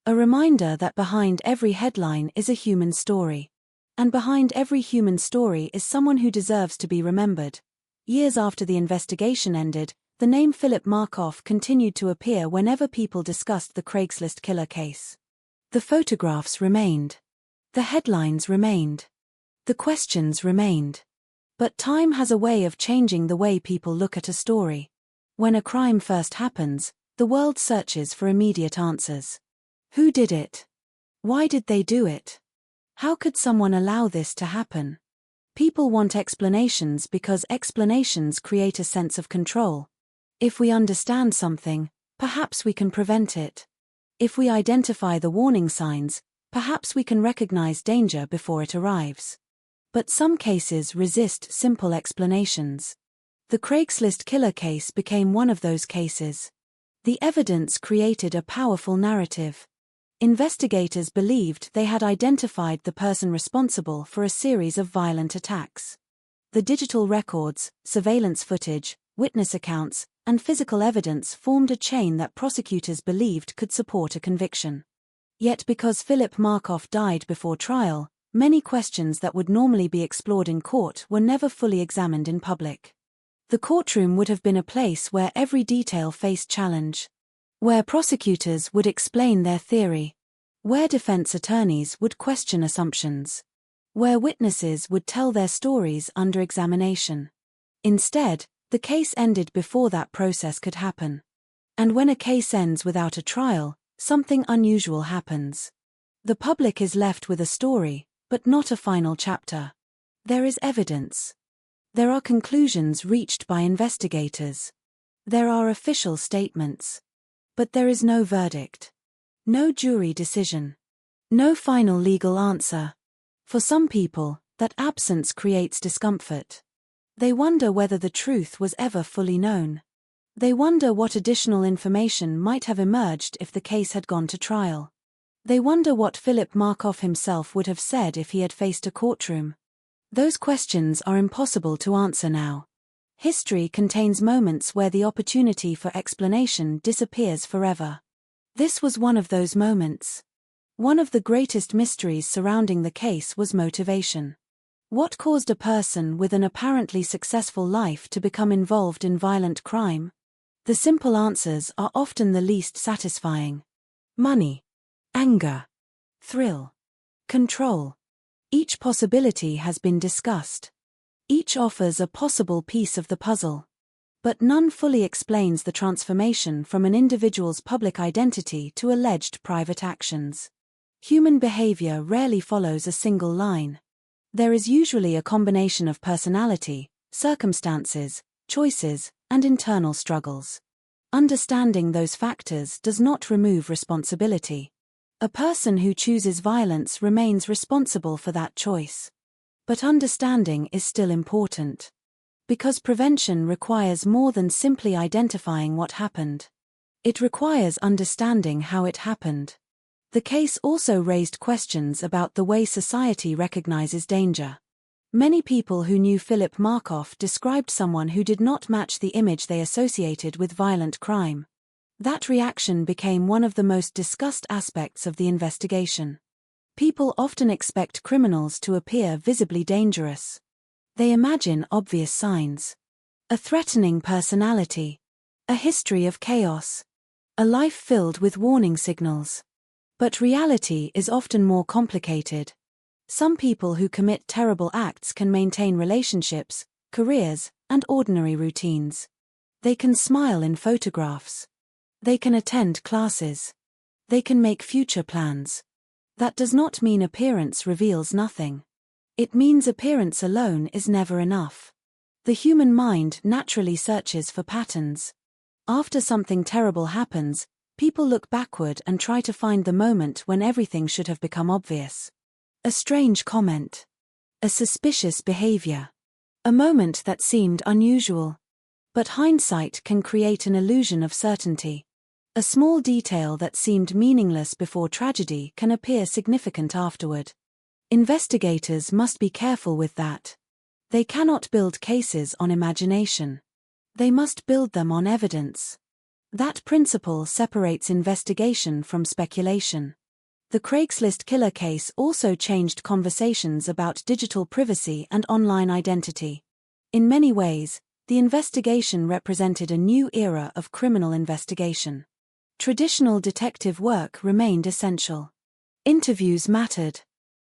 A reminder that behind every headline is a human story. And behind every human story is someone who deserves to be remembered. Years after the investigation ended, the name Philip Markoff continued to appear whenever people discussed the Craigslist killer case. The photographs remained. The headlines remained. The questions remained. But time has a way of changing the way people look at a story. When a crime first happens, the world searches for immediate answers. Who did it? Why did they do it? How could someone allow this to happen? People want explanations because explanations create a sense of control. If we understand something, perhaps we can prevent it. If we identify the warning signs, perhaps we can recognize danger before it arrives. But some cases resist simple explanations. The Craigslist killer case became one of those cases. The evidence created a powerful narrative. Investigators believed they had identified the person responsible for a series of violent attacks. The digital records, surveillance footage, witness accounts, and physical evidence formed a chain that prosecutors believed could support a conviction. Yet because Philip Markoff died before trial, many questions that would normally be explored in court were never fully examined in public. The courtroom would have been a place where every detail faced challenge. where prosecutors would explain their theory, where defense attorneys would question assumptions, where witnesses would tell their stories under examination. Instead, the case ended before that process could happen. And when a case ends without a trial, something unusual happens. The public is left with a story, but not a final chapter. There is evidence. There are conclusions reached by investigators. There are official statements. But there is no verdict. No jury decision. No final legal answer. For some people, that absence creates discomfort. They wonder whether the truth was ever fully known. They wonder what additional information might have emerged if the case had gone to trial. They wonder what Philip Markoff himself would have said if he had faced a courtroom. Those questions are impossible to answer now. History contains moments where the opportunity for explanation disappears forever. This was one of those moments. One of the greatest mysteries surrounding the case was motivation. What caused a person with an apparently successful life to become involved in violent crime? The simple answers are often the least satisfying. Money, anger, thrill, control. Each possibility has been discussed. Each offers a possible piece of the puzzle. But none fully explains the transformation from an individual's public identity to alleged private actions. Human behavior rarely follows a single line. There is usually a combination of personality, circumstances, choices, and internal struggles. Understanding those factors does not remove responsibility. A person who chooses violence remains responsible for that choice. But understanding is still important. Because prevention requires more than simply identifying what happened. It requires understanding how it happened. The case also raised questions about the way society recognizes danger. Many people who knew Philip Markoff described someone who did not match the image they associated with violent crime. That reaction became one of the most discussed aspects of the investigation. People often expect criminals to appear visibly dangerous. They imagine obvious signs. A threatening personality. A history of chaos. A life filled with warning signals. But reality is often more complicated. Some people who commit terrible acts can maintain relationships, careers, and ordinary routines. They can smile in photographs. They can attend classes. They can make future plans. That does not mean appearance reveals nothing. It means appearance alone is never enough. The human mind naturally searches for patterns. After something terrible happens, people look backward and try to find the moment when everything should have become obvious. A strange comment. A suspicious behavior. A moment that seemed unusual. But hindsight can create an illusion of certainty. A small detail that seemed meaningless before tragedy can appear significant afterward. Investigators must be careful with that. They cannot build cases on imagination. They must build them on evidence. That principle separates investigation from speculation. The Craigslist killer case also changed conversations about digital privacy and online identity. In many ways, the investigation represented a new era of criminal investigation. Traditional detective work remained essential. Interviews mattered.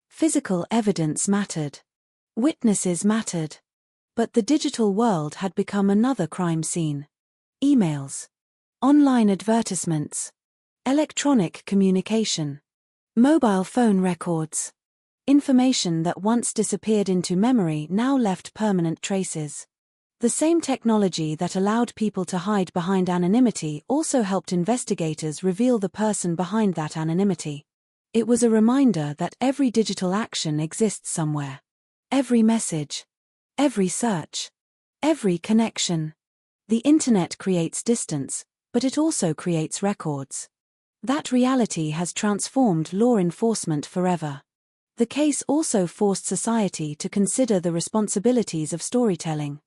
Physical evidence mattered. Witnesses mattered. But the digital world had become another crime scene. Emails. Online advertisements. Electronic communication. Mobile phone records. Information that once disappeared into memory now left permanent traces. The same technology that allowed people to hide behind anonymity also helped investigators reveal the person behind that anonymity. It was a reminder that every digital action exists somewhere. Every message. Every search. Every connection. The internet creates distance, but it also creates records. That reality has transformed law enforcement forever. The case also forced society to consider the responsibilities of storytelling.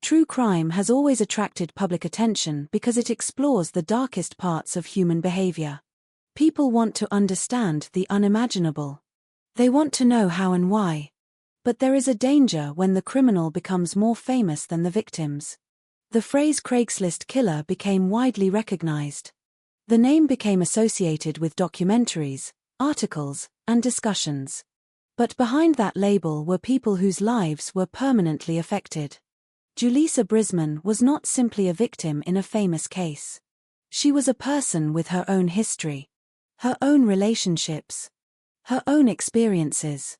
True crime has always attracted public attention because it explores the darkest parts of human behavior. People want to understand the unimaginable. They want to know how and why. But there is a danger when the criminal becomes more famous than the victims. The phrase Craigslist killer became widely recognized. The name became associated with documentaries, articles, and discussions. But behind that label were people whose lives were permanently affected. Julissa Brisman was not simply a victim in a famous case. She was a person with her own history, her own relationships, her own experiences.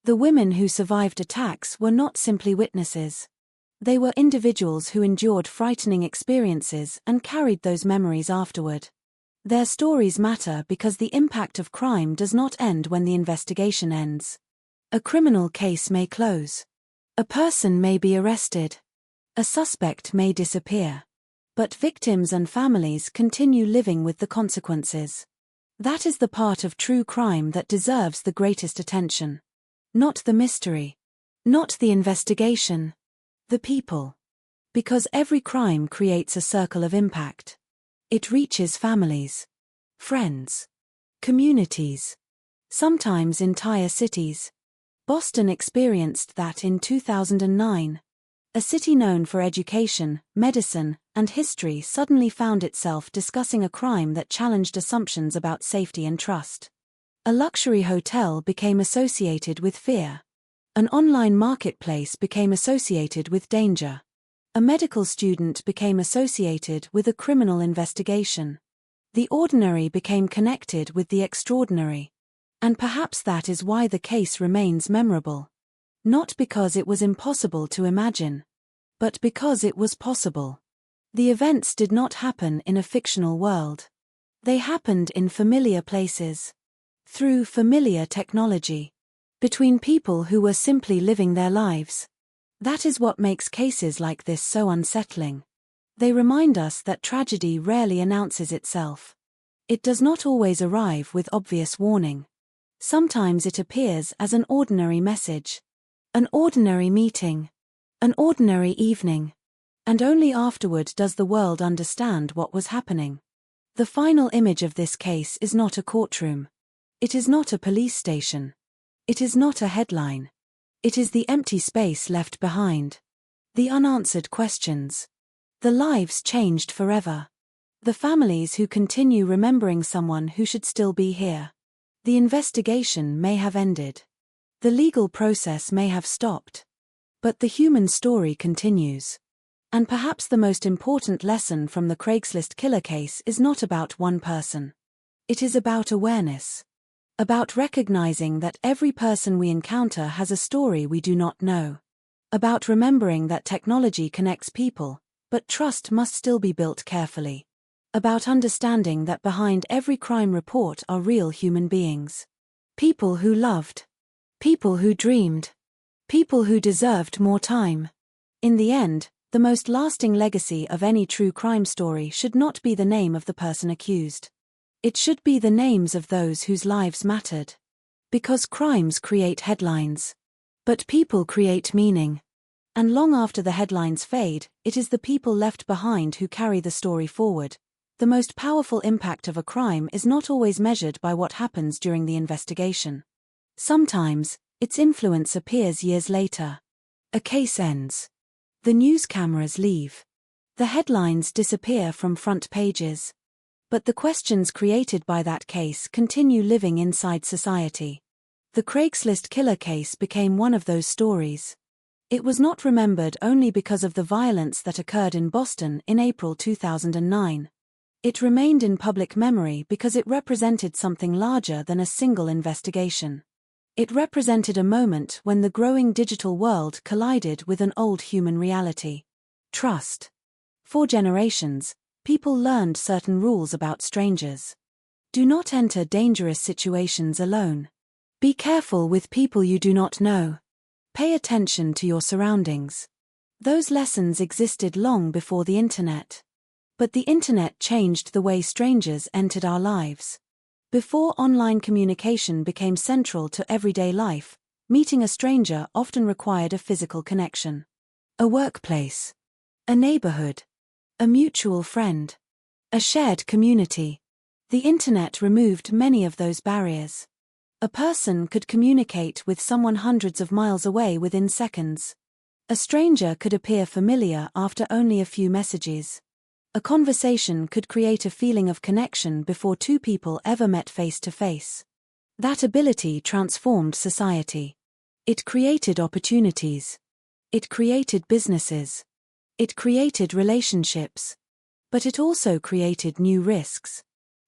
The women who survived attacks were not simply witnesses. They were individuals who endured frightening experiences and carried those memories afterward. Their stories matter because the impact of crime does not end when the investigation ends. A criminal case may close. A person may be arrested. A suspect may disappear. But victims and families continue living with the consequences. That is the part of true crime that deserves the greatest attention. Not the mystery. Not the investigation. The people. Because every crime creates a circle of impact. It reaches families, friends, communities, sometimes entire cities. Boston experienced that in 2009. A city known for education, medicine, and history suddenly found itself discussing a crime that challenged assumptions about safety and trust. A luxury hotel became associated with fear. An online marketplace became associated with danger. A medical student became associated with a criminal investigation. The ordinary became connected with the extraordinary. And perhaps that is why the case remains memorable. Not because it was impossible to imagine, but because it was possible. The events did not happen in a fictional world. They happened in familiar places. Through familiar technology. Between people who were simply living their lives. That is what makes cases like this so unsettling. They remind us that tragedy rarely announces itself. It does not always arrive with obvious warning. Sometimes it appears as an ordinary message. An ordinary meeting. An ordinary evening. And only afterward does the world understand what was happening. The final image of this case is not a courtroom. It is not a police station. It is not a headline. It is the empty space left behind. The unanswered questions. The lives changed forever. The families who continue remembering someone who should still be here. The investigation may have ended. The legal process may have stopped. But the human story continues. And perhaps the most important lesson from the Craigslist killer case is not about one person. It is about awareness. About recognizing that every person we encounter has a story we do not know. About remembering that technology connects people, but trust must still be built carefully. About understanding that behind every crime report are real human beings. People who loved. People who dreamed. People who deserved more time. In the end, the most lasting legacy of any true crime story should not be the name of the person accused. It should be the names of those whose lives mattered. Because crimes create headlines. But people create meaning. And long after the headlines fade, it is the people left behind who carry the story forward. The most powerful impact of a crime is not always measured by what happens during the investigation. Sometimes, its influence appears years later. A case ends. The news cameras leave. The headlines disappear from front pages. But the questions created by that case continue living inside society. The Craigslist killer case became one of those stories. It was not remembered only because of the violence that occurred in Boston in April 2009. It remained in public memory because it represented something larger than a single investigation. It represented a moment when the growing digital world collided with an old human reality. Trust. For generations, people learned certain rules about strangers. Do not enter dangerous situations alone. Be careful with people you do not know. Pay attention to your surroundings. Those lessons existed long before the internet. But the internet changed the way strangers entered our lives. Before online communication became central to everyday life, meeting a stranger often required a physical connection. A workplace. A neighborhood. A mutual friend. A shared community. The internet removed many of those barriers. A person could communicate with someone hundreds of miles away within seconds. A stranger could appear familiar after only a few messages. A conversation could create a feeling of connection before two people ever met face to face. That ability transformed society. It created opportunities. It created businesses. It created relationships. But it also created new risks.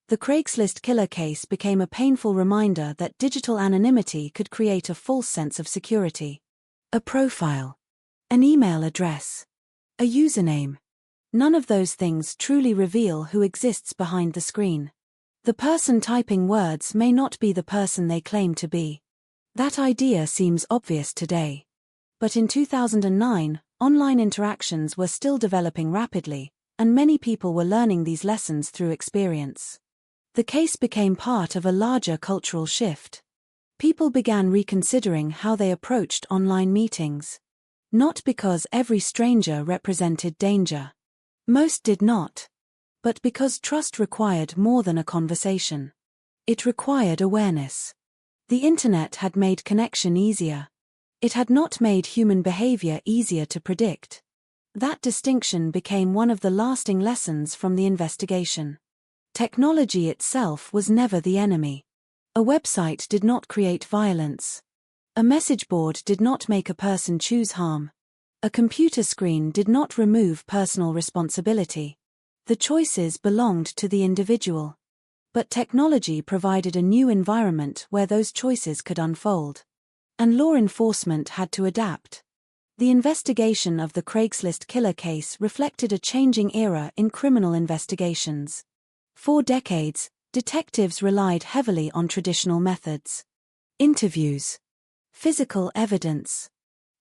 The Craigslist killer case became a painful reminder that digital anonymity could create a false sense of security. A profile. An email address. A username. None of those things truly reveal who exists behind the screen. The person typing words may not be the person they claim to be. That idea seems obvious today. But in 2009, online interactions were still developing rapidly, and many people were learning these lessons through experience. The case became part of a larger cultural shift. People began reconsidering how they approached online meetings. Not because every stranger represented danger. Most did not. But because trust required more than a conversation. It required awareness. The internet had made connection easier. It had not made human behavior easier to predict. That distinction became one of the lasting lessons from the investigation. Technology itself was never the enemy. A website did not create violence. A message board did not make a person choose harm. A computer screen did not remove personal responsibility. The choices belonged to the individual. But technology provided a new environment where those choices could unfold. And law enforcement had to adapt. The investigation of the Craigslist killer case reflected a changing era in criminal investigations. For decades, detectives relied heavily on traditional methods. Interviews. Physical evidence.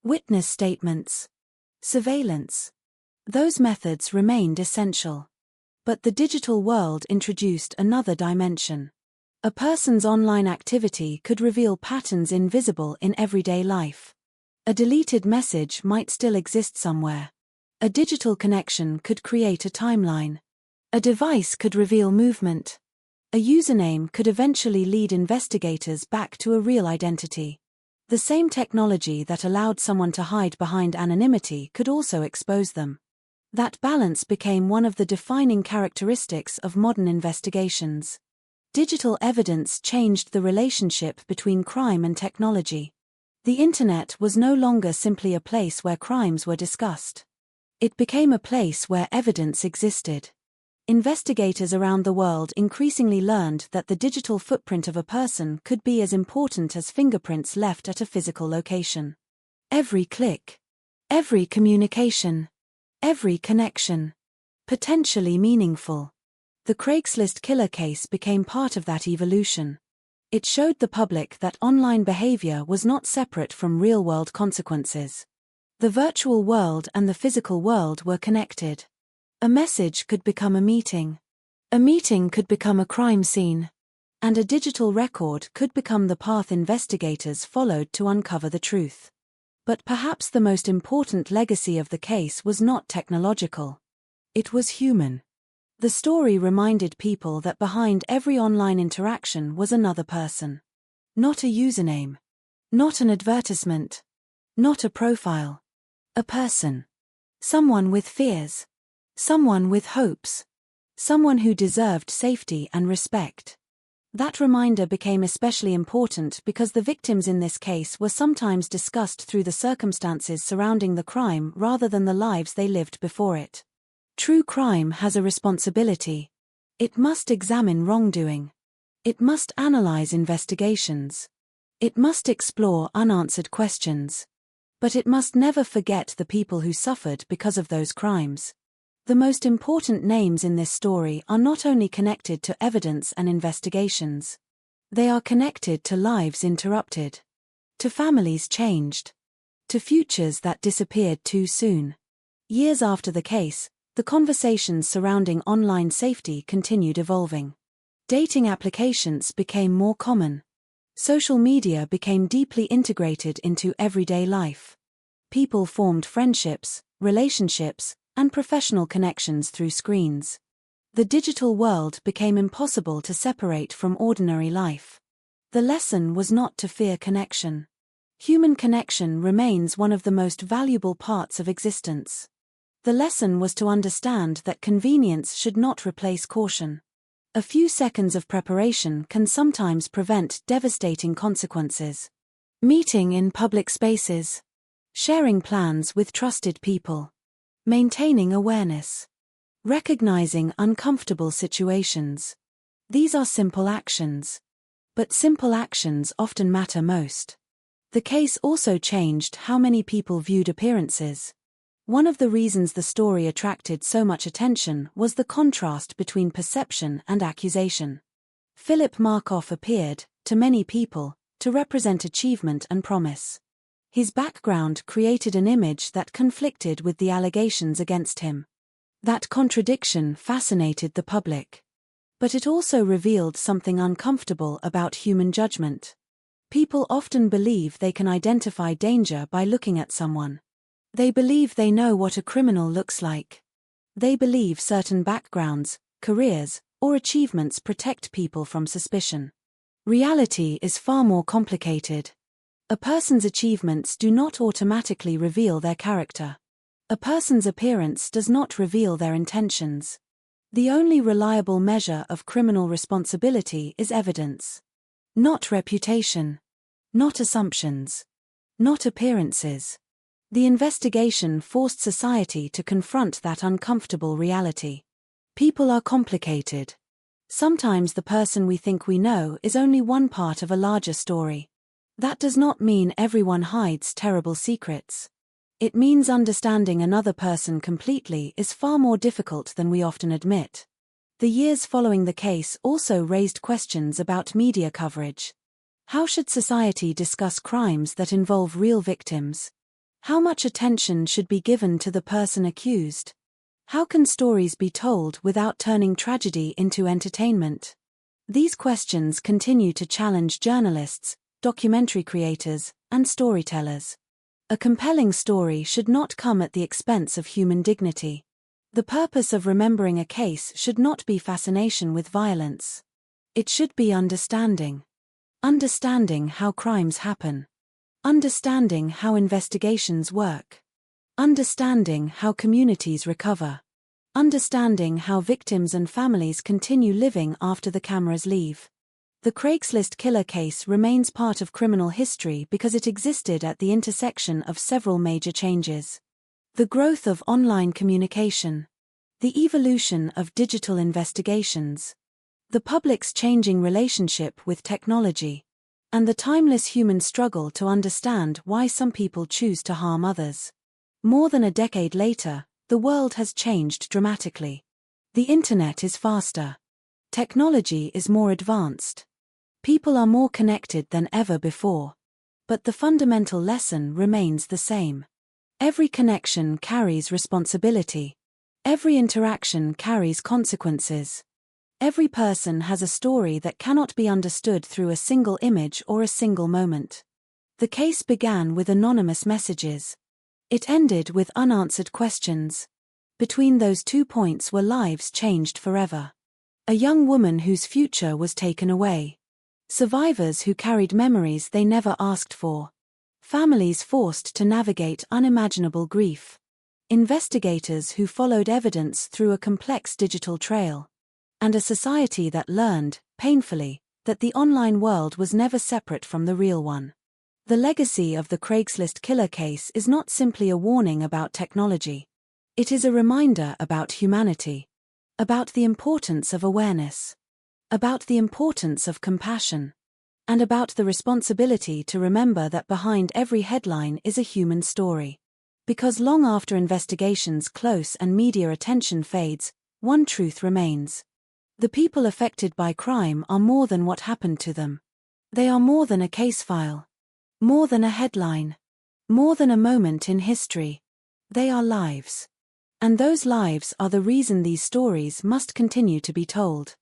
Witness statements. Surveillance. Those methods remained essential. But the digital world introduced another dimension. A person's online activity could reveal patterns invisible in everyday life. A deleted message might still exist somewhere. A digital connection could create a timeline. A device could reveal movement. A username could eventually lead investigators back to a real identity. The same technology that allowed someone to hide behind anonymity could also expose them. That balance became one of the defining characteristics of modern investigations. Digital evidence changed the relationship between crime and technology. The internet was no longer simply a place where crimes were discussed. It became a place where evidence existed. Investigators around the world increasingly learned that the digital footprint of a person could be as important as fingerprints left at a physical location. Every click. Every communication. Every connection. Potentially meaningful. The Craigslist killer case became part of that evolution. It showed the public that online behavior was not separate from real-world consequences. The virtual world and the physical world were connected. A message could become a meeting. A meeting could become a crime scene. And a digital record could become the path investigators followed to uncover the truth. But perhaps the most important legacy of the case was not technological. It was human. The story reminded people that behind every online interaction was another person. Not a username. Not an advertisement. Not a profile. A person. Someone with fears. Someone with hopes. Someone who deserved safety and respect. That reminder became especially important because the victims in this case were sometimes discussed through the circumstances surrounding the crime rather than the lives they lived before it. True crime has a responsibility. It must examine wrongdoing. It must analyze investigations. It must explore unanswered questions. But it must never forget the people who suffered because of those crimes. The most important names in this story are not only connected to evidence and investigations. They are connected to lives interrupted. To families changed. To futures that disappeared too soon. Years after the case, the conversations surrounding online safety continued evolving. Dating applications became more common. Social media became deeply integrated into everyday life. People formed friendships, relationships, and professional connections through screens. The digital world became impossible to separate from ordinary life. The lesson was not to fear connection. Human connection remains one of the most valuable parts of existence. The lesson was to understand that convenience should not replace caution. A few seconds of preparation can sometimes prevent devastating consequences. Meeting in public spaces. Sharing plans with trusted people. Maintaining awareness. Recognizing uncomfortable situations. These are simple actions. But simple actions often matter most. The case also changed how many people viewed appearances. One of the reasons the story attracted so much attention was the contrast between perception and accusation. Philip Markoff appeared, to many people, to represent achievement and promise. His background created an image that conflicted with the allegations against him. That contradiction fascinated the public. But it also revealed something uncomfortable about human judgment. People often believe they can identify danger by looking at someone. They believe they know what a criminal looks like. They believe certain backgrounds, careers, or achievements protect people from suspicion. Reality is far more complicated. A person's achievements do not automatically reveal their character. A person's appearance does not reveal their intentions. The only reliable measure of criminal responsibility is evidence. Not reputation. Not assumptions. Not appearances. The investigation forced society to confront that uncomfortable reality. People are complicated. Sometimes the person we think we know is only one part of a larger story. That does not mean everyone hides terrible secrets. It means understanding another person completely is far more difficult than we often admit. The years following the case also raised questions about media coverage. How should society discuss crimes that involve real victims? How much attention should be given to the person accused? How can stories be told without turning tragedy into entertainment? These questions continue to challenge journalists, documentary creators, and storytellers. A compelling story should not come at the expense of human dignity. The purpose of remembering a case should not be fascination with violence. It should be understanding. Understanding how crimes happen. Understanding how investigations work. Understanding how communities recover. Understanding how victims and families continue living after the cameras leave. The Craigslist killer case remains part of criminal history because it existed at the intersection of several major changes. The growth of online communication. The evolution of digital investigations. The public's changing relationship with technology. And the timeless human struggle to understand why some people choose to harm others. More than a decade later, the world has changed dramatically. The internet is faster. Technology is more advanced. People are more connected than ever before. But the fundamental lesson remains the same. Every connection carries responsibility. Every interaction carries consequences. Every person has a story that cannot be understood through a single image or a single moment. The case began with anonymous messages. It ended with unanswered questions. Between those 2 points were lives changed forever. A young woman whose future was taken away. Survivors who carried memories they never asked for. Families forced to navigate unimaginable grief. Investigators who followed evidence through a complex digital trail. And a society that learned, painfully, that the online world was never separate from the real one. The legacy of the Craigslist killer case is not simply a warning about technology. It is a reminder about humanity. About the importance of awareness. About the importance of compassion. And about the responsibility to remember that behind every headline is a human story. Because long after investigations close and media attention fades, one truth remains. The people affected by crime are more than what happened to them. They are more than a case file. More than a headline. More than a moment in history. They are lives. And those lives are the reason these stories must continue to be told.